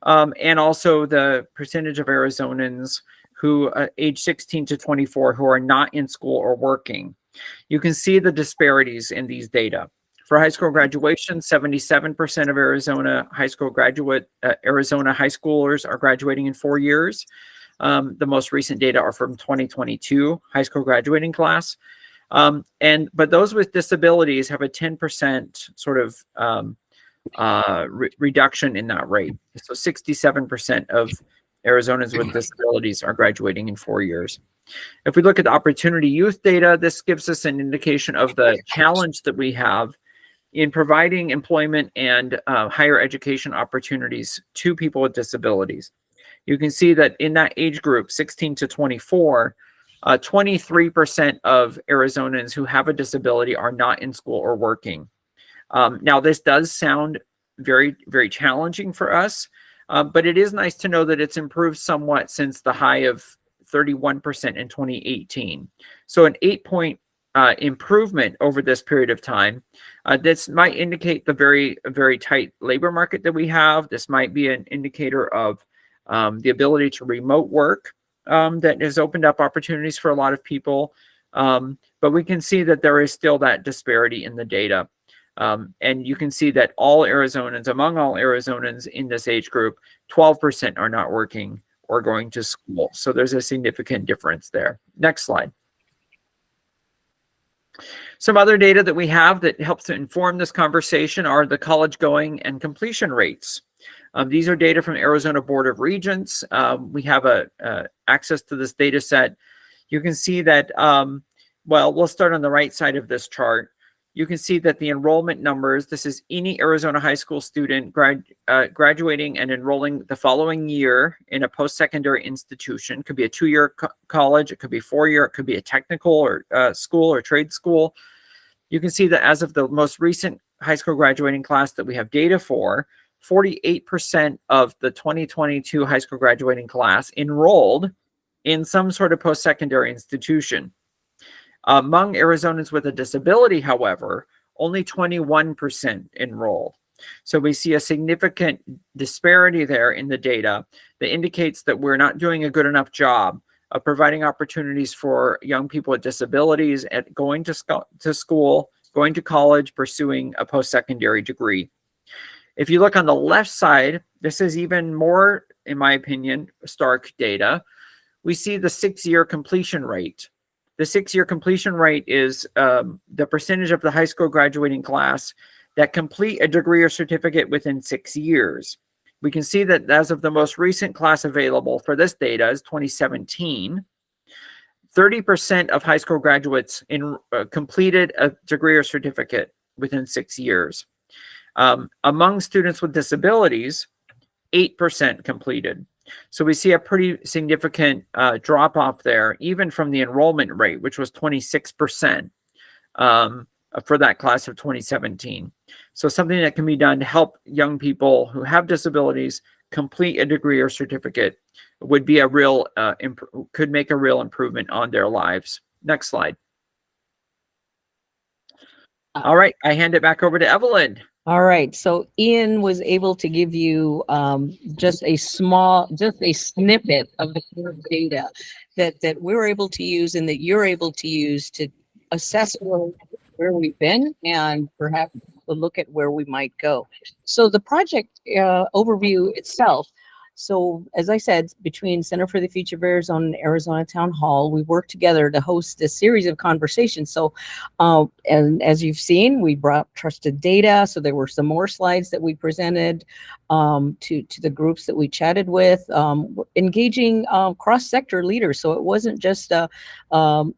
and also the percentage of Arizonans who age 16 to 24 who are not in school or working. You can see the disparities in these data. For high school graduation, 77% of Arizona high schoolers are graduating in 4 years. The most recent data are from 2022 high school graduating class. But those with disabilities have a 10% sort of reduction in that rate. So 67% of Arizonans with disabilities are graduating in 4 years. If we look at the Opportunity Youth data, this gives us an indication of the challenge that we have in providing employment and higher education opportunities to people with disabilities. You can see that in that age group, 16 to 24, 23% of Arizonans who have a disability are not in school or working. Now, this does sound very, very challenging for us, but it is nice to know that it's improved somewhat since the high of 31% in 2018. So an 8-point improvement over this period of time. This might indicate the very, very tight labor market that we have. This might be an indicator of the ability to remote work that has opened up opportunities for a lot of people. But we can see that there is still that disparity in the data. And you can see that among all Arizonans in this age group, 12% are not working or going to school. So there's a significant difference there. Next slide. Some other data that we have that helps to inform this conversation are the college going and completion rates. These are data from Arizona Board of Regents. We have access to this data set. You can see that, well, we'll start on the right side of this chart. You can see that the enrollment numbers, this is any Arizona high school student graduating and enrolling the following year in a post-secondary institution. It could be a 2-year college, it could be 4-year, it could be a technical or school or trade school. You can see that as of the most recent high school graduating class that we have data for, 48% of the 2022 high school graduating class enrolled in some sort of post-secondary institution. Among Arizonans with a disability, however, only 21% enrolled. So we see a significant disparity there in the data that indicates that we're not doing a good enough job of providing opportunities for young people with disabilities at going to school, going to college, pursuing a post-secondary degree. If you look on the left side, this is even more, in my opinion, stark data. We see the 6-year completion rate. The 6-year completion rate is the percentage of the high school graduating class that complete a degree or certificate within 6 years. We can see that as of the most recent class available for this data is 2017, 30% of high school graduates completed a degree or certificate within 6 years. Among students with disabilities, 8% completed. So we see a pretty significant drop off there, even from the enrollment rate, which was 26% for that class of 2017. So something that can be done to help young people who have disabilities complete a degree or certificate would be a real, could make a real improvement on their lives. Next slide. All right, I hand it back over to Evelyn. All right, so Ian was able to give you just a snippet of the current data that we're able to use and that you're able to use to assess where we've been and perhaps look at where we might go. So the project overview itself. So as I said, between Center for the Future of Arizona and Arizona Town Hall, we worked together to host a series of conversations. So, and as you've seen, we brought trusted data. So there were some more slides that we presented to the groups that we chatted with, engaging cross-sector leaders. So it wasn't just a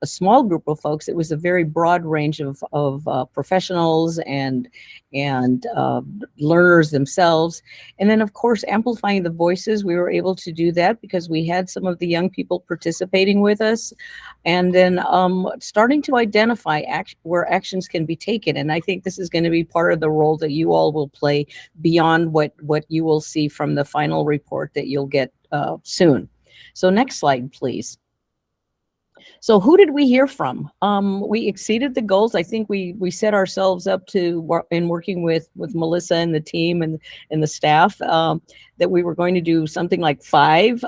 small group of folks. It was a very broad range of professionals and learners themselves. And then, of course, amplifying the voices. We were able to do that because we had some of the young people participating with us, and then starting to identify where actions can be taken. And I think this is going to be part of the role that you all will play beyond what you will see from the final report that you'll get soon. So next slide, please. So who did we hear from? We exceeded the goals. I think we set ourselves up to, in working with Melissa and the team and the staff, that we were going to do something like 5.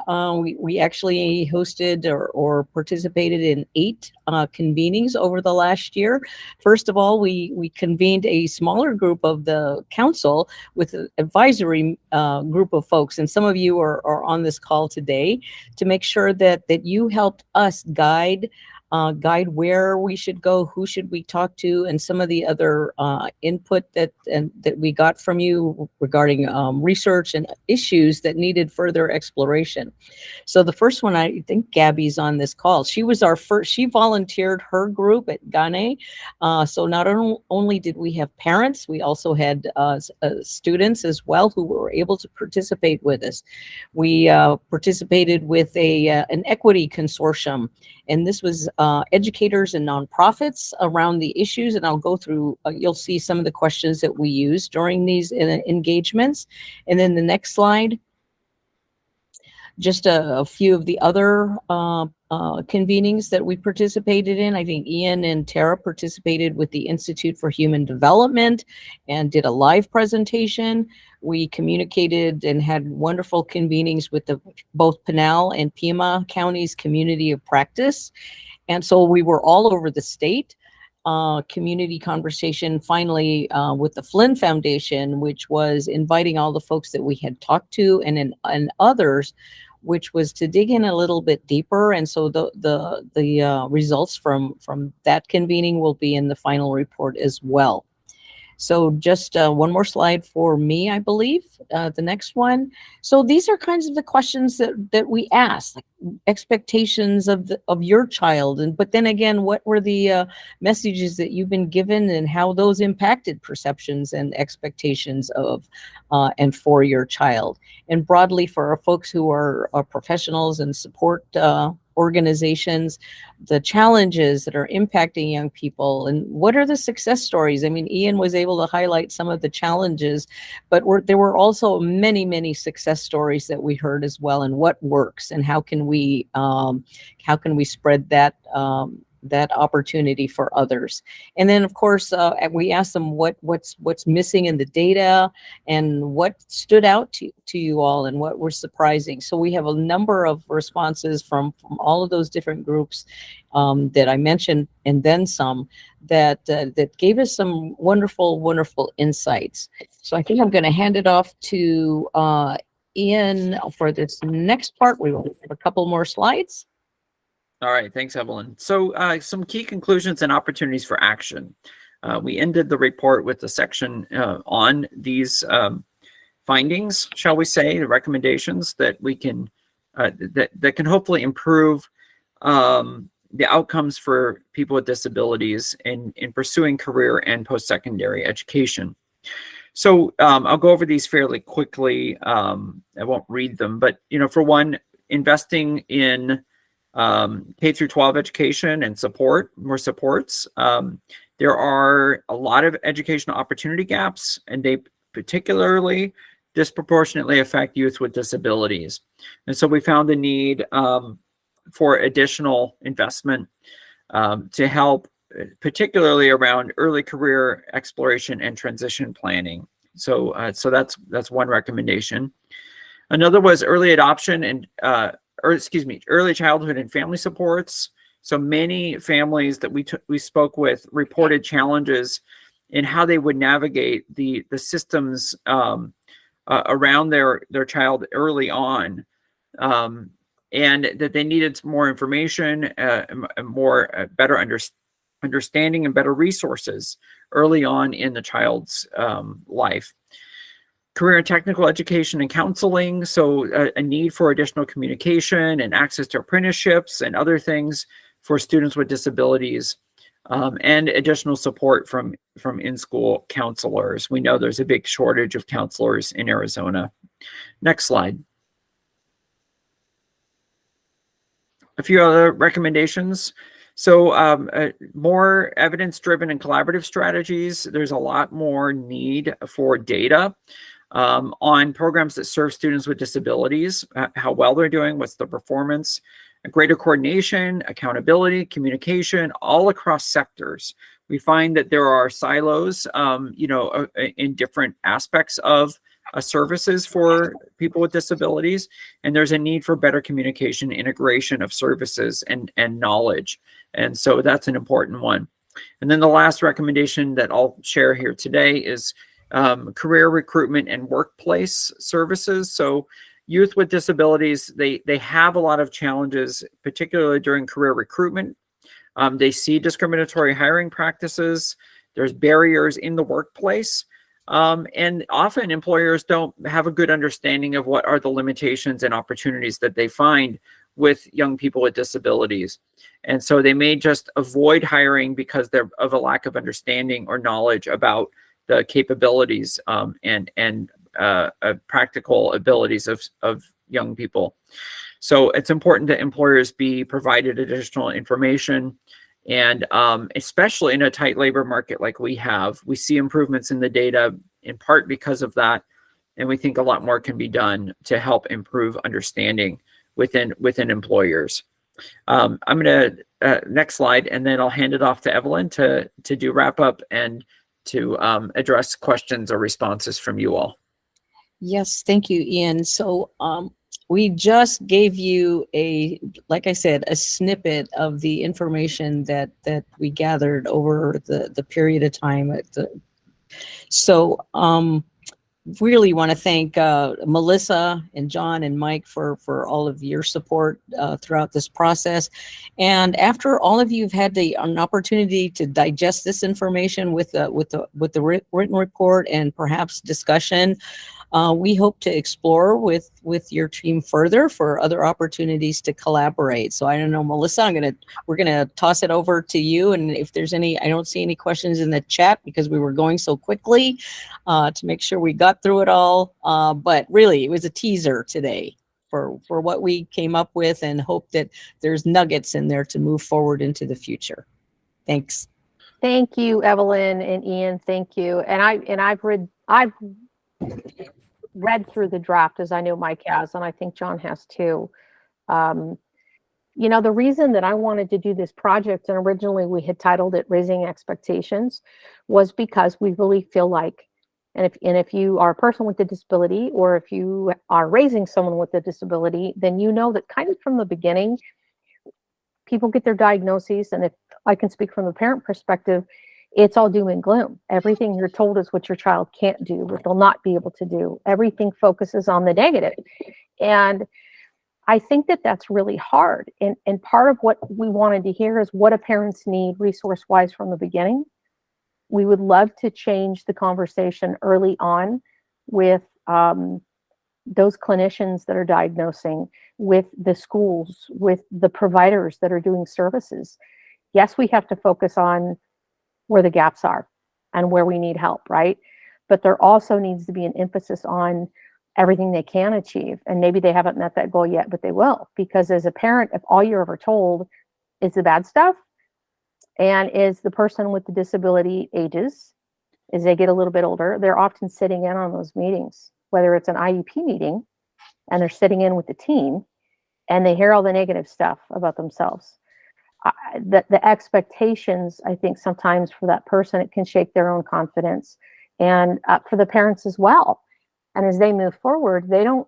We actually hosted or participated in 8 convenings over the last year. First of all, we convened a smaller group of the council with an advisory group of folks, and some of you are on this call today, to make sure that you helped us guide where we should go, who should we talk to, and some of the other input that we got from you regarding research and issues that needed further exploration. So the first one, I think Gabby's on this call. She was our first. She volunteered her group at Gane. So not only did we have parents, we also had students as well who were able to participate with us. We participated with an equity consortium, and this was educators and nonprofits around the issues. And I'll go through, you'll see some of the questions that we use during these engagements. And then the next slide, just a few of the other convenings that we participated in. I think Ian and Tara participated with the Institute for Human Development and did a live presentation. We communicated and had wonderful convenings with both Pinal and Pima County's community of practice. And so we were all over the state. Community conversation finally with the Flynn Foundation, which was inviting all the folks that we had talked to and others, which was to dig in a little bit deeper. And so the results from that convening will be in the final report as well. So just one more slide for me, I believe, the next one. So these are kinds of the questions that we ask, like expectations of your child. But then again, what were the messages that you've been given and how those impacted perceptions and expectations of and for your child? And broadly for our folks who are professionals and support organizations, the challenges that are impacting young people, and what are the success stories? I mean, Ian was able to highlight some of the challenges, but there were also many, many success stories that we heard as well, and what works, and how can we spread that that opportunity for others. And then of course, we asked them what's missing in the data and what stood out to you all and what were surprising. So we have a number of responses from all of those different groups that I mentioned, and then some that gave us some wonderful insights. So I think I'm going to hand it off to Ian for this next part. We will have a couple more slides. All right, thanks, Evelyn. So some key conclusions and opportunities for action. We ended the report with a section on these findings, shall we say, the recommendations that we can that can hopefully improve the outcomes for people with disabilities in pursuing career and post-secondary education. So I'll go over these fairly quickly. I won't read them, but for one, investing in K through 12 education and more supports. There are a lot of educational opportunity gaps, and they particularly disproportionately affect youth with disabilities. And so we found the need for additional investment to help, particularly around early career exploration and transition planning. So that's one recommendation. Another was early adoption and early childhood and family supports. So many families that we spoke with reported challenges in how they would navigate the systems around their child early on, and that they needed more information, better understanding and better resources early on in the child's life. Career and technical education and counseling, so a need for additional communication and access to apprenticeships and other things for students with disabilities, and additional support from in-school counselors. We know there's a big shortage of counselors in Arizona. Next slide. A few other recommendations. So more evidence-driven and collaborative strategies. There's a lot more need for data on programs that serve students with disabilities, how well they're doing, what's the performance, greater coordination, accountability, communication, all across sectors. We find that there are silos, in different aspects of services for people with disabilities, and there's a need for better communication, integration of services and knowledge. And so that's an important one. And then the last recommendation that I'll share here today is career recruitment and workplace services. So youth with disabilities, they have a lot of challenges, particularly during career recruitment. They see discriminatory hiring practices. There's barriers in the workplace. And often employers don't have a good understanding of what are the limitations and opportunities that they find with young people with disabilities. And so they may just avoid hiring because they're of a lack of understanding or knowledge about the capabilities and practical abilities of young people. So it's important that employers be provided additional information, and especially in a tight labor market like we have, we see improvements in the data in part because of that, and we think a lot more can be done to help improve understanding within employers. I'm going to next slide, and then I'll hand it off to Evelyn to do wrap up and to address questions or responses from you all. Yes, thank you, Ian. So we just gave you like I said, a snippet of the information that we gathered over the period of time. So really want to thank Melissa and John and Mike for all of your support throughout this process. And after all of you have had an opportunity to digest this information with the written report and perhaps discussion, we hope to explore with your team further for other opportunities to collaborate. So I don't know, Melissa, we're gonna toss it over to you. And if there's any, I don't see any questions in the chat because we were going so quickly to make sure we got through it all. But really, it was a teaser today for what we came up with, and hope that there's nuggets in there to move forward into the future. Thanks. Thank you, Evelyn and Ian. Thank you. And I've read through the draft, as I know Mike has, and I think John has too. You know, the reason that I wanted to do this project, and originally we had titled it Raising Expectations, was because we really feel like, and if you are a person with a disability, or if you are raising someone with a disability, then you know that kind of from the beginning, people get their diagnoses, and if I can speak from the parent perspective, it's all doom and gloom. Everything you're told is what your child can't do, what they'll not be able to do. Everything focuses on the negative. And I think that that's really hard. And part of what we wanted to hear is what do parents need resource-wise from the beginning. We would love to change the conversation early on with those clinicians that are diagnosing, with the schools, with the providers that are doing services. Yes, we have to focus on where the gaps are and where we need help, right? But there also needs to be an emphasis on everything they can achieve. And maybe they haven't met that goal yet, but they will. Because as a parent, if all you're ever told is the bad stuff, and as the person with the disability ages, as they get a little bit older, they're often sitting in on those meetings, whether it's an IEP meeting and they're sitting in with the team and they hear all the negative stuff about themselves. The expectations, I think sometimes for that person, it can shake their own confidence, and for the parents as well. And as they move forward, they don't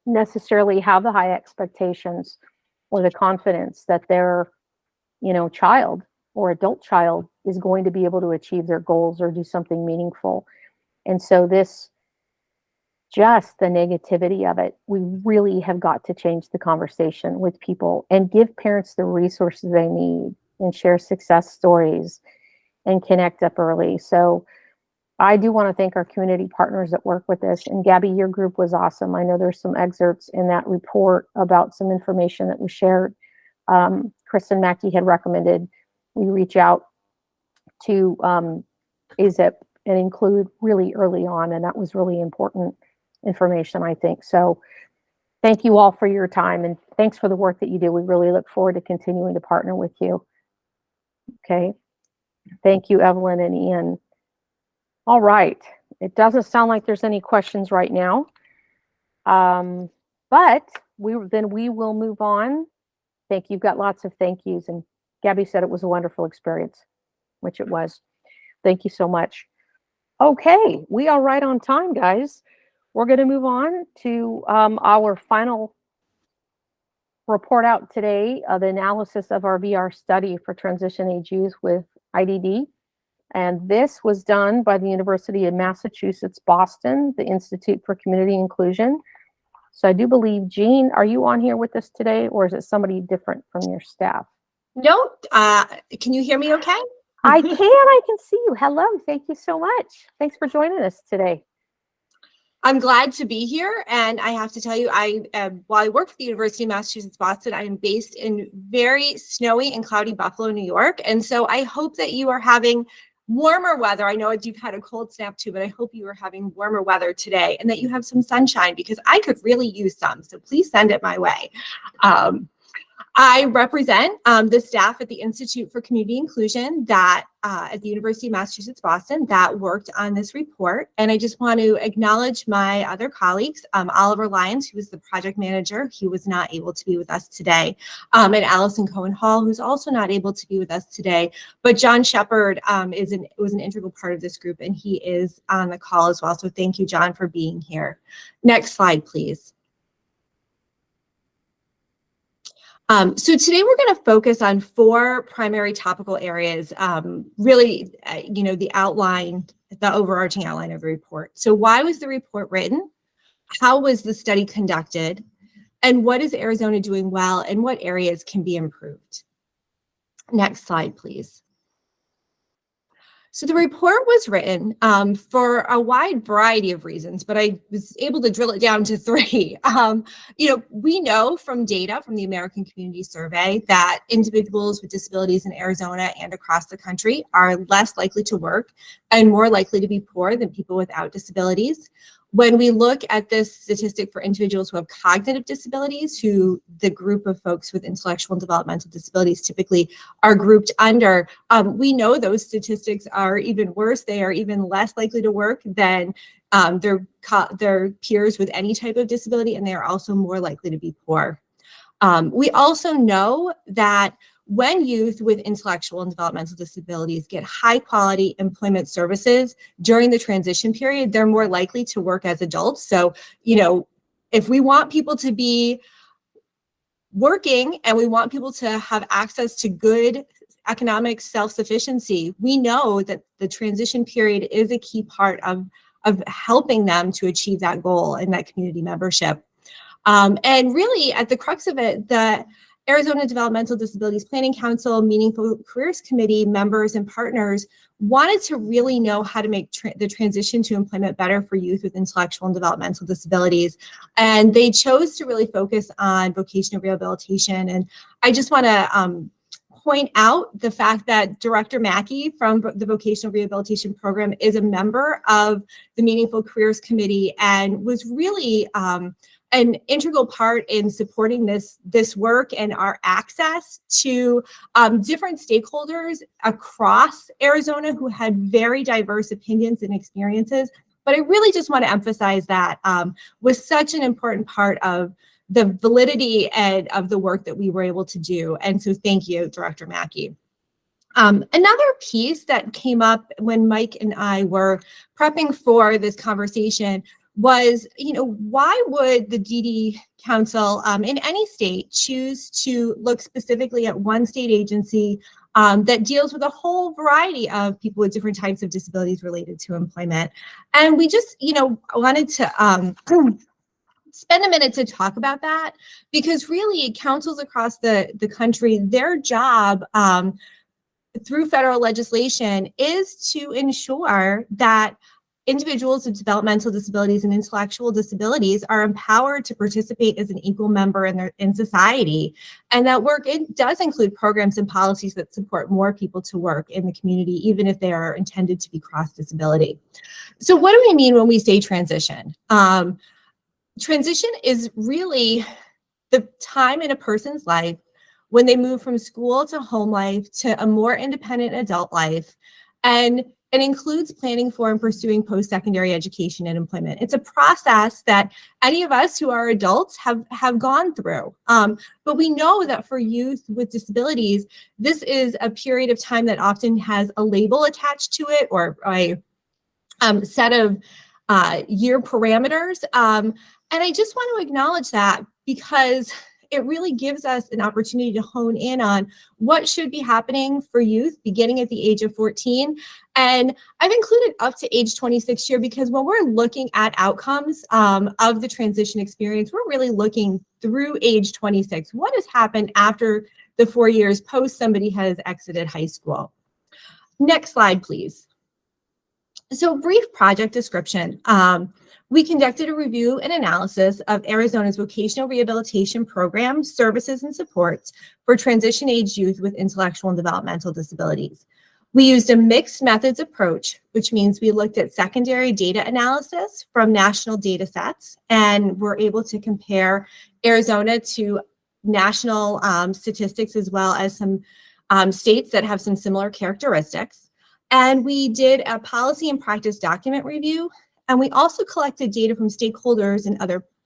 necessarily have the high expectations or the confidence that their, child or adult child is going to be able to achieve their goals or do something meaningful. And so just the negativity of it, we really have got to change the conversation with people and give parents the resources they need and share success stories and connect up early. So I do want to thank our community partners that work with this. And Gabby, your group was awesome. I know there's some excerpts in that report about some information that was shared. Kristen Mackey had recommended we reach out to AZIP and include really early on, and that was really important information, I think. So thank you all for your time, and thanks for the work that you do. We really look forward to continuing to partner with you. Okay. Thank you, Evelyn and Ian. All right. It doesn't sound like there's any questions right now. But we will move on. Thank you. You've got lots of thank yous, and Gabby said it was a wonderful experience, which it was. Thank you so much. Okay, we are right on time, guys. We're going to move on to our final report out today, the analysis of our VR study for transition age youth with IDD. And this was done by the University of Massachusetts, Boston, the Institute for Community Inclusion. So I do believe, Jean, are you on here with us today, or is it somebody different from your staff? No, can you hear me okay? I can see you. Hello, thank you so much. Thanks for joining us today. I'm glad to be here, and I have to tell you, while I work for the University of Massachusetts Boston, I am based in very snowy and cloudy Buffalo, New York, and so I hope that you are having warmer weather. I know you've had a cold snap too, but I hope you are having warmer weather today and that you have some sunshine, because I could really use some, so please send it my way. I represent the staff at the Institute for Community Inclusion that at the University of Massachusetts Boston that worked on this report. And I just want to acknowledge my other colleagues, Oliver Lyons, who was the project manager. He was not able to be with us today. And Allison Cohen-Hall, who's also not able to be with us today. But John Shepard was an integral part of this group, and he is on the call as well. So thank you, John, for being here. Next slide, please. So today we're going to focus on 4 primary topical areas, really, the outline, the overarching outline of the report. So why was the report written? How was the study conducted? And what is Arizona doing well, and what areas can be improved? Next slide, please. So the report was written for a wide variety of reasons, but I was able to drill it down to 3. We know from data from the American Community Survey that individuals with disabilities in Arizona and across the country are less likely to work and more likely to be poor than people without disabilities. When we look at this statistic for individuals who have cognitive disabilities, who the group of folks with intellectual and developmental disabilities typically are grouped under, we know those statistics are even worse. They are even less likely to work than their peers with any type of disability, and they are also more likely to be poor. We also know that when youth with intellectual and developmental disabilities get high quality employment services during the transition period, they're more likely to work as adults. So, if we want people to be working and we want people to have access to good economic self-sufficiency, we know that the transition period is a key part of helping them to achieve that goal and that community membership. And really, at the crux of it, the Arizona Developmental Disabilities Planning Council, Meaningful Careers Committee members and partners wanted to really know how to make the transition to employment better for youth with intellectual and developmental disabilities. And they chose to really focus on vocational rehabilitation. And I just want to point out the fact that Director Mackey from the Vocational Rehabilitation Program is a member of the Meaningful Careers Committee and was really an integral part in supporting this work and our access to different stakeholders across Arizona who had very diverse opinions and experiences. But I really just want to emphasize that was such an important part of the validity and of the work that we were able to do. And so thank you, Director Mackey. Another piece that came up when Mike and I were prepping for this conversation was, why would the DD Council in any state choose to look specifically at one state agency that deals with a whole variety of people with different types of disabilities related to employment? And we just, wanted to spend a minute to talk about that, because really councils across the country, their job through federal legislation is to ensure that individuals with developmental disabilities and intellectual disabilities are empowered to participate as an equal member in society. And that work, it does include programs and policies that support more people to work in the community, even if they are intended to be cross disability. So what do we mean when we say transition? Transition is really the time in a person's life when they move from school to home life to a more independent adult life, and it includes planning for and pursuing post-secondary education and employment. It's a process that any of us who are adults have gone through. But we know that for youth with disabilities, this is a period of time that often has a label attached to it or a set of year parameters. And I just want to acknowledge that, because it really gives us an opportunity to hone in on what should be happening for youth beginning at the age of 14. And I've included up to age 26 here, because when we're looking at outcomes of the transition experience, we're really looking through age 26. What has happened after the 4 years post somebody has exited high school? Next slide, please. So brief project description. We conducted a review and analysis of Arizona's vocational rehabilitation program, services, and supports for transition-age youth with intellectual and developmental disabilities. We used a mixed methods approach, which means we looked at secondary data analysis from national data sets, and we're able to compare Arizona to national statistics, as well as some states that have some similar characteristics. And we did a policy and practice document review. And we also collected data from stakeholders and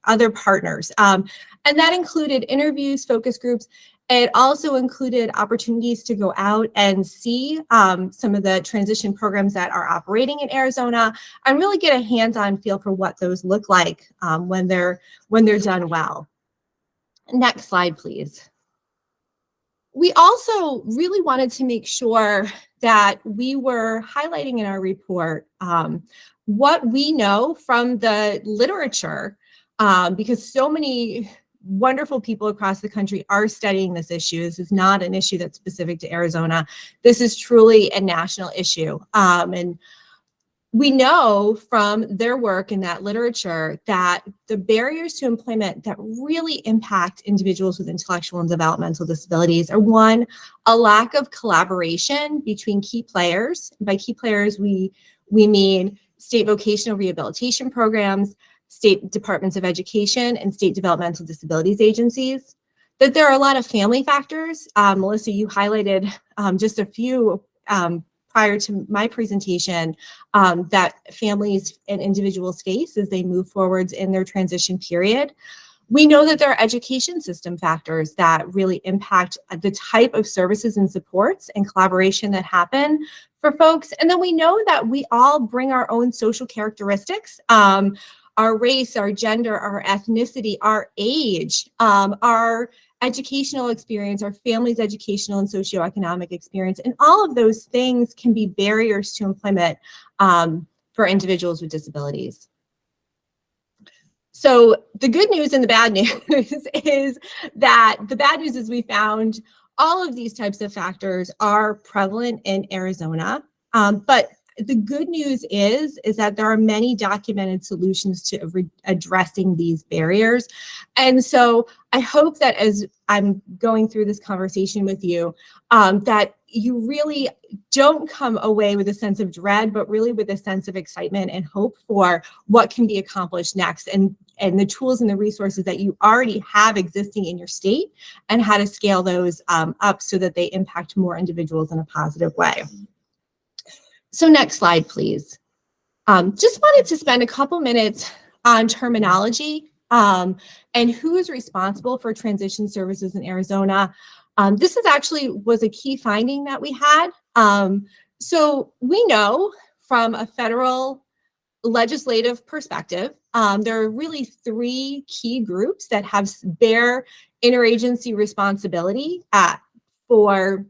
other partners. And that included interviews, focus groups. It also included opportunities to go out and see some of the transition programs that are operating in Arizona and really get a hands-on feel for what those look like when they're done well. Next slide, please. We also really wanted to make sure that we were highlighting in our report what we know from the literature, because so many wonderful people across the country are studying this issue. This is not an issue that's specific to Arizona. This is truly a national issue. And we know from their work in that literature that the barriers to employment that really impact individuals with intellectual and developmental disabilities are, one, a lack of collaboration between key players. By key players, we mean state vocational rehabilitation programs, state departments of education, and state developmental disabilities agencies. That there are a lot of family factors. Melissa, you highlighted just a few prior to my presentation that families and individuals face as they move forwards in their transition period. We know that there are education system factors that really impact the type of services and supports and collaboration that happen for folks. And then we know that we all bring our own social characteristics, our race, our gender, our ethnicity, our age, our educational experience, our family's educational and socioeconomic experience, and all of those things can be barriers to employment for individuals with disabilities. So the good news and the bad news is that the bad news is we found all of these types of factors are prevalent in Arizona, but the good news is that there are many documented solutions to addressing these barriers. And so I hope that as I'm going through this conversation with you, that you really don't come away with a sense of dread, but really with a sense of excitement and hope for what can be accomplished next, and the tools and the resources that you already have existing in your state, and how to scale those up so that they impact more individuals in a positive way. So next slide, please. Just wanted to spend a couple minutes on terminology and who is responsible for transition services in Arizona. This is actually was a key finding that we had. So we know from a federal legislative perspective, there are really three key groups that bear interagency responsibility for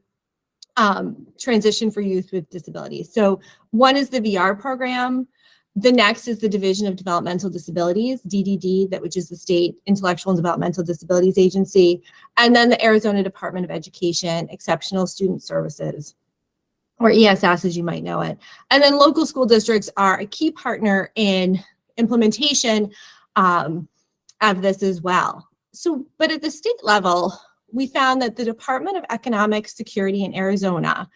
transition for youth with disabilities. So one is the VR program. The next is the Division of Developmental Disabilities, DDD, which is the State Intellectual and Developmental Disabilities Agency. And then the Arizona Department of Education, Exceptional Student Services, or ESS as you might know it. And then local school districts are a key partner in implementation of this as well. So, but at the state level, we found that the Department of Economic Security in Arizona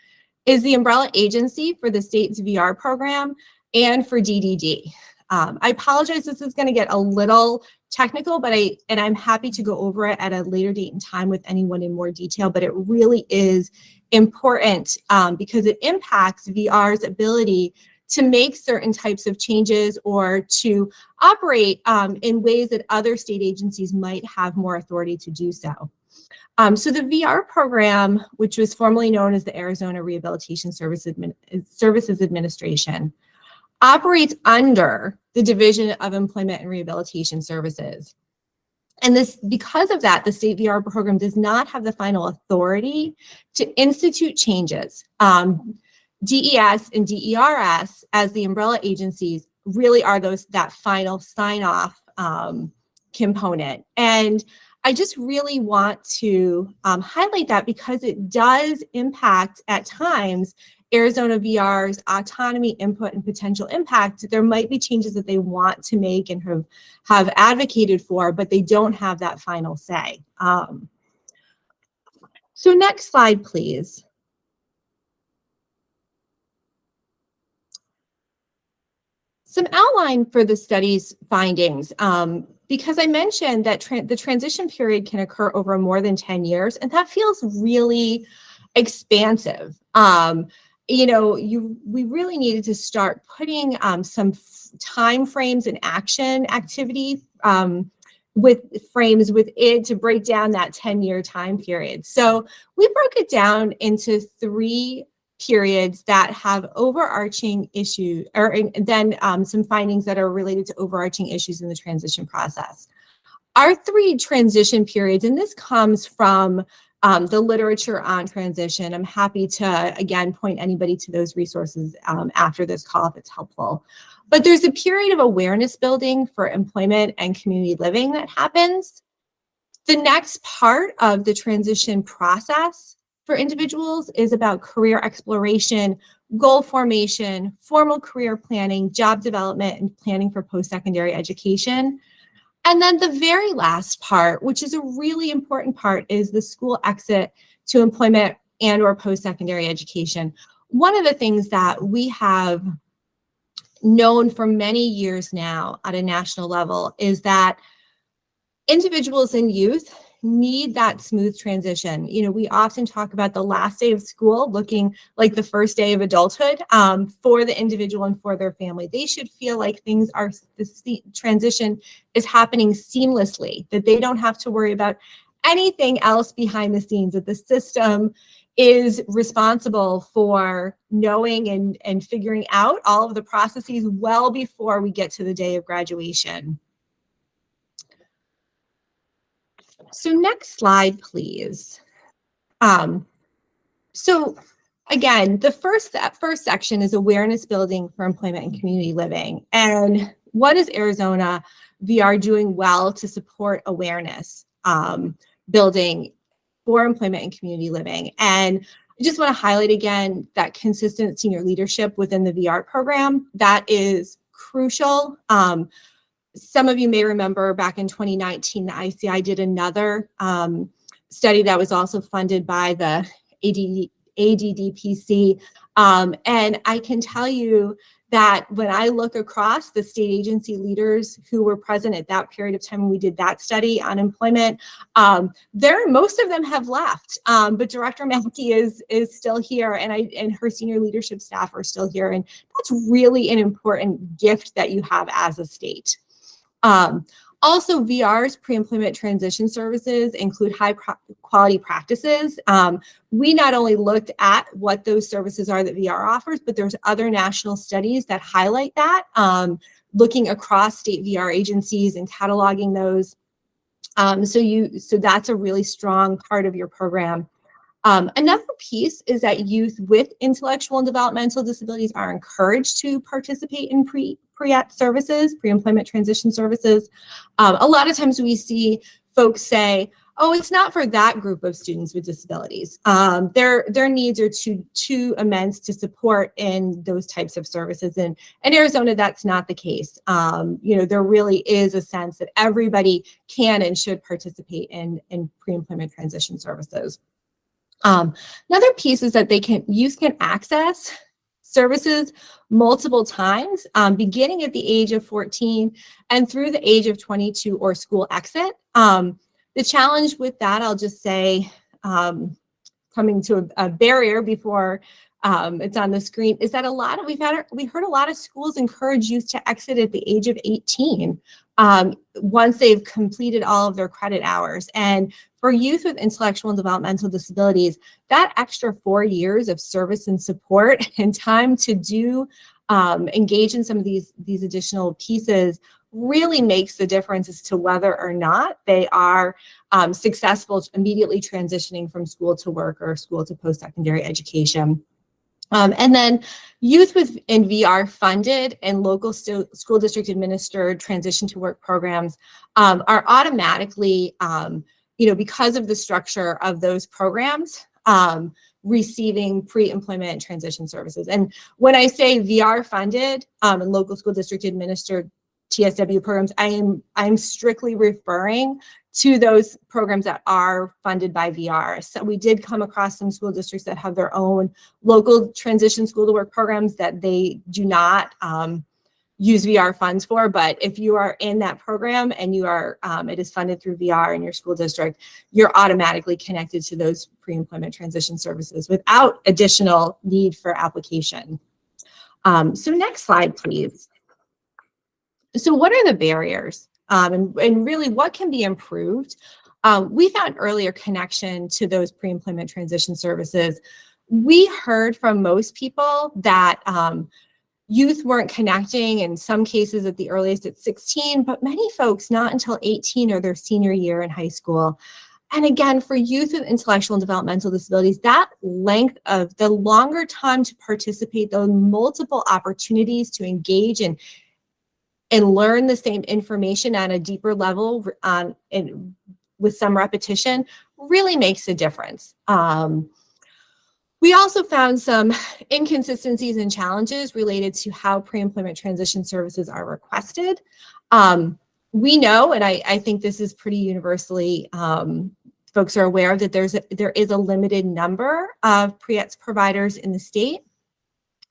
is the umbrella agency for the state's VR program and for DDD. I apologize, this is going to get a little technical, but I'm happy to go over it at a later date and time with anyone in more detail, but it really is important because it impacts VR's ability to make certain types of changes or to operate in ways that other state agencies might have more authority to do so. So the VR program, which was formerly known as the Arizona Rehabilitation Services Administration, operates under the Division of Employment and Rehabilitation Services. And because of that, the state VR program does not have the final authority to institute changes. DES and DERS, as the umbrella agencies, really are that final sign-off component. And I just really want to highlight that because it does impact at times Arizona VR's autonomy, input, and potential impact. There might be changes that they want to make and have advocated for, but they don't have that final say. So next slide, please. Some outline for the study's findings. Because I mentioned that the transition period can occur over more than 10 years, and that feels really expansive. We really needed to start putting some time frames and action activity with frames with it to break down that 10-year time period. So we broke it down into three periods that have overarching issues, and then some findings that are related to overarching issues in the transition process. Our three transition periods, and this comes from the literature on transition. I'm happy to, again, point anybody to those resources after this call if it's helpful. But there's a period of awareness building for employment and community living that happens. The next part of the transition process for individuals is about career exploration, goal formation, formal career planning, job development, and planning for post-secondary education. And then the very last part, which is a really important part, is the school exit to employment and or post-secondary education. One of the things that we have known for many years now at a national level is that individuals and youth need that smooth transition. You know, we often talk about the last day of school looking like the first day of adulthood for the individual and for their family. They should feel like things are, the transition is happening seamlessly, that they don't have to worry about anything else behind the scenes, that the system is responsible for knowing and figuring out all of the processes well before we get to the day of graduation. So next slide, please. So again, the first section is awareness building for employment and community living. And what is Arizona VR doing well to support awareness building for employment and community living? And I just want to highlight again that consistent senior leadership within the VR program. That is crucial. Some of you may remember back in 2019, the ICI did another study that was also funded by the ADDPC. And I can tell you that when I look across the state agency leaders who were present at that period of time when we did that study on employment, most of them have left, but Director Mackey is still here, and her senior leadership staff are still here. And that's really an important gift that you have as a state. Also, VR's pre-employment transition services include high quality practices. We not only looked at what those services are that VR offers, but there's other national studies that highlight that, looking across state VR agencies and cataloging those. So that's a really strong part of your program. Another piece is that youth with intellectual and developmental disabilities are encouraged to participate in pre-ET services, pre-employment transition services. A lot of times we see folks say, oh, it's not for that group of students with disabilities. Their needs are too immense to support in those types of services. And in Arizona, that's not the case. You know, there really is a sense that everybody can and should participate in pre-employment transition services. Another piece is that youth can access services multiple times, beginning at the age of 14 and through the age of 22 or school exit. The challenge with that, I'll just say, coming to a barrier before it's on the screen, is that we heard a lot of schools encourage youth to exit at the age of 18 once they've completed all of their credit hours. And for youth with intellectual and developmental disabilities, that extra 4 years of service and support and time to engage in some of these additional pieces really makes the difference as to whether or not they are successful immediately transitioning from school to work or school to post-secondary education. And then youth in VR funded and local school district administered transition to work programs are automatically, because of the structure of those programs, receiving pre-employment transition services. And when I say VR funded and local school district administered TSW programs, I'm strictly referring to those programs that are funded by VR. So we did come across some school districts that have their own local transition school to work programs that they do not use VR funds for. But if you are in that program and you are, it is funded through VR in your school district, you're automatically connected to those pre-employment transition services without additional need for application. So next slide, please. So what are the barriers? And really what can be improved? We found earlier connection to those pre-employment transition services. We heard from most people that youth weren't connecting, in some cases at the earliest at 16, but many folks not until 18 or their senior year in high school. And again, for youth with intellectual and developmental disabilities, that length of the longer time to participate, those multiple opportunities to engage and learn the same information at a deeper level with some repetition really makes a difference. We also found some inconsistencies and challenges related to how pre-employment transition services are requested. We know, and I think this is pretty universally, folks are aware that there is a limited number of pre-ETS providers in the state.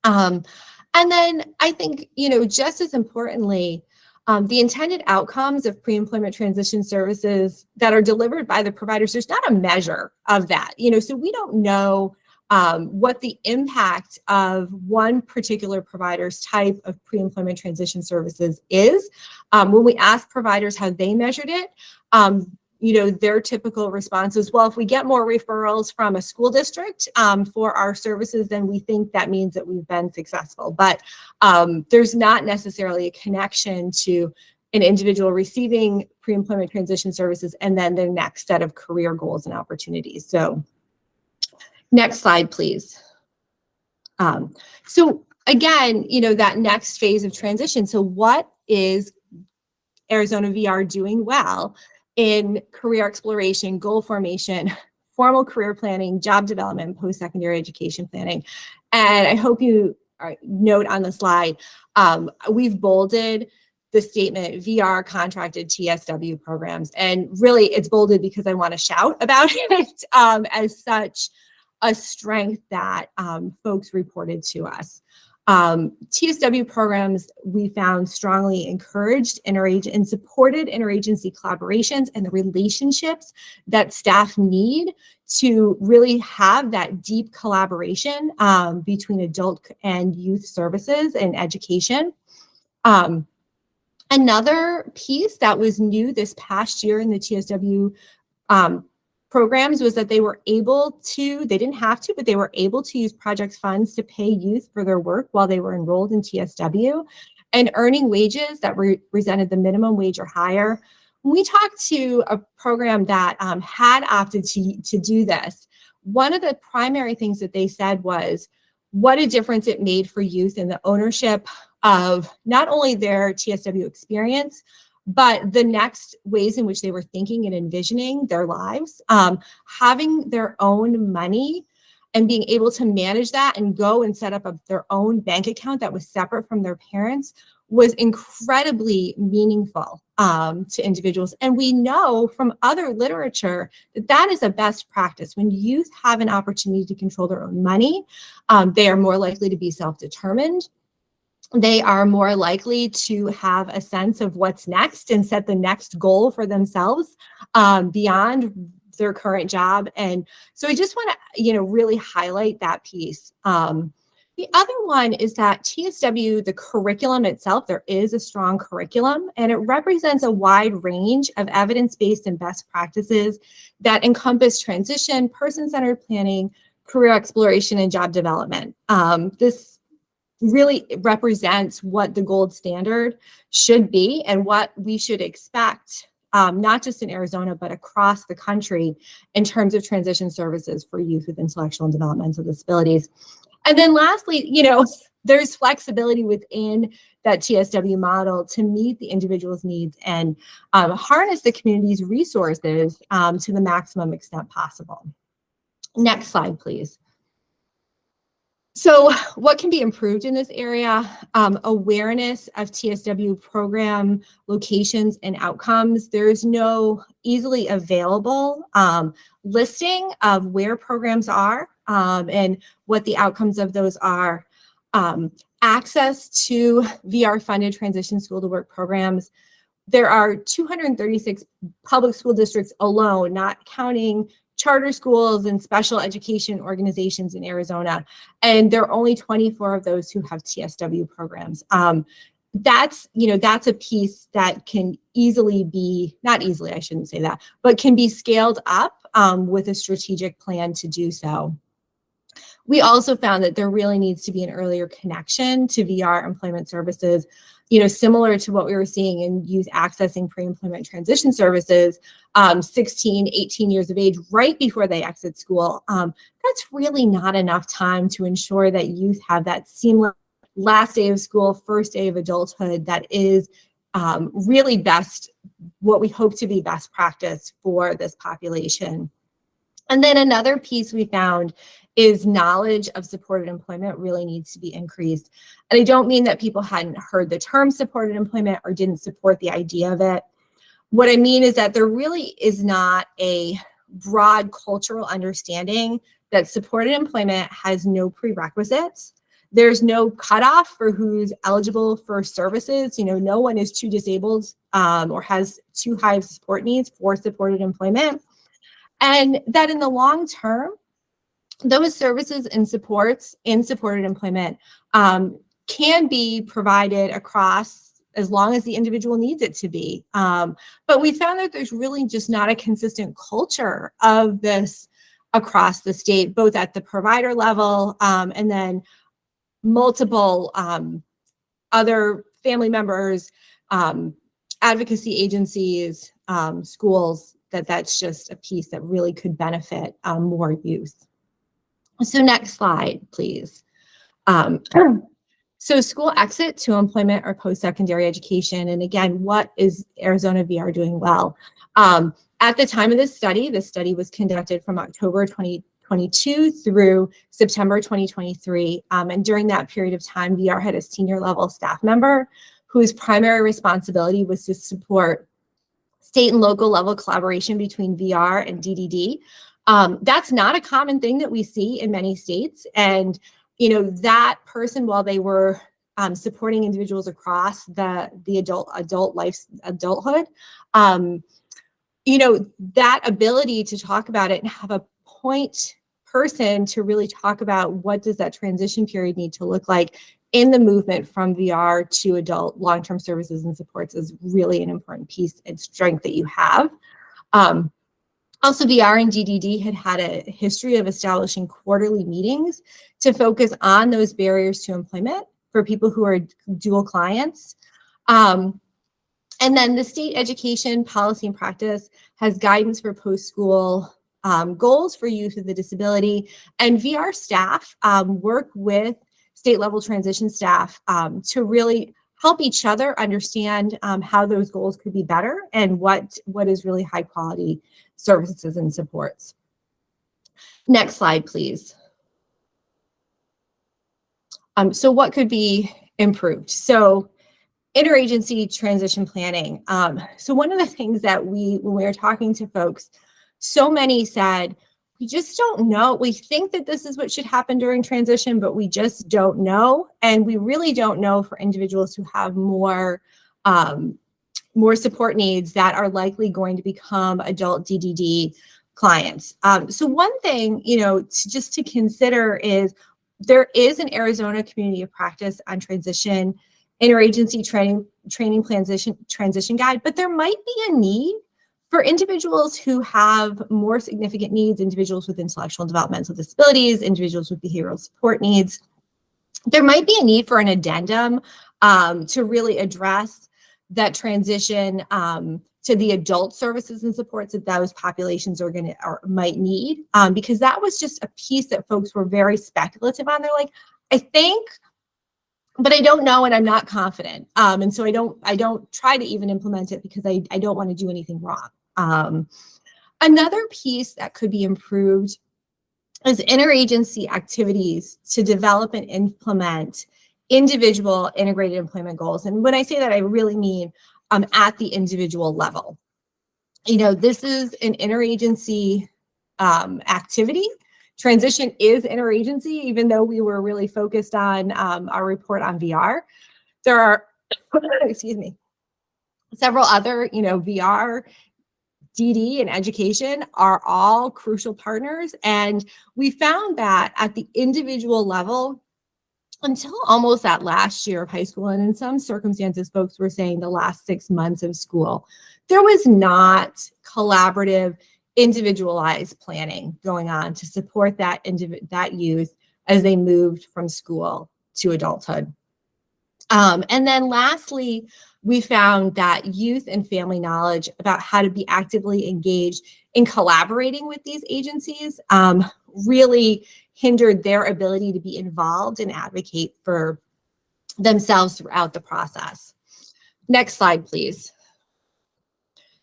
And then I think, just as importantly, the intended outcomes of pre-employment transition services that are delivered by the providers, there's not a measure of that, so we don't know what the impact of one particular provider's type of pre-employment transition services is. When we ask providers how they measured it, their typical response is, well, if we get more referrals from a school district for our services, then we think that means that we've been successful. But there's not necessarily a connection to an individual receiving pre-employment transition services and then their next set of career goals and opportunities. So next slide, please. So again, that next phase of transition. So what is Arizona VR doing well in career exploration, goal formation, formal career planning, job development, post-secondary education planning? And I hope you note on the slide, we've bolded the statement VR contracted TSW programs. And really it's bolded because I want to shout about it as such a strength that folks reported to us. TSW programs we found strongly encouraged and supported interagency collaborations and the relationships that staff need to really have that deep collaboration between adult and youth services and education. Another piece that was new this past year in the TSW programs was that they were able to, they didn't have to, but they were able to use project funds to pay youth for their work while they were enrolled in TSW and earning wages that represented the minimum wage or higher. When we talked to a program that had opted to do this, one of the primary things that they said was what a difference it made for youth in the ownership of not only their TSW experience, but the next ways in which they were thinking and envisioning their lives, having their own money and being able to manage that and go and set up their own bank account that was separate from their parents was incredibly meaningful to individuals. And we know from other literature that that is a best practice. When youth have an opportunity to control their own money, they are more likely to be self-determined. They are more likely to have a sense of what's next and set the next goal for themselves beyond their current job. And so I just want to, really highlight that piece. The other one is that TSW, the curriculum itself, there is a strong curriculum, and it represents a wide range of evidence-based and best practices that encompass transition, person-centered planning, career exploration, and job development. This really represents what the gold standard should be and what we should expect, not just in Arizona, but across the country in terms of transition services for youth with intellectual and developmental disabilities. And then lastly, there's flexibility within that TSW model to meet the individual's needs and harness the community's resources to the maximum extent possible. Next slide, please. So what can be improved in this area? Awareness of TSW program locations and outcomes. There's no easily available listing of where programs are and what the outcomes of those are. Access to VR-funded transition school to work programs. There are 236 public school districts alone, not counting charter schools and special education organizations in Arizona. And there are only 24 of those who have TSW programs. That's a piece that can easily be, not easily, I shouldn't say that, but can be scaled up with a strategic plan to do so. We also found that there really needs to be an earlier connection to VR employment services similar to what we were seeing in youth accessing pre-employment transition services, 16, 18 years of age, right before they exit school, that's really not enough time to ensure that youth have that seamless last day of school, first day of adulthood that is really what we hope to be best practice for this population. And then another piece we found is knowledge of supported employment really needs to be increased. And I don't mean that people hadn't heard the term supported employment or didn't support the idea of it. What I mean is that there really is not a broad cultural understanding that supported employment has no prerequisites. There's no cutoff for who's eligible for services. No one is too disabled or has too high of support needs for supported employment. And that in the long term, those services and supports in supported employment can be provided across as long as the individual needs it to be. But we found that there's really just not a consistent culture of this across the state, both at the provider level and then multiple other family members, advocacy agencies, schools, that's just a piece that really could benefit more youth. So next slide, please. So school exit to employment or post-secondary education. And again, what is Arizona VR doing well? At the time of this study was conducted from October 2022 through September 2023. And during that period of time, VR had a senior level staff member whose primary responsibility was to support state and local level collaboration between VR and DDD. That's not a common thing that we see in many states. And, that person, while they were supporting individuals across the adulthood, that ability to talk about it and have a point person to really talk about what does that transition period need to look like in the movement from VR to adult long-term services and supports is really an important piece and strength that you have. Also, VR and DDD had a history of establishing quarterly meetings to focus on those barriers to employment for people who are dual clients. And then the state education policy and practice has guidance for post-school goals for youth with a disability. And VR staff work with state level transition staff to really help each other understand how those goals could be better and what is really high quality services and supports. Next slide, please. So what could be improved? So interagency transition planning. So one of the things that when we were talking to folks, so many said, we just don't know. We think that this is what should happen during transition, but we just don't know. And we really don't know for individuals who have more support needs that are likely going to become adult DDD clients. So one thing, just to consider is there is an Arizona community of practice on transition, interagency training transition guide, but there might be a need for individuals who have more significant needs, individuals with intellectual and developmental disabilities, individuals with behavioral support needs. There might be a need for an addendum to really address that transition to the adult services and supports that those populations might need, because that was just a piece that folks were very speculative on. They're like, I think, but I don't know, and I'm not confident. And so I don't try to even implement it because I don't want to do anything wrong. Another piece that could be improved is interagency activities to develop and implement individual integrated employment goals. And when I say that, I really mean at the individual level. This is an interagency activity. Transition is interagency, even though we were really focused on our report on VR. There are, excuse me, several other, VR, DD, and education are all crucial partners. And we found that at the individual level, until almost that last year of high school, and in some circumstances, folks were saying the last 6 months of school, there was not collaborative, individualized planning going on to support that youth as they moved from school to adulthood. And then lastly, we found that youth and family knowledge about how to be actively engaged in collaborating with these agencies really hindered their ability to be involved and advocate for themselves throughout the process. Next slide, please.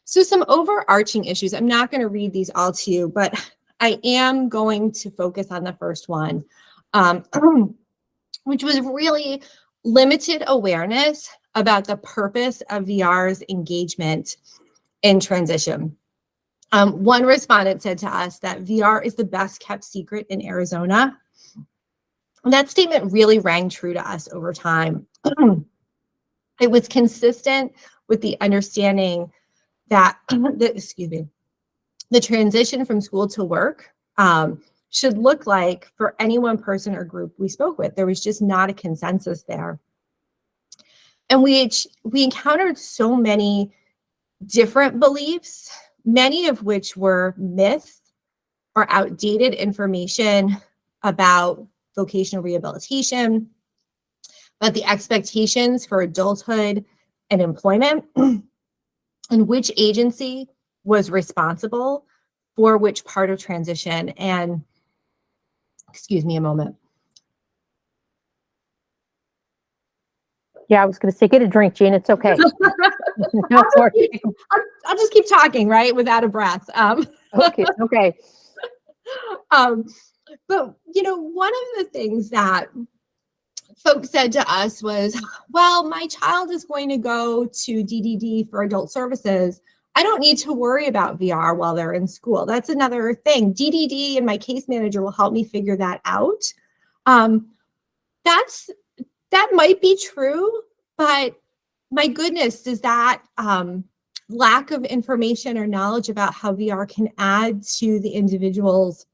So some overarching issues, I'm not going to read these all to you, but I am going to focus on the first one, which was really limited awareness about the purpose of VR's engagement in transition. One respondent said to us that VR is the best kept secret in Arizona. And that statement really rang true to us over time. It was consistent with the understanding that, the transition from school to work should look like for any one person or group we spoke with. There was just not a consensus there. And we encountered so many different beliefs, many of which were myths or outdated information about vocational rehabilitation, about the expectations for adulthood and employment, and which agency was responsible for which part of transition. And excuse me a moment. Yeah, I was going to say, get a drink, Jean. It's okay. No worries. I'll just keep talking, right, without a breath. Okay. Okay. But one of the things that folks said to us was, well, my child is going to go to DDD for adult services. I don't need to worry about VR while they're in school. That's another thing. DDD and my case manager will help me figure that out. That might be true, but my goodness, does that lack of information or knowledge about how VR can add to the individual's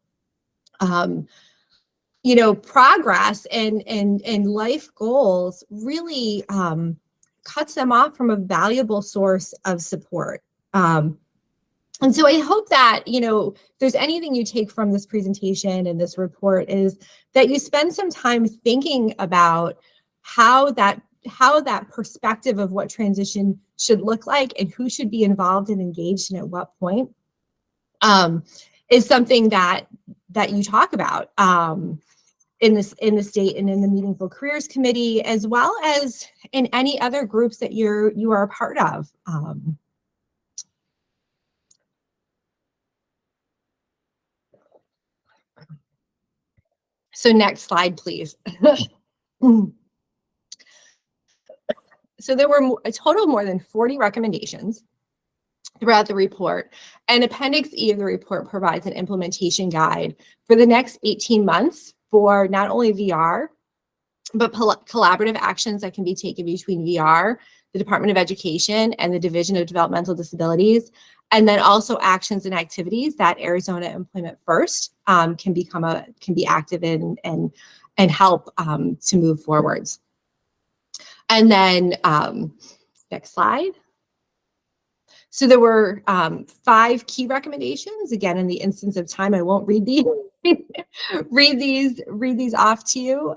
progress and life goals really cuts them off from a valuable source of support. And so I hope that, if there's anything you take from this presentation and this report, is that you spend some time thinking about how that perspective of what transition should look like and who should be involved and engaged and at what point is something that you talk about in the state and in the Meaningful Careers Committee, as well as in any other groups that you are a part of. So next slide, please. So there were a total of more than 40 recommendations throughout the report, and Appendix E of the report provides an implementation guide for the next 18 months for not only VR, but collaborative actions that can be taken between VR, the Department of Education, and the Division of Developmental Disabilities, and then also actions and activities that Arizona Employment First can be active in and help to move forwards. And then next slide. So there were 5 key recommendations. Again, in the instance of time, I won't read these read these off to you.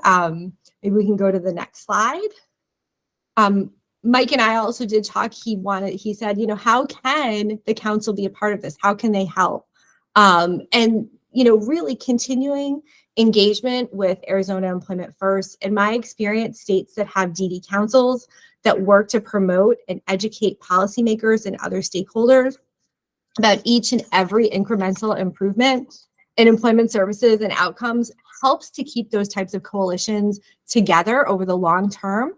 Maybe we can go to the next slide. Mike and I also did talk. He said, how can the council be a part of this? How can they help? And really continuing engagement with Arizona Employment First, in my experience, states that have DD councils that work to promote and educate policymakers and other stakeholders about each and every incremental improvement in employment services and outcomes helps to keep those types of coalitions together over the long term.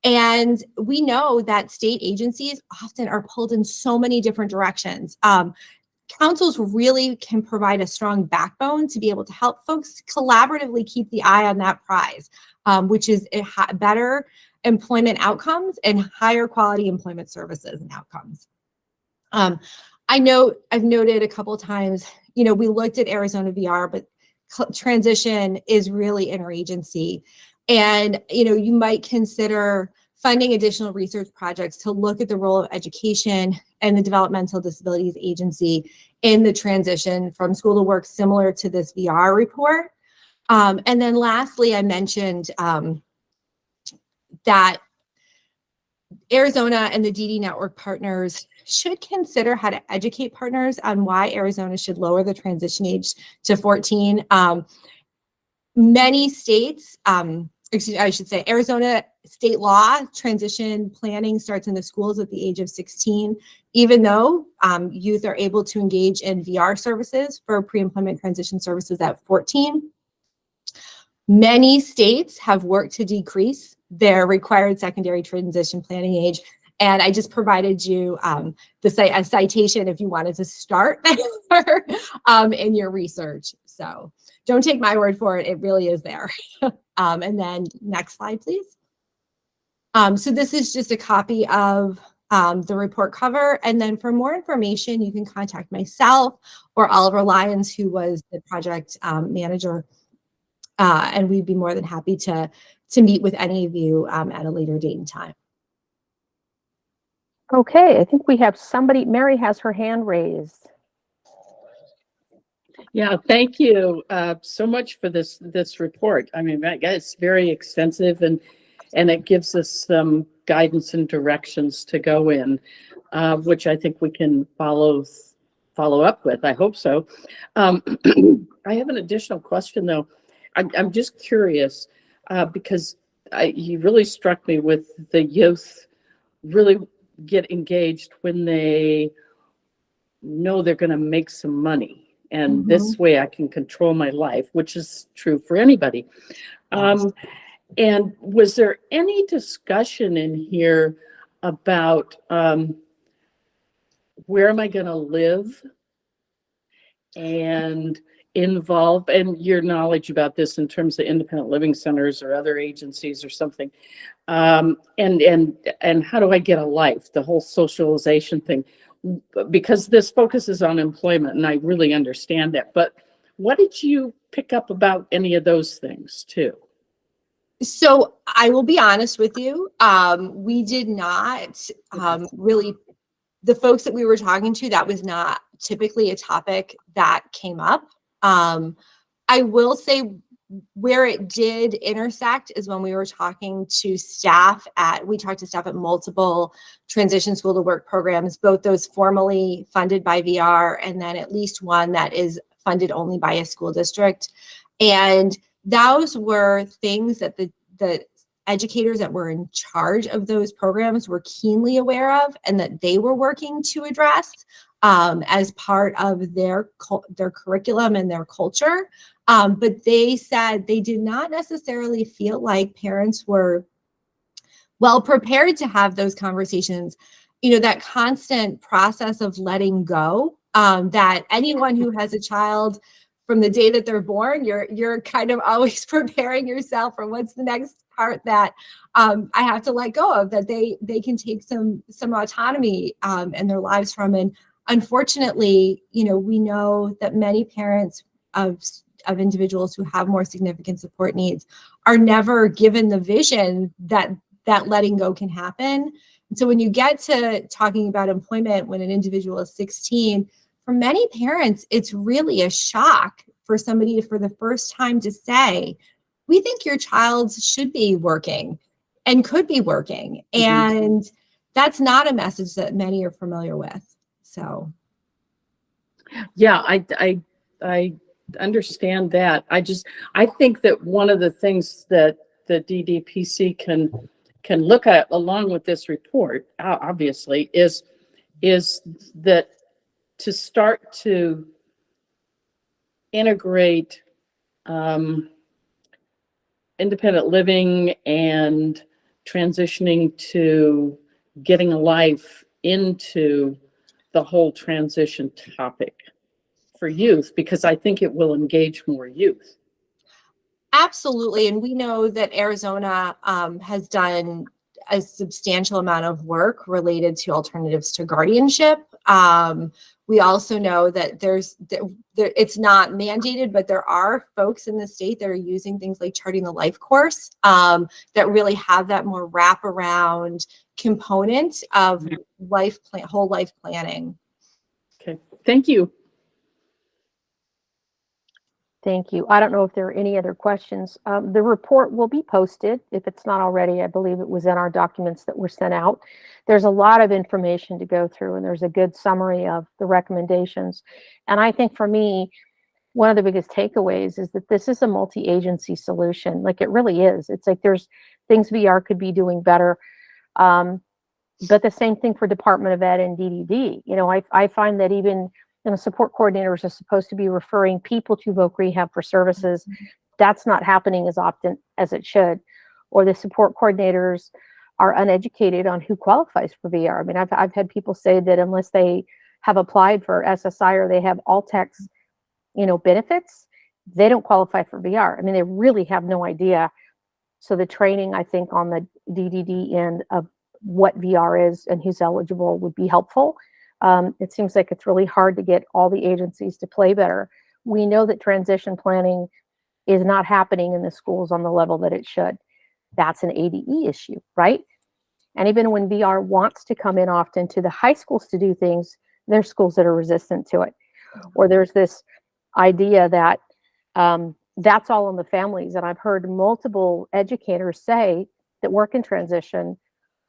And we know that state agencies often are pulled in so many different directions. Councils really can provide a strong backbone to be able to help folks collaboratively keep the eye on that prize, which is better employment outcomes and higher quality employment services and outcomes. I've noted a couple of times, we looked at Arizona VR, but transition is really interagency. And, you might consider funding additional research projects to look at the role of education and the Developmental Disabilities Agency in the transition from school to work, similar to this VR report. And then lastly, I mentioned that Arizona and the DD network partners should consider how to educate partners on why Arizona should lower the transition age to 14. Many states, I should say, Arizona state law, transition planning starts in the schools at the age of 16, even though youth are able to engage in VR services for pre-employment transition services at 14. Many states have worked to decrease their required secondary transition planning age. And I just provided you a citation if you wanted to start there in your research. So don't take my word for it. It really is there. And then next slide, please. So this is just a copy of the report cover. And then for more information, you can contact myself or Oliver Lyons, who was the project manager. And we'd be more than happy to meet with any of you at a later date and time. Okay, I think we have somebody, Mary has her hand raised. Yeah, thank you so much for this report. I mean, it's very extensive and it gives us some guidance and directions to go in, which I think we can follow up with. I hope so. I have an additional question though. I'm just curious because you really struck me with the youth really get engaged when they know they're going to make some money. And this way I can control my life, which is true for anybody. And was there any discussion in here about where am I going to live and involve, and your knowledge about this in terms of independent living centers or other agencies or something, and how do I get a life, the whole socialization thing, because this focuses on employment and I really understand that, but what did you pick up about any of those things too? So I will be honest with you, we did not really, the folks that we were talking to, that was not typically a topic that came up. I will say where it did intersect is when we were talking to staff we talked to staff at multiple transition school to work programs, both those formally funded by VR and then at least one that is funded only by a school district. And those were things that the educators that were in charge of those programs were keenly aware of and that they were working to address as part of their curriculum and their culture. But they said they did not necessarily feel like parents were well prepared to have those conversations. You know, that constant process of letting go, that anyone who has a child from the day that they're born, you're kind of always preparing yourself for what's the next part that I have to let go of, that they can take some autonomy in their lives from. And unfortunately, you know, we know that many parents of individuals who have more significant support needs are never given the vision that letting go can happen. And so when you get to talking about employment when an individual is 16, for many parents, it's really a shock for somebody to, for the first time, to say, we think your child should be working and could be working. And that's not a message that many are familiar with. So. Yeah, I understand that. I think that one of the things that the DDPC can look at along with this report, obviously, is that to start to integrate independent living and transitioning to getting a life into the whole transition topic for youth, because I think it will engage more youth. Absolutely. And we know that Arizona has done a substantial amount of work related to alternatives to guardianship. We also know that it's not mandated, but there are folks in the state that are using things like Charting the Life course that really have that more wraparound component of whole life planning. Okay, thank you. Thank you. I don't know if there are any other questions. The report will be posted if it's not already. I believe it was in our documents that were sent out. There's a lot of information to go through, and there's a good summary of the recommendations. And I think for me, one of the biggest takeaways is that this is a multi-agency solution. Like it really is. It's like there's things VR could be doing better. But the same thing for Department of Ed and DDD. You know, I find that even support coordinators are supposed to be referring people to voc rehab for services. That's not happening as often as it should. Or the support coordinators are uneducated on who qualifies for VR. I mean, I've had people say that unless they have applied for SSI or they have All-Tex, benefits, they don't qualify for VR. I mean, they really have no idea. So the training, I think, on the DDD end of what VR is and who's eligible would be helpful. It seems like it's really hard to get all the agencies to play better. We know that transition planning is not happening in the schools on the level that it should. That's an ADE issue, right? And even when VR wants to come in often to the high schools to do things, there's schools that are resistant to it. Or there's this idea that that's all on the families. And I've heard multiple educators say that work in transition,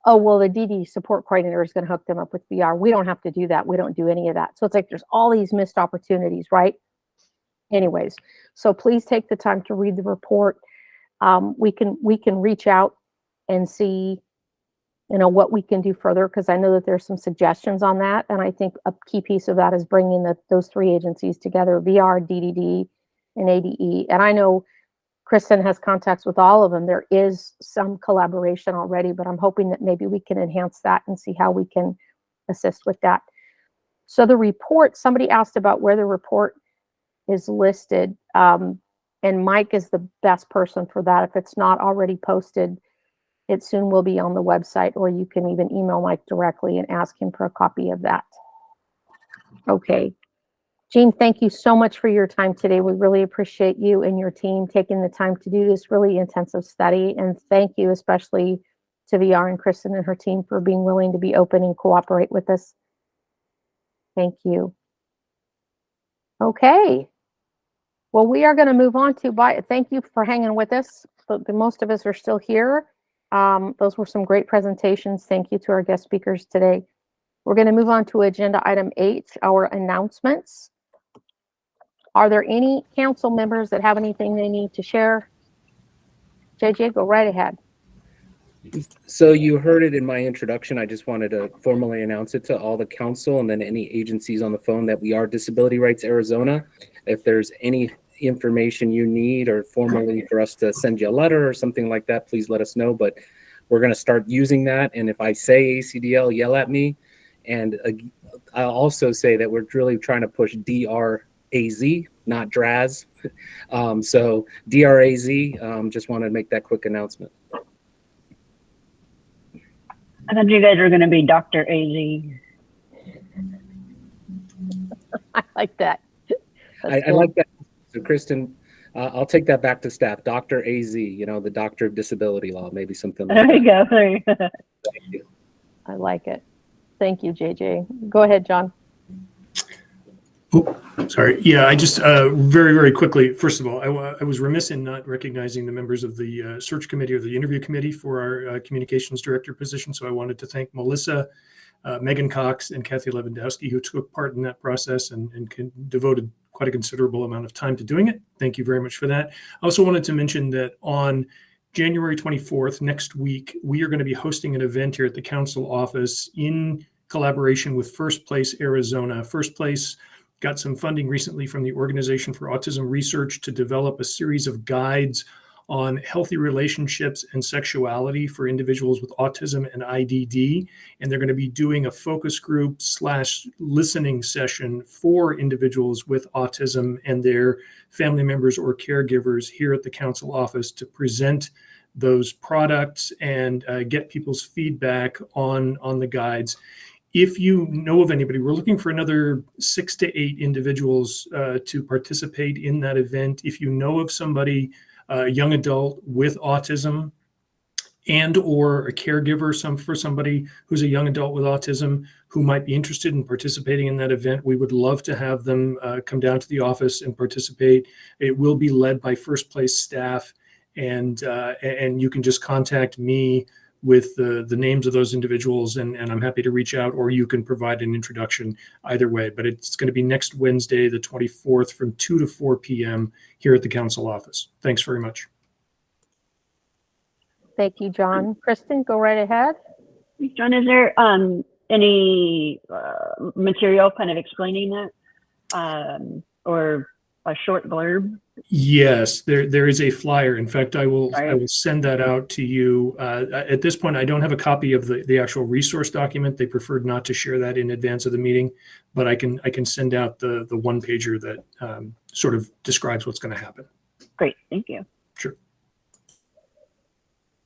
oh, well, the DD support coordinator is going to hook them up with VR. We don't have to do that. We don't do any of that. So it's like there's all these missed opportunities, right? Anyways, so please take the time to read the report. We can reach out and see, what we can do further, because I know that there's some suggestions on that. And I think a key piece of that is bringing those three agencies together, VR, DDD, and ADE. And I know Kristen has contacts with all of them. There is some collaboration already, but I'm hoping that maybe we can enhance that and see how we can assist with that. So the report, somebody asked about where the report is listed, and Mike is the best person for that. If it's not already posted, it soon will be on the website, or you can even email Mike directly and ask him for a copy of that. Okay. Jean, thank you so much for your time today. We really appreciate you and your team taking the time to do this really intensive study. And thank you especially to VR and Kristen and her team for being willing to be open and cooperate with us. Thank you. Okay. Well, we are going to move on to thank you for hanging with us. But most of us are still here. Those were some great presentations. Thank you to our guest speakers today. We're going to move on to agenda item 8, our announcements. Are there any council members that have anything they need to share? JJ, go right ahead. So you heard it in my introduction. I just wanted to formally announce it to all the council and then any agencies on the phone that we are Disability Rights Arizona. If there's any information you need or formally for us to send you a letter or something like that, please let us know. But we're going to start using that. And if I say ACDL, yell at me. And I'll also say that we're really trying to push DRAZ, not DRAZ. So DRAZ, just wanted to make that quick announcement. I thought you guys were going to be Dr. AZ. I like that. I like that. So Kristen, I'll take that back to staff. Dr. AZ, the Doctor of Disability Law, maybe something like There you that. go. There you go. Thank you. I like it. Thank you, JJ. Go ahead, John. Oh, sorry. Yeah, I just very, very quickly, first of all, I was remiss in not recognizing the members of the search committee or the interview committee for our communications director position. So I wanted to thank Melissa, Megan Cox, and Kathy Lewandowski, who took part in that process and devoted quite a considerable amount of time to doing it. Thank you very much for that. I also wanted to mention that on January 24th, next week, we are going to be hosting an event here at the council office in collaboration with First Place Arizona. First Place got some funding recently from the Organization for Autism Research to develop a series of guides on healthy relationships and sexuality for individuals with autism and IDD. And they're going to be doing a focus group / listening session for individuals with autism and their family members or caregivers here at the council office to present those products and get people's feedback on the guides. If you know of anybody, we're looking for another 6 to 8 individuals to participate in that event. If you know of somebody, a young adult with autism and or a caregiver for somebody who's a young adult with autism who might be interested in participating in that event, we would love to have them come down to the office and participate. It will be led by First Place staff, and you can just contact me with the names of those individuals, and I'm happy to reach out, or you can provide an introduction either way. But it's going to be next Wednesday, the 24th, from 2 to 4 p.m. here at the council office. Thanks very much. Thank you, John. Kristen, go right ahead. John, is there any material kind of explaining that, or a short blurb? Yes, there is a flyer. In fact, I will send that out to you. At this point, I don't have a copy of the actual resource document. They preferred not to share that in advance of the meeting, but I can send out the one pager that sort of describes what's going to happen. Great, thank you. Sure.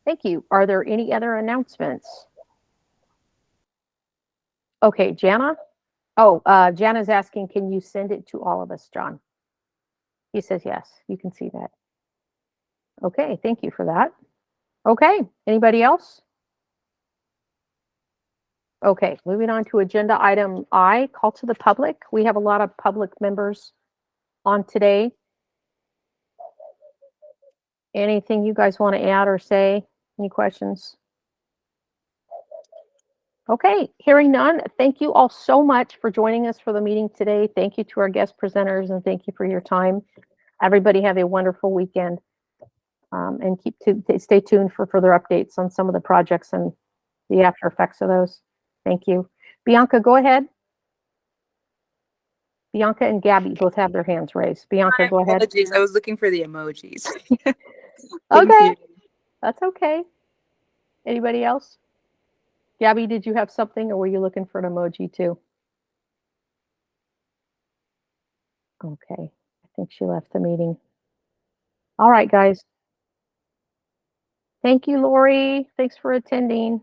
Thank you. Are there any other announcements? Okay, Jana. Oh, Jana's asking, can you send it to all of us, John? He says yes, you can see that. Okay, thank you for that. Okay, anybody else? Okay, moving on to agenda item I, call to the public. We have a lot of public members on today. Anything you guys want to add or say? Any questions? Okay, hearing none, thank you all so much for joining us for the meeting today. Thank you to our guest presenters, and thank you for your time. Everybody have a wonderful weekend, and stay tuned for further updates on some of the projects and the after effects of those. Thank you. Bianca, go ahead. Bianca and Gabby both have their hands raised. Bianca, go ahead. Apologies, I was looking for the emojis. Okay, that's okay. Anybody else? Gabby, did you have something, or were you looking for an emoji too? Okay, I think she left the meeting. All right, guys. Thank you, Lori. Thanks for attending.